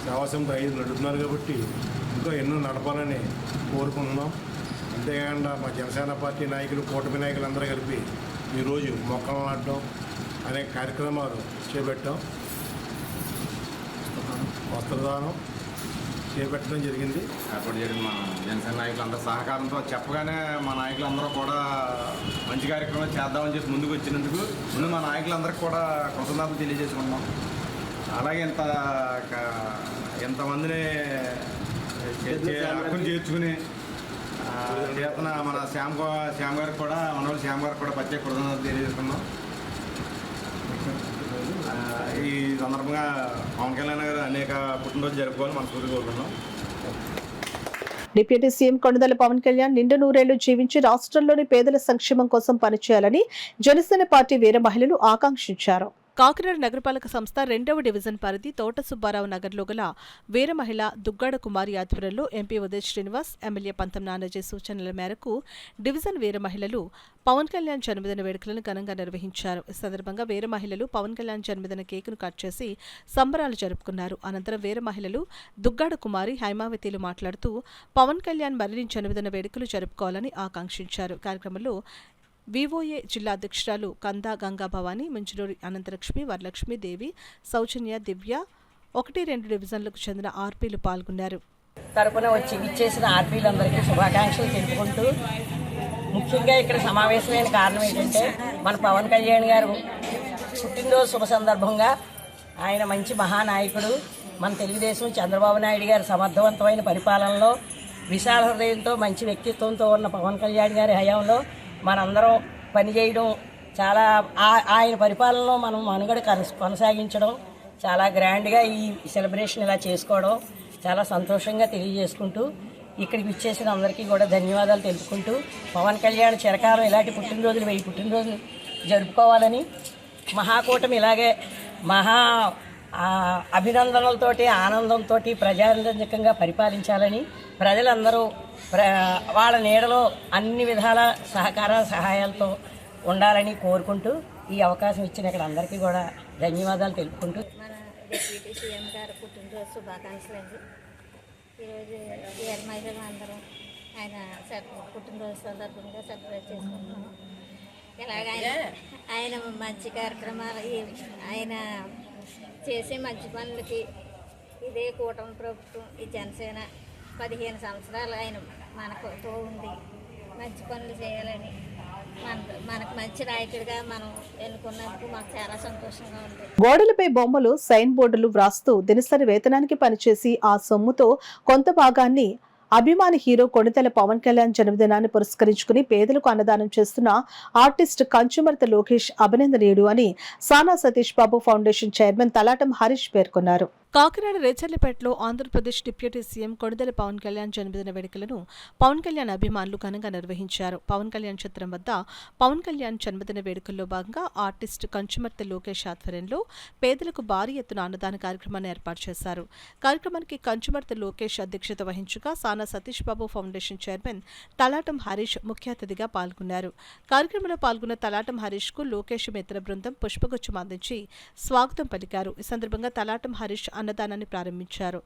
సేవాసంతో 5 నడుపుతున్నారు కాబట్టి ఇంకా ఎన్నో నడపాలని కోరుకుంటున్నాం. అంతేకాకుండా మా జనసేన పార్టీ నాయకులు, కూటమి నాయకులు అందరూ కలిపి ఈరోజు మొక్కలు నాటడం అనేక కార్యక్రమాలు చేపట్టాం. వస్త్రదానం చేపట్టడం జరిగింది. ఏర్పాటు జరిగింది. మా జనసేన నాయకులు అందరూ సహకారంతో చెప్పగానే మా నాయకులందరూ కూడా మంచి కార్యక్రమాలు చేద్దామని చెప్పి ముందుకు వచ్చినందుకు ముందు మా నాయకులందరికీ కూడా కృతజ్ఞతలు తెలియజేసుకున్నాం. అలాగే ఎంతమందిని హక్కును చేర్చుకుని చేతన మన శ్యామ్ గారికి కూడా మనోళ్ళు శ్యామ్ గారికి కూడా ప్రత్యేక కృతజ్ఞతలు తెలియజేసుకున్నాం. ఈ సందర్భంగా పవన్ కళ్యాణ్ గారు అనేక పుట్టినరోజు జరుపుకోవాలని మనస్ఫూర్తిగా కోరుకున్నాం. డిప్యూటీ సీఎం కొణిదెల పవన్ కళ్యాణ్ నిండు 100 జీవించి రాష్ట్రంలోని పేదల సంక్షేమం కోసం పనిచేయాలని జనసేన పార్టీ వీర మహిళలు ఆకాంక్షించారు. కాకినాడ నగరపాలక సంస్థ 2వ డివిజన్ పరిధి తోట సుబ్బారావు నగర్లో గల వీర మహిళ దుగ్గాడ కుమారి ఆధ్వర్యంలో ఎంపీ ఉదయ్ శ్రీనివాస్, ఎమ్మెల్యే పంతం నానాజీ సూచనల మేరకు డివిజన్ వీర మహిళలు పవన్ కళ్యాణ్ జన్మదిన వేడుకలను ఘనంగా నిర్వహించారు. ఈ సందర్భంగా వీర మహిళలు పవన్ కళ్యాణ్ జన్మదిన కేకును కట్ చేసి సంబరాలు జరుపుకున్నారు. అనంతరం వీర మహిళలు దుగ్గాడ కుమారి, హైమావతిలు మాట్లాడుతూ పవన్ కళ్యాణ్ మరిన్ని జన్మదిన వేడుకలు జరుపుకోవాలని ఆకాంక్షించారు. కార్యక్రమంలో వివోఏ జిల్లా అధ్యక్షురాలు కందా గంగా భవానీ, మంచులూరి అనంతలక్ష్మి, వరలక్ష్మి దేవి, సౌజన్య, దివ్య 1-2 డివిజన్లకు చెందిన ఆర్పీలు పాల్గొన్నారు. తరపున వచ్చి ఇచ్చేసిన ఆర్పీలందరికీ శుభాకాంక్షలు తెలుపుకుంటూ, ముఖ్యంగా ఇక్కడ సమావేశమైన కారణం ఏంటంటే మన పవన్ కళ్యాణ్ గారు పుట్టినరోజు శుభ సందర్భంగా ఆయన మంచి మహానాయకుడు. మన తెలుగుదేశం చంద్రబాబు నాయుడు గారి సమర్థవంతమైన పరిపాలనలో విశాల హృదయంతో మంచి వ్యక్తిత్వంతో ఉన్న పవన్ కళ్యాణ్ గారి హయాంలో మనందరం పనిచేయడం, చాలా ఆయన పరిపాలనలో మనం మనుగడ కొనసాగించడం, చాలా గ్రాండ్గా ఈ సెలబ్రేషన్ ఇలా చేసుకోవడం చాలా సంతోషంగా తెలియజేసుకుంటూ, ఇక్కడికి విచ్చేసిన అందరికీ కూడా ధన్యవాదాలు తెలుపుకుంటూ, పవన్ కళ్యాణ్ చిరకాలం ఇలాంటి పుట్టినరోజులు 1000 పుట్టినరోజులు జరుపుకోవాలని, మహాకూటమి ఇలాగే అభినందనలతోటి ఆనందంతో ప్రజారంజకంగా పరిపాలించాలని, ప్రజలందరూ వాళ్ళ నీడలో అన్ని విధాల సహాయాలతో ఉండాలని కోరుకుంటూ, ఈ అవకాశం ఇచ్చిన ఇక్కడ అందరికీ కూడా ధన్యవాదాలు తెలుపుకుంటూ. మన డిప్యూటీ సీఎం గారు పుట్టినరోజు శుభాకాంక్షలు అండి. ఈరోజు వీర మహిళలు అందరం ఆయన పుట్టినరోజు సందర్భంగా సెలబ్రేట్ చేసుకుంటున్నాం. ఇలాగ ఆయన మంచి కార్యక్రమాలు, ఆయన చేసే మంచి పనులకి ఇదే కూటమి ప్రభుత్వం, ఈ జనసేన 15 సంవత్సరాలు ఆయన మనతో ఉండి మంచి పనులు చేయాలని, మనకు మంచి నాయకుడిగా మనం ఎన్నుకున్నందుకు మాకు చాలా సంతోషంగా ఉంది. గోడలపై బొమ్మలు, సైన్ బోర్డులు వ్రాస్తూ దినసరి వేతనానికి పనిచేసి ఆ సొమ్ముతో కొంత భాగాన్ని అభిమాని హీరో కొణిదెల పవన్ కళ్యాణ్ జన్మదినాన్ని పురస్కరించుకుని పేదలకు అన్నదానం చేస్తున్న ఆర్టిస్ట్ కంచుమర్తి లోకేష్ అభినందనీయుడు అని సానా సతీష్ బాబు ఫౌండేషన్ చైర్మన్ తలాటం హరీష్ పేర్కొన్నారు. కాకినాడ రేచర్లపేటలో ఆంధ్రప్రదేశ్ డిప్యూటీ సీఎం కొణిదెల పవన్ కళ్యాణ్ జన్మదిన వేడుకలను పవన్ కళ్యాణ్ అభిమానులు ఘనంగా నిర్వహించారు. పవన్ కళ్యాణ్ చిత్రం వద్ద పవన్ కళ్యాణ్ జన్మదిన వేడుకల్లో భాగంగా ఆర్టిస్ట్ కంచుమర్తి లోకేష్ ఆధ్వర్యంలో పేదలకు భారీ ఎత్తున అన్నదాన కార్యక్రమాన్ని ఏర్పాటు చేశారు. కార్యక్రమానికి కంచుమర్తి లోకేష్ అధ్యక్షత వహించగా సానా సతీష్ బాబు ఫౌండేషన్ చైర్మన్ తలాటం హరీష్ ముఖ్య అతిథిగా పాల్గొన్నారు. కార్యక్రమంలో పాల్గొన్న తలాటం హరీష్ కు లోకేష్ మిత్ర బృందం పుష్పగుచ్చం అందించి స్వాగతం పలికారు. ఈ సందర్భంగా తలాటం హరీష్ అన్నదానాన్ని ప్రారంభించారు.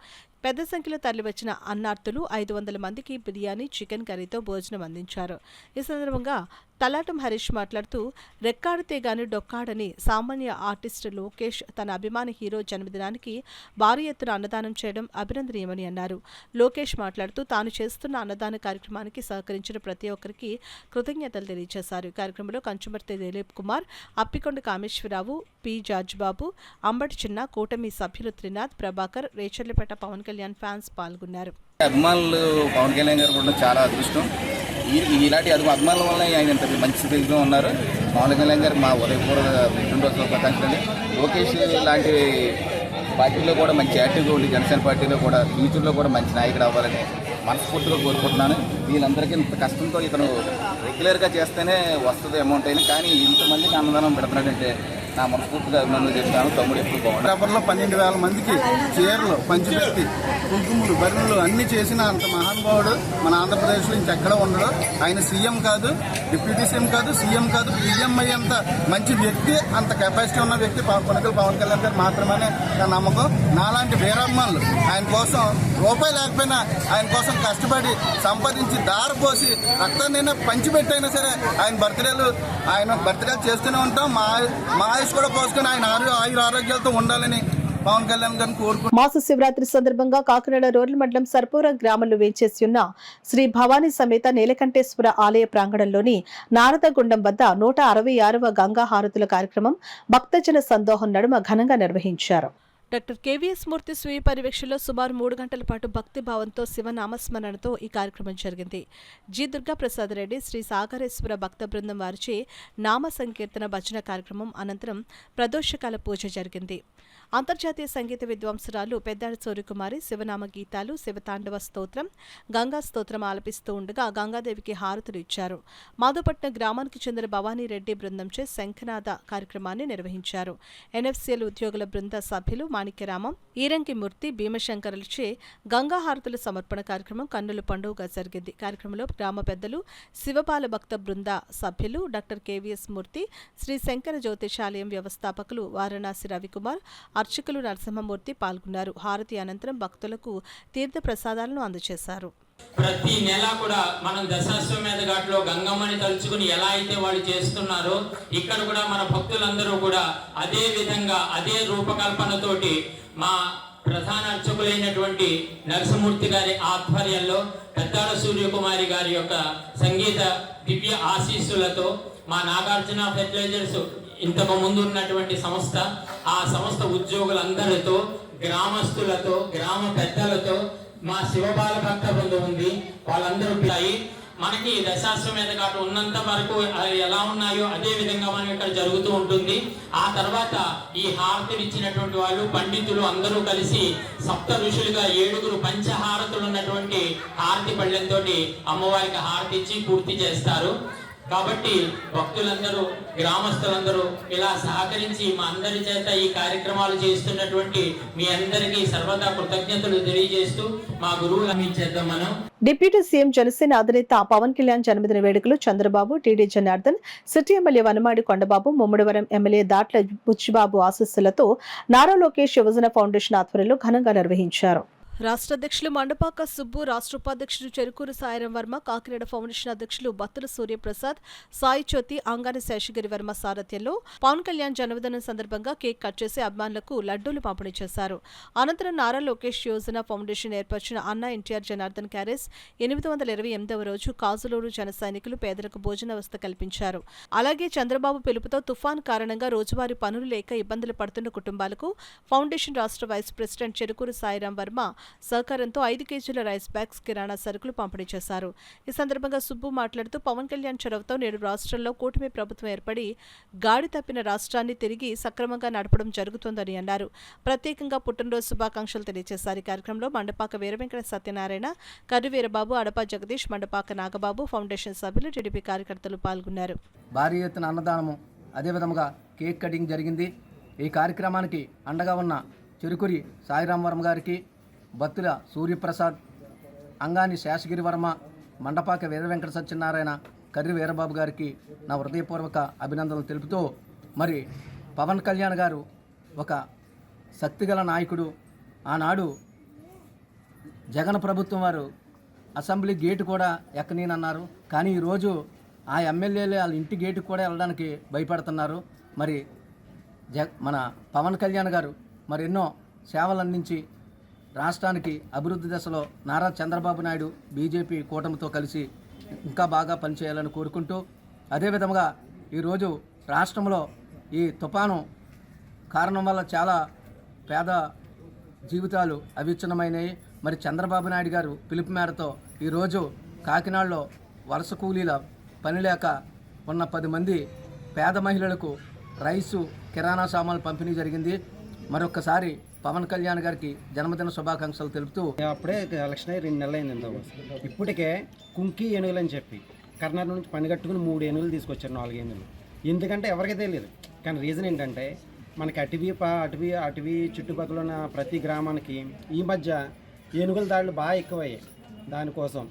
పెద్ద సంఖ్యలో తరలివచ్చిన అన్నార్తులు 500 మందికి బిర్యానీ, చికెన్ కర్రీతో భోజనం అందించారు. ఈ సందర్భంగా తలాటం హరీష్ మాట్లాడుతూ, రెక్కాడితే గాని డొక్కాడని సామాన్య ఆర్టిస్ట్ లోకేష్ తన అభిమాని హీరో జన్మదినానికి భారీ ఎత్తున అన్నదానం చేయడం అభినందనీయమని అన్నారు. లోకేష్ మాట్లాడుతూ తాను చేస్తున్న అన్నదాన కార్యక్రమానికి సహకరించిన ప్రతి ఒక్కరికి కృతజ్ఞతలు తెలియజేశారు. ఈ కార్యక్రమంలో కంచుమర్తి దిలీప్ కుమార్, అప్పికొండ కామేశ్వరరావు, పి జార్జ్ బాబు, అంబటి చిన్న, కూటమి సభ్యులు త్రినాథ్, శ్రీనాథ్, ప్రభాకర్, రేచర్లపేట పవన్ కళ్యాణ్ ఫ్యాన్స్ పాల్గొన్నారు. అభిమానులు పవన్ కళ్యాణ్ గారు కూడా చాలా అదృష్టం. ఇలాంటి అభిమానుల వల్ల ఆయన ఇంత మంచి స్థితిలో ఉన్నారు. పవన్ కళ్యాణ్ గారు మా ఉదయపూర్వ పుట్టినరోజు శుభాకాంక్షలు. లోకేష్ లాంటి పార్టీలో కూడా మంచి యాక్టివ్గా ఉండి జనసేన పార్టీలో కూడా ఫ్యూచర్లో కూడా మంచి నాయకుడు అవ్వాలని మనస్ఫూర్తిగా కోరుకుంటున్నాను. వీళ్ళందరికీ ఇంత కష్టంతో ఇతను రెగ్యులర్గా చేస్తేనే వస్తుంది అమౌంట్ అయినా, కానీ ఇంతమందికి అన్నదానం పెడుతున్నాడంటే నా మనస్ఫూర్తిగా అభినందనలు చెప్తాను. తమ్ముడు ఎప్పుడు బాగుంది. పేపర్లో 12,000 మందికి చీరలు పంచిపెట్టి కుంకుమలు బరువులు అన్నీ చేసిన అంత మహానుభావుడు మన ఆంధ్రప్రదేశ్లో ఇంకెక్కడ ఉండడు. ఆయన సీఎం కాదు, డిప్యూటీ సీఎం కాదు, సీఎం కాదు, పీఎం అయ్యేంత మంచి వ్యక్తి, అంత కెపాసిటీ ఉన్న వ్యక్తి కొనకల పవన్ కళ్యాణ్ గారు మాత్రమే నా నమ్మకం. నాలాంటి వీరమ్మలు ఆయన కోసం రూపాయి లేకపోయినా ఆయన కోసం కష్టపడి సంపాదించి దారిపోసి రక్తాన్ని పంచిపెట్టైనా సరే ఆయన బర్త్డేలు చేస్తూనే ఉంటాం. మా ఆయుష్ కూడా పోసుకొని ఆయన ఆరోగ్యాలతో ఉండాలని పవన్ కళ్యాణ్ గారిని కోరుకుంటున్నాం. మాస శివరాత్రి సందర్భంగా కాకినాడ రోడ్ల మండలం సర్పూర గ్రామంలో వేంచేసి ఉన్న శ్రీ భవానీ సమేత నీలకంఠేశ్వర ఆలయ ప్రాంగణంలోని నారదగుండం వద్ద 166వ గంగా హారతుల కార్యక్రమం భక్తజన సందోహం నడుమ ఘనంగా నిర్వహించారు. డాక్టర్ కేవీఎస్ మూర్తి స్వీయ పర్యవేక్షణలో సుమారు 3 గంటల పాటు భక్తి భావంతో శివనామస్మరణతో ఈ కార్యక్రమం జరిగింది. జి దుర్గాప్రసాద్ రెడ్డి, శ్రీ సాగరేశ్వర భక్త బృందం వారిచే నామ సంకీర్తన భజన కార్యక్రమం అనంతరం ప్రదోషకాల పూజ జరిగింది. అంతర్జాతీయ సంగీత విద్వాంసురాలు పెద్దాడి సూర్యకుమారి శివనామ గీతాలు, శివతాండవ స్తోత్రం, గంగా స్తోత్రం ఆలపిస్తూ ఉండగా గంగాదేవికి హారతులు ఇచ్చారు. మాధవపట్నం గ్రామానికి చెందిన భవానీ రెడ్డి బృందంచే శంఖనాద కార్యక్రమాన్ని నిర్వహించారు. ఎన్ఎఫ్సిఎల్ ఉద్యోగుల బృంద సభ్యులు మాణిక్యరామం, ఈరంకిమూర్తి, భీమశంకరులచే గంగా హారతుల సమర్పణ కార్యక్రమం కన్నుల పండుగగా జరిగింది. కార్యక్రమంలో గ్రామ పెద్దలు, శివబాల భక్త బృంద సభ్యులు, డాక్టర్ కేవీఎస్ మూర్తి, శ్రీ శంకర జ్యోతిషాలయం వ్యవస్థాపకులు వారణాసి రవికుమార్, అర్చకులు నరసింహమూర్తి పాల్గొన్నారు. హారతి అనంతరం భక్తులకు తీర్థ ప్రసాదాలను అందజేశారు. ప్రతి నెల కూడా మనం దశాశ్వమేధ ఘాట్లో గంగమ్మని తలుచుకుని ఎలా అయితే వాళ్ళు చేస్తున్నారో ఇక్కడ కూడా మన భక్తులందరూ కూడా అదే విధంగా అదే రూపకల్పనతోటి మా ప్రధాన అర్చకులైనటువంటి నరసింహమూర్తి గారి ఆధ్వర్యంలో పెద్దాడ సూర్యకుమారి గారి యొక్క సంగీత దివ్య ఆశీస్సులతో మా నాగార్జున ఫెర్టిలైజర్స్ ఇంతకు ముందు ఉన్నటువంటి సంస్థ, ఆ సంస్థ ఉద్యోగులందరితో, గ్రామస్తులతో, గ్రామ పెద్దలతో, మా శివబాల భక్త బృందం ఉంది, వాళ్ళందరూ పిల్లాయి మనకి దశాశ్వమేధ ఘాటు ఉన్నంత వరకు అవి ఎలా ఉన్నాయో అదే విధంగా మనం ఇక్కడ జరుగుతూ ఉంటుంది. ఆ తర్వాత ఈ హారతులు ఇచ్చినటువంటి వాళ్ళు పండితులు అందరూ కలిసి సప్త ఋషులుగా 7 పంచహారతులు ఉన్నటువంటి హారతి పళ్ళెంతో అమ్మవారికి హారతి ఇచ్చి పూర్తి చేస్తారు. కాబట్టి భక్తులందరూ, గ్రామస్తులందరూ ఇలా సహకరించి మా అందరి చేత ఈ కార్యక్రమాలు చేస్తున్నటువంటి మీ అందరికీ సర్వదా కృతజ్ఞతలు తెలియజేస్తూ మా గురువులు అందించేద్దాం. మనం డిప్యూటీ సీఎం జనసేన అధినేత పవన్ కళ్యాణ్ జన్మదిన వేడుకలు Chandrababu, TD Janardhan, city MLA Vanamadi Kondababu, Mummidivaram MLA Datla Buchibabu ఆశీస్సులతో నారా లోకేష్ యువజన ఫౌండేషన్ ఆధ్వర్యంలో ఘనంగా నిర్వహించారు. రాష్ట్ర అధ్యక్షులు మండపాక సుబ్బు, రాష్ట్ర ఉపాధ్యక్షుడు చెరుకూరు సాయిరం వర్మ, కాకినాడ ఫౌండేషన్ అధ్యక్షులు బత్తుల సూర్యప్రసాద్, సాయి జ్యోతి, అంగాని శేషగిరి వర్మ సారథ్యంలో పవన్ కళ్యాణ్ జన్మదినం సందర్భంగా కేక్ కట్ చేసి అభిమానులకు లడ్డూలు పంపిణీ చేశారు. అనంతరం నారా లోకేష్ యోజన ఫౌండేషన్ ఏర్పరిచిన అన్నా ఎన్టీఆర్ జనార్దన్ క్యారేజ్ 828వ రోజు కాజులూరు జన సైనికులు పేదలకు భోజన వ్యవస్థ కల్పించారు. అలాగే చంద్రబాబు పిలుపుతో తుఫాన్ కారణంగా రోజువారీ పనులు లేక ఇబ్బందులు పడుతున్న కుటుంబాలకు ఫౌండేషన్ రాష్ట్ర వైస్ ప్రెసిడెంట్ చెరుకూరు సాయిరాం వర్మ సహకారంతో 5 కేజీల రైస్ బ్యాగ్స్, కిరాణా సరుకులు పంపిణీ చేశారు. ఈ సందర్భంగా సుబ్బు మాట్లాడుతూ పవన్ కళ్యాణ్ చొరవతో నేడు రాష్ట్రంలో కూటమి ప్రభుత్వం ఏర్పడి గాడి తప్పిన రాష్ట్రాన్ని తిరిగి సక్రమంగా నడపడం జరుగుతోందని అన్నారు. ప్రత్యేకంగా పుట్టినరోజు శుభాకాంక్షలు తెలియజేశారు. ఈ కార్యక్రమంలో మండపాక వీరవెంకట సత్యనారాయణ, కర్రి వీరబాబు, అడపా జగదీష్, మండపాక నాగబాబు, ఫౌండేషన్ సభ్యులు, టీడీపీ కార్యకర్తలు పాల్గొన్నారు. భారీ ఎత్తున అన్నదానము, అదేవిధంగా కేక్ కటింగ్ జరిగింది. ఈ కార్యక్రమానికి అండగా ఉన్న చెరుకురి సాయిరాం వర్మ గారికి, బత్తుల సూర్యప్రసాద్, అంగాని శేషగిరి వర్మ, మండపాక వీరవెంకట సత్యనారాయణ, కర్రి వీరబాబు గారికి నా హృదయపూర్వక అభినందనలు తెలుపుతూ, మరి పవన్ కళ్యాణ్ గారు ఒక శక్తిగల నాయకుడు. ఆనాడు జగన్ ప్రభుత్వం వారు అసెంబ్లీ గేటు కూడా ఎక్కనీనన్నారు. కానీ ఈరోజు ఆ ఎమ్మెల్యేలు వాళ్ళ ఇంటి గేటుకు కూడా వెళ్ళడానికి భయపడుతున్నారు. మరి మన పవన్ కళ్యాణ్ గారు మరి ఎన్నో సేవలు అందించి రాష్ట్రానికి అభివృద్ధి దశలో నారా చంద్రబాబు నాయుడు బీజేపీ కూటమితో కలిసి ఇంకా బాగా పనిచేయాలని కోరుకుంటూ, అదేవిధంగా ఈరోజు రాష్ట్రంలో ఈ తుఫాను కారణం వల్ల చాలా పేద జీవితాలు అవిచ్ఛిన్నమైనవి. మరి చంద్రబాబు నాయుడు గారు పిలుపు మేరతో ఈరోజు కాకినాడలో వలస కూలీల పని లేక ఉన్న 10 మంది పేద మహిళలకు రైసు, కిరాణా సామాన్లు పంపిణీ జరిగింది. మరొక్కసారి పవన్ కళ్యాణ్ గారికి జన్మదిన శుభాకాంక్షలు తెలుపుతూ, అప్పుడే ఎలక్షన్ అయ్యి 2 నెలలు అయింది. ఇప్పటికే కుంకి ఏనుగులు అని చెప్పి కర్ణాటక నుంచి పని కట్టుకుని 3 ఏనుగులు తీసుకొచ్చారు, 4 ఏనుగులు. ఎందుకంటే ఎవరికీ తెలియదు. కానీ రీజన్ ఏంటంటే మనకి అటవీ చుట్టుపక్కల ఉన్న ప్రతి గ్రామానికి ఈ మధ్య ఏనుగుల దాడులు బాగా ఎక్కువయ్యాయి. దానికోసం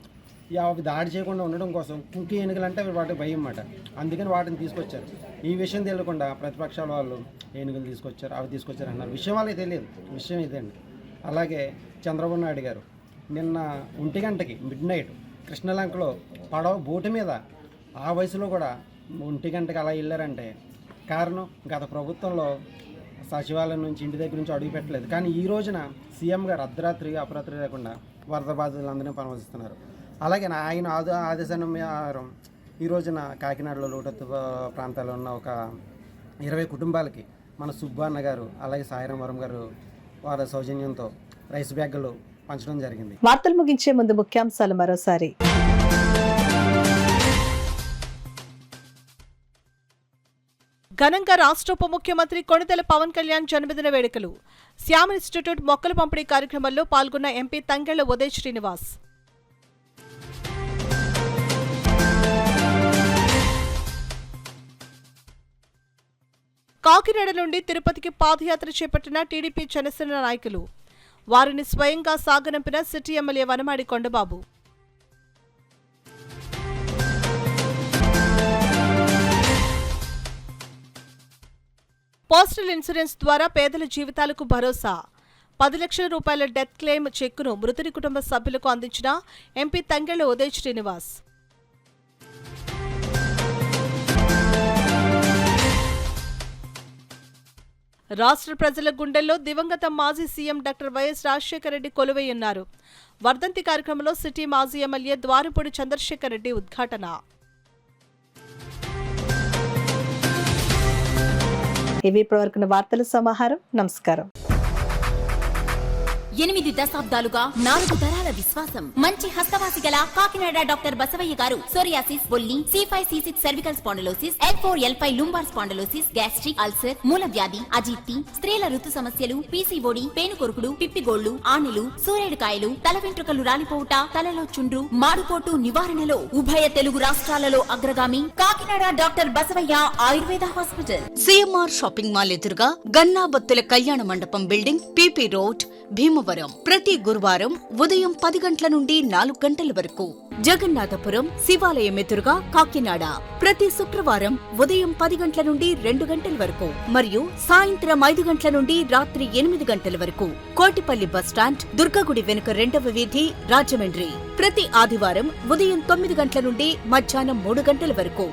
అవి దాడి చేయకుండా ఉండడం కోసం కుంకి ఏనుగులు అంటే వాటికి భయం అన్నమాట. అందుకని వాటిని తీసుకొచ్చారు. ఈ విషయం తెలియకుండా ప్రతిపక్షాల వాళ్ళు ఏనుగులు తీసుకొచ్చారు, అవి తీసుకొచ్చారు అన్నారు. విషయం వాళ్ళకి తెలియదు. విషయం ఇదండి. అలాగే చంద్రబాబు నాయుడు గారు నిన్న 1 గంటకి మిడ్నైట్ కృష్ణలంకలో బోటు మీద ఆ వయసులో కూడా 1 గంటకి అలా వెళ్ళారంటే కారణం గత ప్రభుత్వంలో సచివాలయం నుంచి ఇంటి దగ్గర నుంచి అడుగు పెట్టలేదు. కానీ ఈ రోజున సీఎం గారు అర్ధరాత్రి అపరాత్రి లేకుండా వరద బాధితులందరినీ పరామర్శిస్తున్నారు. అలాగే ఆయన ఆదేశానుసారం ఈ రోజున కాకినాడలో లోటత్తు ప్రాంతాల్లో ఉన్న ఒక 20 కుటుంబాలకి మన సుబ్బన్న గారు అలాగే సాయిరామవరం గారు వారి సౌజన్యంతో రైస్ బ్యాగులు పంచడం జరిగింది. వార్తలు ముగించే ముందు ముఖ్యాంశాలు మరోసారి. ఘనంగా రాష్ట్ర ఉప ముఖ్యమంత్రి కొణిదెల పవన్ కళ్యాణ్ జన్మదిన వేడుకలు. శ్యామ్ ఇన్స్టిట్యూట్ మొక్కల పంపిణీ కార్యక్రమంలో పాల్గొన్న ఎంపీ తంగెళ్ల ఉదయ్ శ్రీనివాస్. కాకినాడ నుండి తిరుపతికి పాదయాత్ర చేపట్టిన టీడీపీ జనసేన నాయకులు. వారిని స్వయంగా సాగనంపిన city MLA Vanamadi Kondababu. Postal insurance ద్వారా పేదల జీవితాలకు భరోసా. 10 లక్షల రూపాయల డెత్ క్లెయిమ్ చెక్కును మృతుని కుటుంబ సభ్యులకు అందించిన ఎంపీ తంగెళ్ల ఉదయ్ శ్రీనివాస్. రాష్ట్ర ప్రజల గుండెల్లో దివంగత మాజీ CM doctor YS Rajasekhara Reddy కొలువై ఉన్నారు. వర్ధంతి కార్యక్రమంలో సిటీ మాజీ ఎమ్మెల్యే ద్వారపూడి చంద్రశేఖర్ రెడ్డి ఉద్ఘాటన. ఇవి ఇప్పటివరకు వార్తల సమాహారం. నమస్కారం. 8 దశాబ్దాలుగా 4 తరాల విశ్వాసం. మంచి హస్తవాసి గల కాకినాడ డాక్టర్ బసవయ్య గారు సోరియాసిస్, బొల్లి, C5, C6 cervical spondylosis, L4, L5 lumbar spondylosis, gastric ulcer, మూల వ్యాధి, అజీర్తి, స్త్రీల ఋతు సమస్యలు, PCOD, పేనుకొరుకుడు, పిప్పిగోళ్లు, ఆనెలు, సూరేడుకాయలు, తల వెంట్రుకలు రాలిపోవుట, తలలో చుండ్రు, మాడుకోటు నివారణలో ఉభయ తెలుగు రాష్ట్రాలలో అగ్రగామి Kakinada doctor Basavaiah Ayurveda hospital. CMR shopping mall ఎదురుగా గన్నాబత్తుల కళ్యాణ మండపం బిల్డింగ్, PP రోడ్, భీమవరం. ప్రతి గురువారం ఉదయం 10 గంటల నుండి 4 గంటల వరకు. జగన్నాథపురం శివాలయం ఎదురుగా కాకినాడ ప్రతి శుక్రవారం ఉదయం 10 గంటల నుండి 2 గంటల వరకు మరియు సాయంత్రం 5 గంటల నుండి రాత్రి 8 గంటల వరకు. కోటిపల్లి బస్టాండ్, దుర్గగుడి వెనుక 2వ వీధి, రాజమండ్రి ప్రతి ఆదివారం ఉదయం 9 గంటల నుండి మధ్యాహ్నం 3 గంటల వరకు.